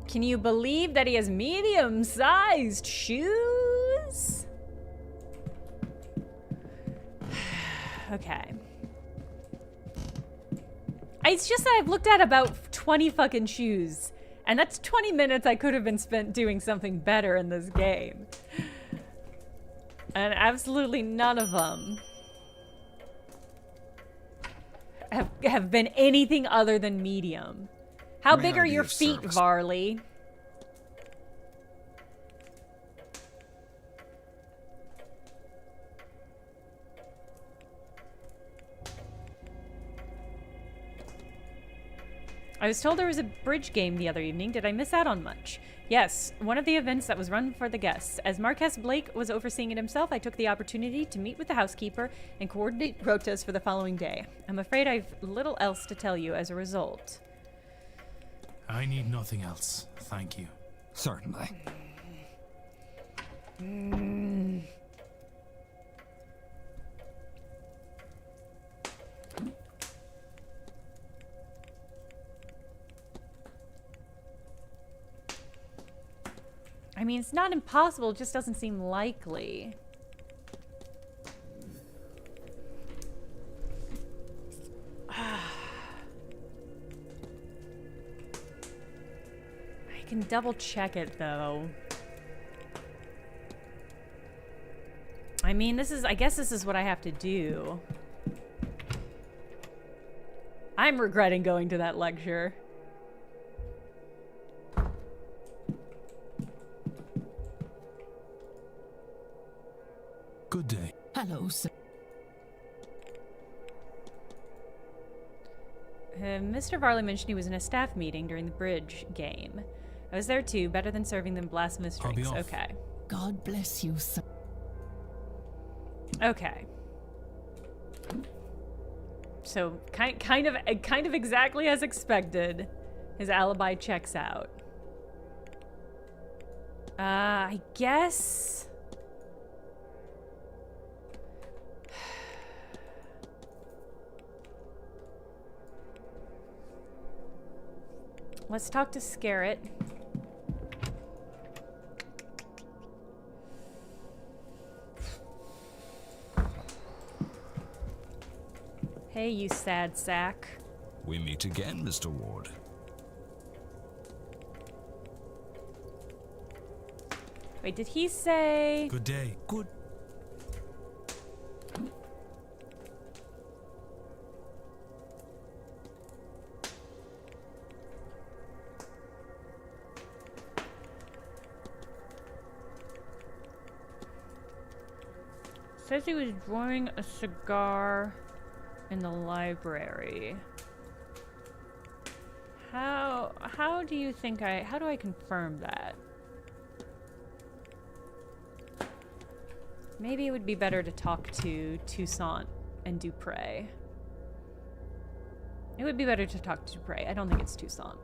Can you believe that he has medium-sized shoes? Okay. It's just that I've looked at about 20 fucking shoes. And that's 20 minutes I could have been spent doing something better in this game. And absolutely none of them have been anything other than medium. How big are your feet, Varley? I was told there was a bridge game the other evening. Did I miss out on much? Yes, one of the events that was run for the guests. As Marquess Blake was overseeing it himself, I took the opportunity to meet with the housekeeper and coordinate rotas for the following day. I'm afraid I've little else to tell you as a result. I need nothing else, thank you. Certainly. I mean, it's not impossible, it just doesn't seem likely. I can double check it though. I mean, I guess this is what I have to do. I'm regretting going to that lecture. Good day. Hello, sir. Mr. Varley mentioned he was in a staff meeting during the bridge game. I was there too, better than serving them blasphemous drinks. Okay. God bless you, sir. Okay. So kind of exactly as expected. His alibi checks out. I guess. Let's talk to Scarrett. Hey, you sad sack. We meet again, Mr. Ward. Wait, did he say... Good day. Good. Says he was drawing a cigar in the library. How do you think how do I confirm that? Maybe it would be better to talk to Toussaint and Dupre. It would be better to talk to Dupre. I don't think it's Toussaint.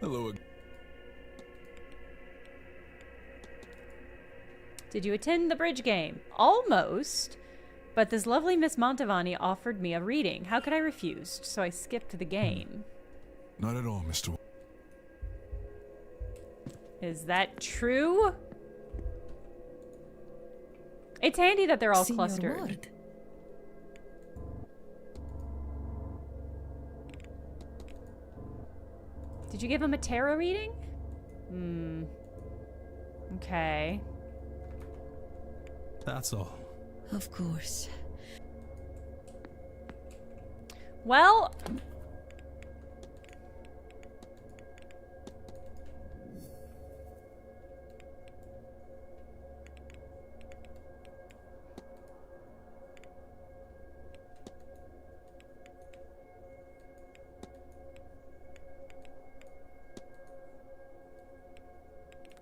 Hello. Did you attend the bridge game? Almost. But this lovely Miss Montavani offered me a reading. How could I refuse? So I skipped the game. Not at all, Mr. Is that true? It's handy that they're all Senior clustered. Ward. Did you give him a tarot reading? Hmm. Okay. That's all. Of course. Well...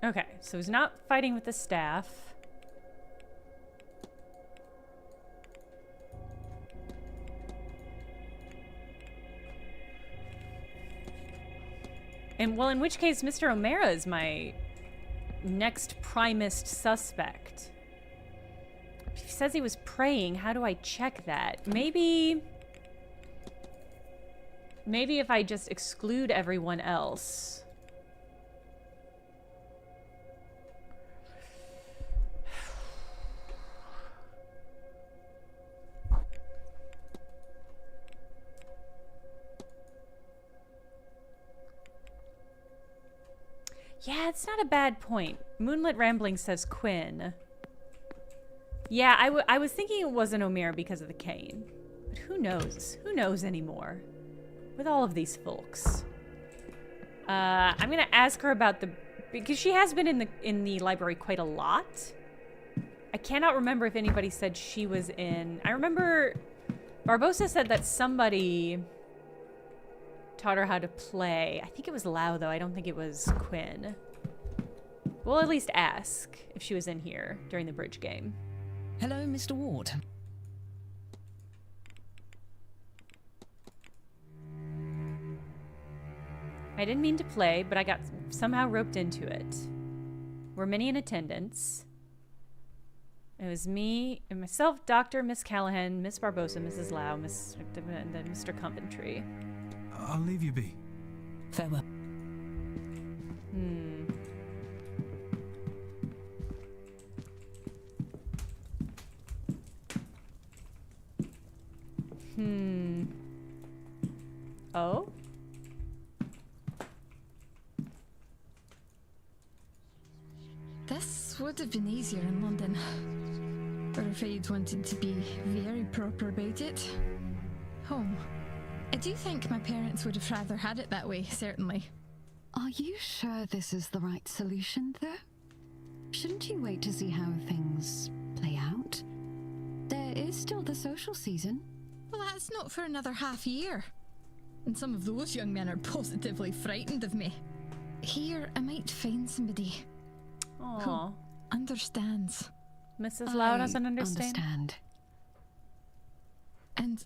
Okay, so he's not fighting with the staff. And, well, in which case, Mr. O'Mara is my next primest suspect. If he says he was praying, how do I check that? Maybe if I just exclude everyone else. Yeah, it's not a bad point. Moonlit Rambling says Quinn. Yeah, I was thinking it wasn't O'Mara because of the cane. But who knows? Who knows anymore? With all of these folks. I'm gonna ask her about the... Because she has been in the library quite a lot. I cannot remember if anybody said she was in... I remember Barbosa said that somebody... taught her how to play. I think it was Lau, though. I don't think it was Quinn. We'll at least ask if she was in here during the bridge game. Hello, Mr. Ward. I didn't mean to play, but I got somehow roped into it. Were many in attendance. It was me and myself, Doctor, Miss Callahan, Miss Barbosa, Mrs. Lau, and then Mr. Coventry. I'll leave you be. Farewell. Oh? This would have been easier in London. But if I'd wanted to be very proper about it. Home. I do think my parents would have rather had it that way, certainly. Are you sure this is the right solution, though? Shouldn't you wait to see how things play out? There is still the social season. Well, that's not for another half year. And some of those young men are positively frightened of me. Here, I might find somebody who understands. Mrs. Lau doesn't understand. And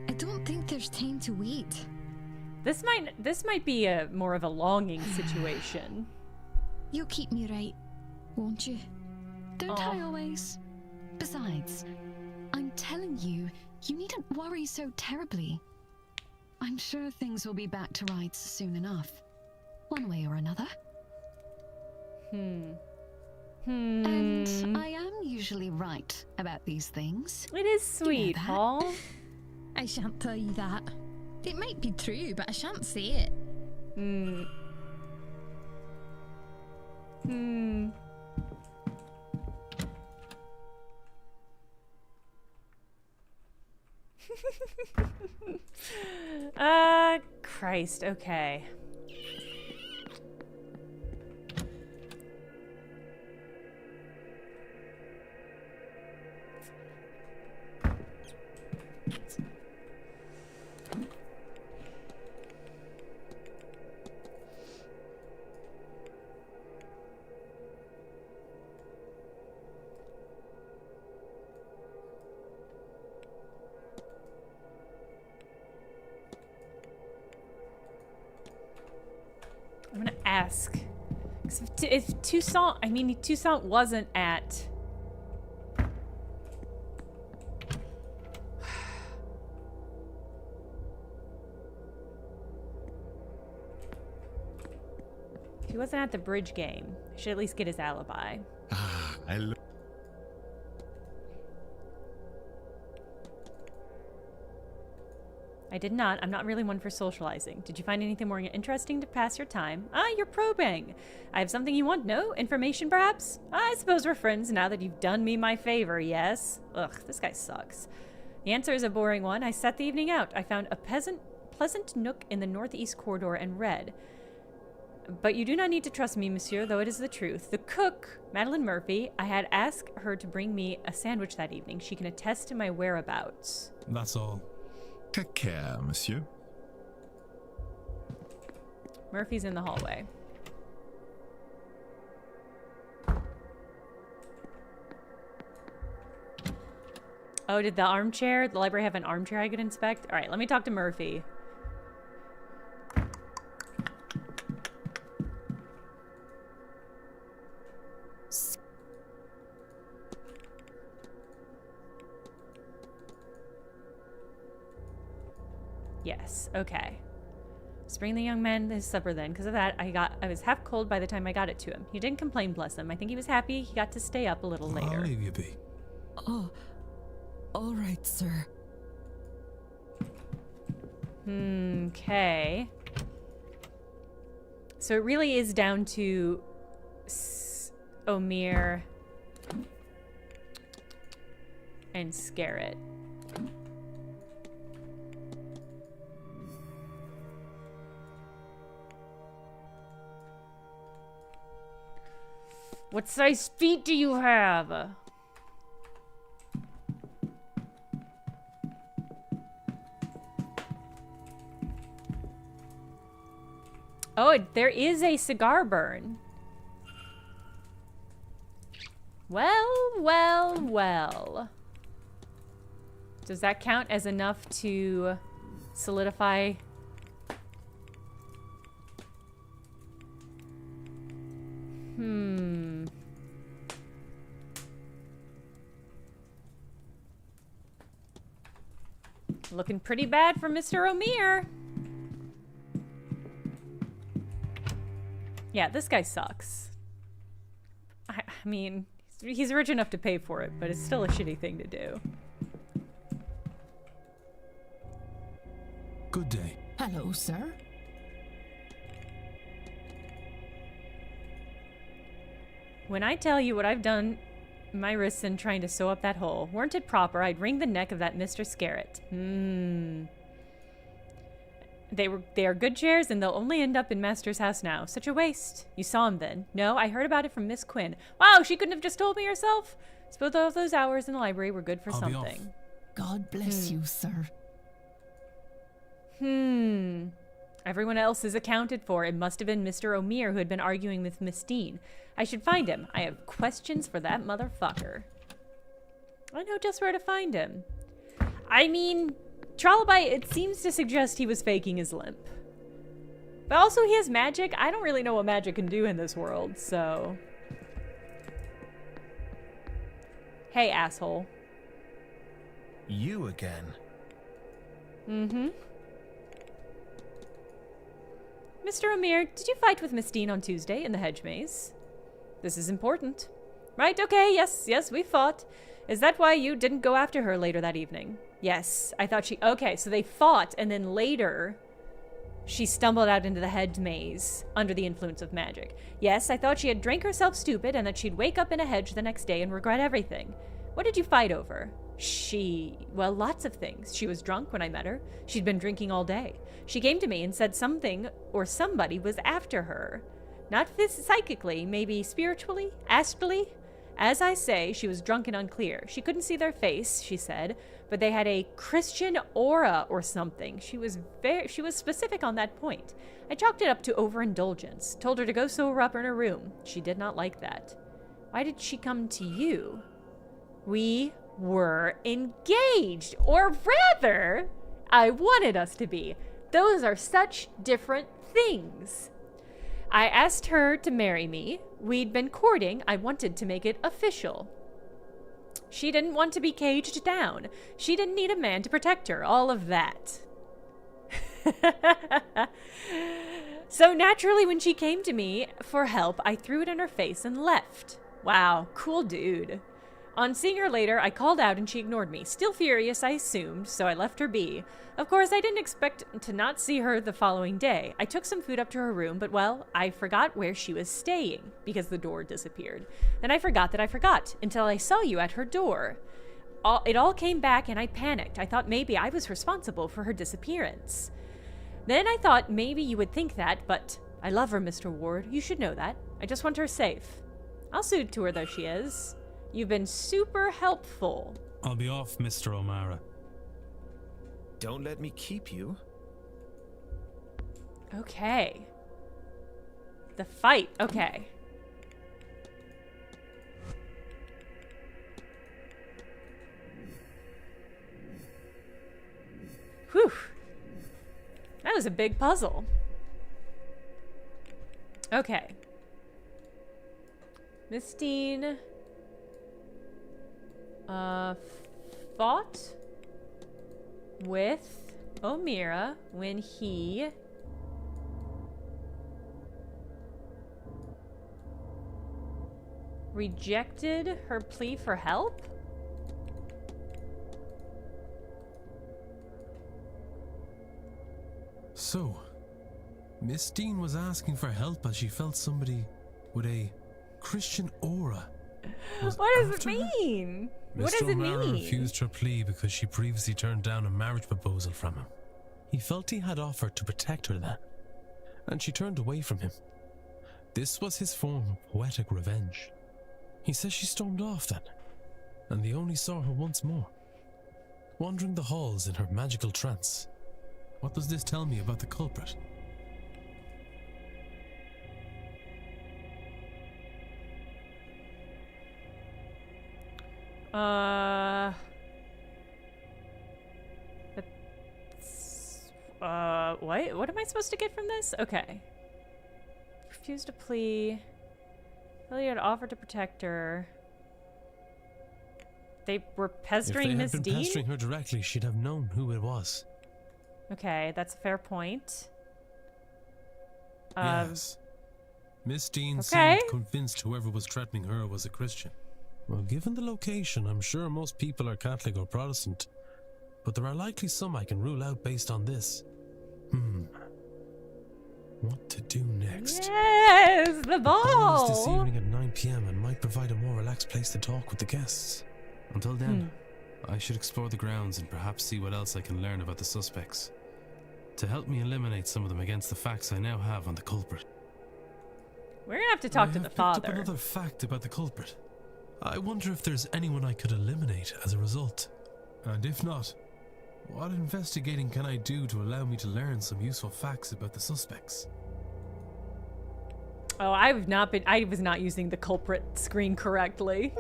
I don't think there's time to wait. This might be a more of a longing situation. You'll keep me right, won't you? Don't I always? Besides, I'm telling you, you needn't worry so terribly. I'm sure things will be back to rights soon enough. One way or another. And I am usually right about these things. It is sweet, Paul. I shan't tell you that. It might be true, but I shan't say it. Christ, okay. I'm gonna ask. If Toussaint wasn't at... If he wasn't at the bridge game. I should at least get his alibi. I did not. I'm not really one for socializing. Did you find anything more interesting to pass your time? Ah, you're probing. I have something you want? No? Information, perhaps? I suppose we're friends now that you've done me my favor, yes? Ugh, this guy sucks. The answer is a boring one. I sat the evening out. I found a pleasant nook in the northeast corridor and read. But you do not need to trust me, monsieur, though it is the truth. The cook, Madeline Murphy, I had asked her to bring me a sandwich that evening. She can attest to my whereabouts. That's all. Take care, monsieur. Murphy's in the hallway. Oh, did the library have an armchair I could inspect? All right, let me talk to Murphy. Yes, okay. Let's bring the young man his supper then. Because of that, I was half cold by the time I got it to him. He didn't complain, bless him. I think he was happy he got to stay up a little later. I'll leave you be. Oh, all right, sir. Okay. So it really is down to Omir and Scarrett. What size feet do you have? Oh, there is a cigar burn. Well. Does that count as enough to solidify? Looking pretty bad for Mr. Omir. Yeah, this guy sucks. I mean, he's rich enough to pay for it, but it's still a shitty thing to do. Good day. Hello, sir. When I tell you what I've done my wrists in trying to sew up that hole, weren't it proper I'd wring the neck of that Mr. Scarrett? They are good chairs, and they'll only end up in Master's house now. Such a waste. You saw him then? No, I heard about it from Miss Quinn. Wow, she couldn't have just told me herself? Suppose all those hours in the library were good for something. God bless you, sir. Everyone else is accounted for. It must have been Mr. Omir who had been arguing with Miss Dean. I should find him. I have questions for that motherfucker. I know just where to find him. I mean, Trollby, it seems to suggest he was faking his limp. But also he has magic. I don't really know what magic can do in this world, so... Hey, asshole. You again? Mr. Omir, did you fight with Miss Dean on Tuesday in the hedge maze? This is important. Right, okay, yes, we fought. Is that why you didn't go after her later that evening? Yes, I thought she... Okay, so they fought, and then later she stumbled out into the hedge maze under the influence of magic. Yes, I thought she had drank herself stupid and that she'd wake up in a hedge the next day and regret everything. What did you fight over? Well, lots of things. She was drunk when I met her. She'd been drinking all day. She came to me and said something or somebody was after her. Not psychically, maybe spiritually, astrally. As I say, she was drunk and unclear. She couldn't see their face, she said, but they had a Christian aura or something. She was specific on that point. I chalked it up to overindulgence. Told her to go sew her up in her room. She did not like that. Why did she come to you? We were engaged, or rather, I wanted us to be. Those are such different things. I asked her to marry me. We'd been courting. I wanted to make it official. She didn't want to be caged down. She didn't need a man to protect her. All of that. So naturally, when she came to me for help, I threw it in her face and left. Wow, cool dude. On seeing her later, I called out and she ignored me. Still furious, I assumed, so I left her be. Of course, I didn't expect to not see her the following day. I took some food up to her room, but well, I forgot where she was staying because the door disappeared. Then I forgot that I forgot until I saw you at her door. It all came back and I panicked. I thought maybe I was responsible for her disappearance. Then I thought maybe you would think that, but I love her, Mr. Ward. You should know that. I just want her safe. I'll suit to her though she is. You've been super helpful. I'll be off, Mr. O'Mara. Don't let me keep you. Okay. The fight. Okay. Whew. That was a big puzzle. Okay. Miss Dean fought with O'Meara when he rejected her plea for help? So, Miss Dean was asking for help as she felt somebody with a Christian aura. What does it mean? What does it O'Mara mean? refused her plea because she previously turned down a marriage proposal from him. He felt he had offered to protect her then, and she turned away from him. This was his form of poetic revenge. He says she stormed off then, and they only saw her once more, wandering the halls in her magical trance. What does this tell me about the culprit? What am I supposed to get from this? Okay. Refused to plea. Failure to offer to protect her. They were pestering Miss If they had been Dean? pestering her directly, she'd have known who it was. Okay, that's a fair point. Yes. Miss Dean okay. seemed convinced whoever was threatening her was a Christian. Well, given the location, I'm sure most people are Catholic or Protestant, but there are likely some I can rule out based on this. What to do next? Yes, the ball! This evening at 9 p.m. and might provide a more relaxed place to talk with the guests. Until then, I should explore the grounds and perhaps see what else I can learn about the suspects, to help me eliminate some of them against the facts I now have on the culprit. We're gonna have to talk to the father. Up another fact about the culprit. I wonder if there's anyone I could eliminate as a result. And if not, what investigating can I do to allow me to learn some useful facts about the suspects? Oh, I was not using the culprit screen correctly.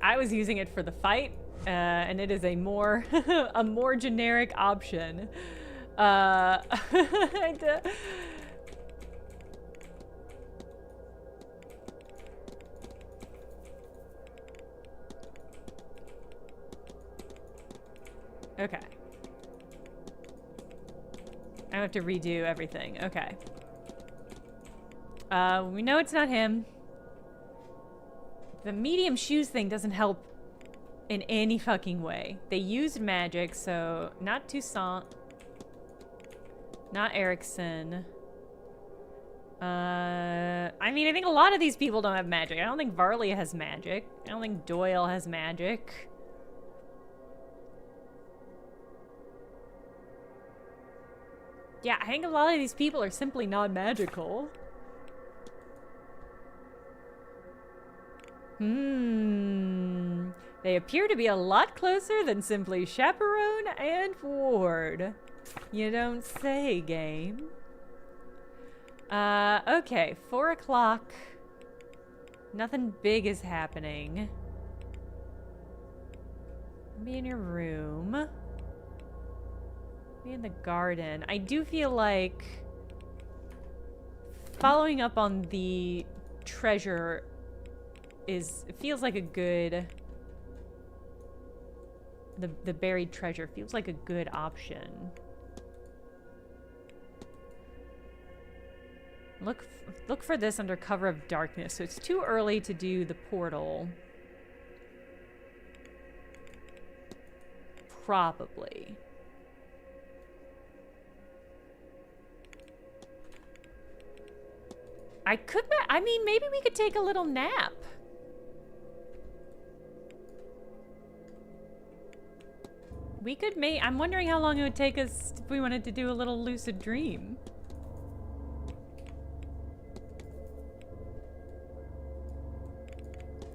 I was using it for the fight, and it is a more a more generic option. Okay. I have to redo everything. Okay. We know it's not him. The medium shoes thing doesn't help in any fucking way. They used magic, so not Toussaint. Not Erickson. I mean, I think a lot of these people don't have magic. I don't think Varley has magic. I don't think Doyle has magic. Yeah, I think a lot of these people are simply not magical. They appear to be a lot closer than simply Chaperone and Ward. You don't say, game. Okay, 4 o'clock. Nothing big is happening. Be in your room. Be in the garden. I do feel like following up on the treasure feels like a good The buried treasure feels like a good option. Look for this under cover of darkness. So it's too early to do the portal. Probably. I mean, maybe we could take a little nap. We could I'm wondering how long it would take us if we wanted to do a little lucid dream.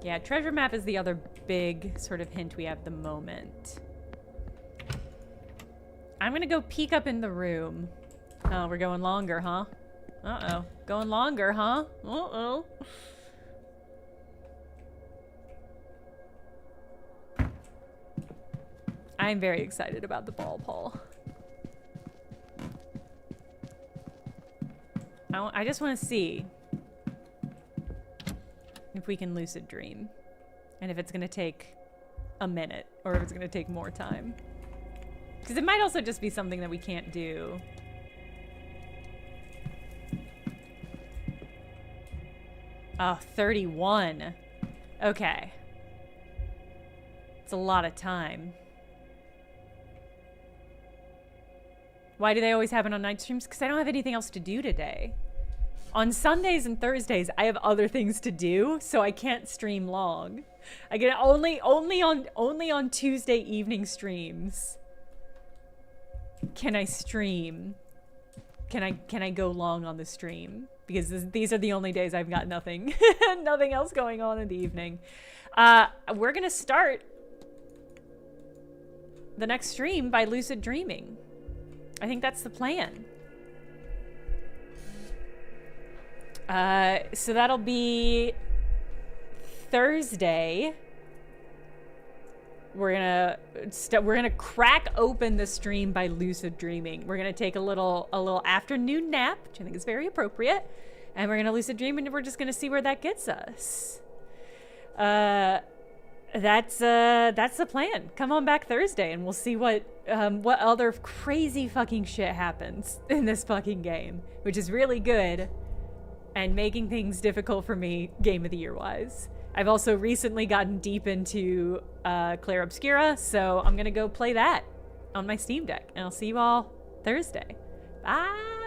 Yeah, treasure map is the other big sort of hint we have at the moment. I'm gonna go peek up in the room. Oh, we're going longer, huh? Uh-oh. Going longer, huh? Uh-oh. I'm very excited about the ball, Paul. I just want to see if we can lucid dream. And if it's going to take a minute or if it's going to take more time. Because it might also just be something that we can't do. Oh, 31. Okay. It's a lot of time. Why do they always happen on night streams? Because I don't have anything else to do today. On Sundays and Thursdays, I have other things to do, so I can't stream long. I get only on Tuesday evening streams can I stream. Can I go long on the stream? Because these are the only days I've got nothing nothing else going on in the evening. We're gonna start the next stream by lucid dreaming. I think that's the plan. So that'll be Thursday. We're gonna crack open the stream by lucid dreaming. We're gonna take a little afternoon nap, which I think is very appropriate, and we're gonna lucid dream, and we're just gonna see where that gets us. That's the plan. Come on back Thursday, and we'll see what other crazy fucking shit happens in this fucking game, which is really good, and making things difficult for me Game of the Year wise. I've also recently gotten deep into Clair Obscura, so I'm gonna go play that on my Steam Deck, and I'll see you all Thursday. Bye!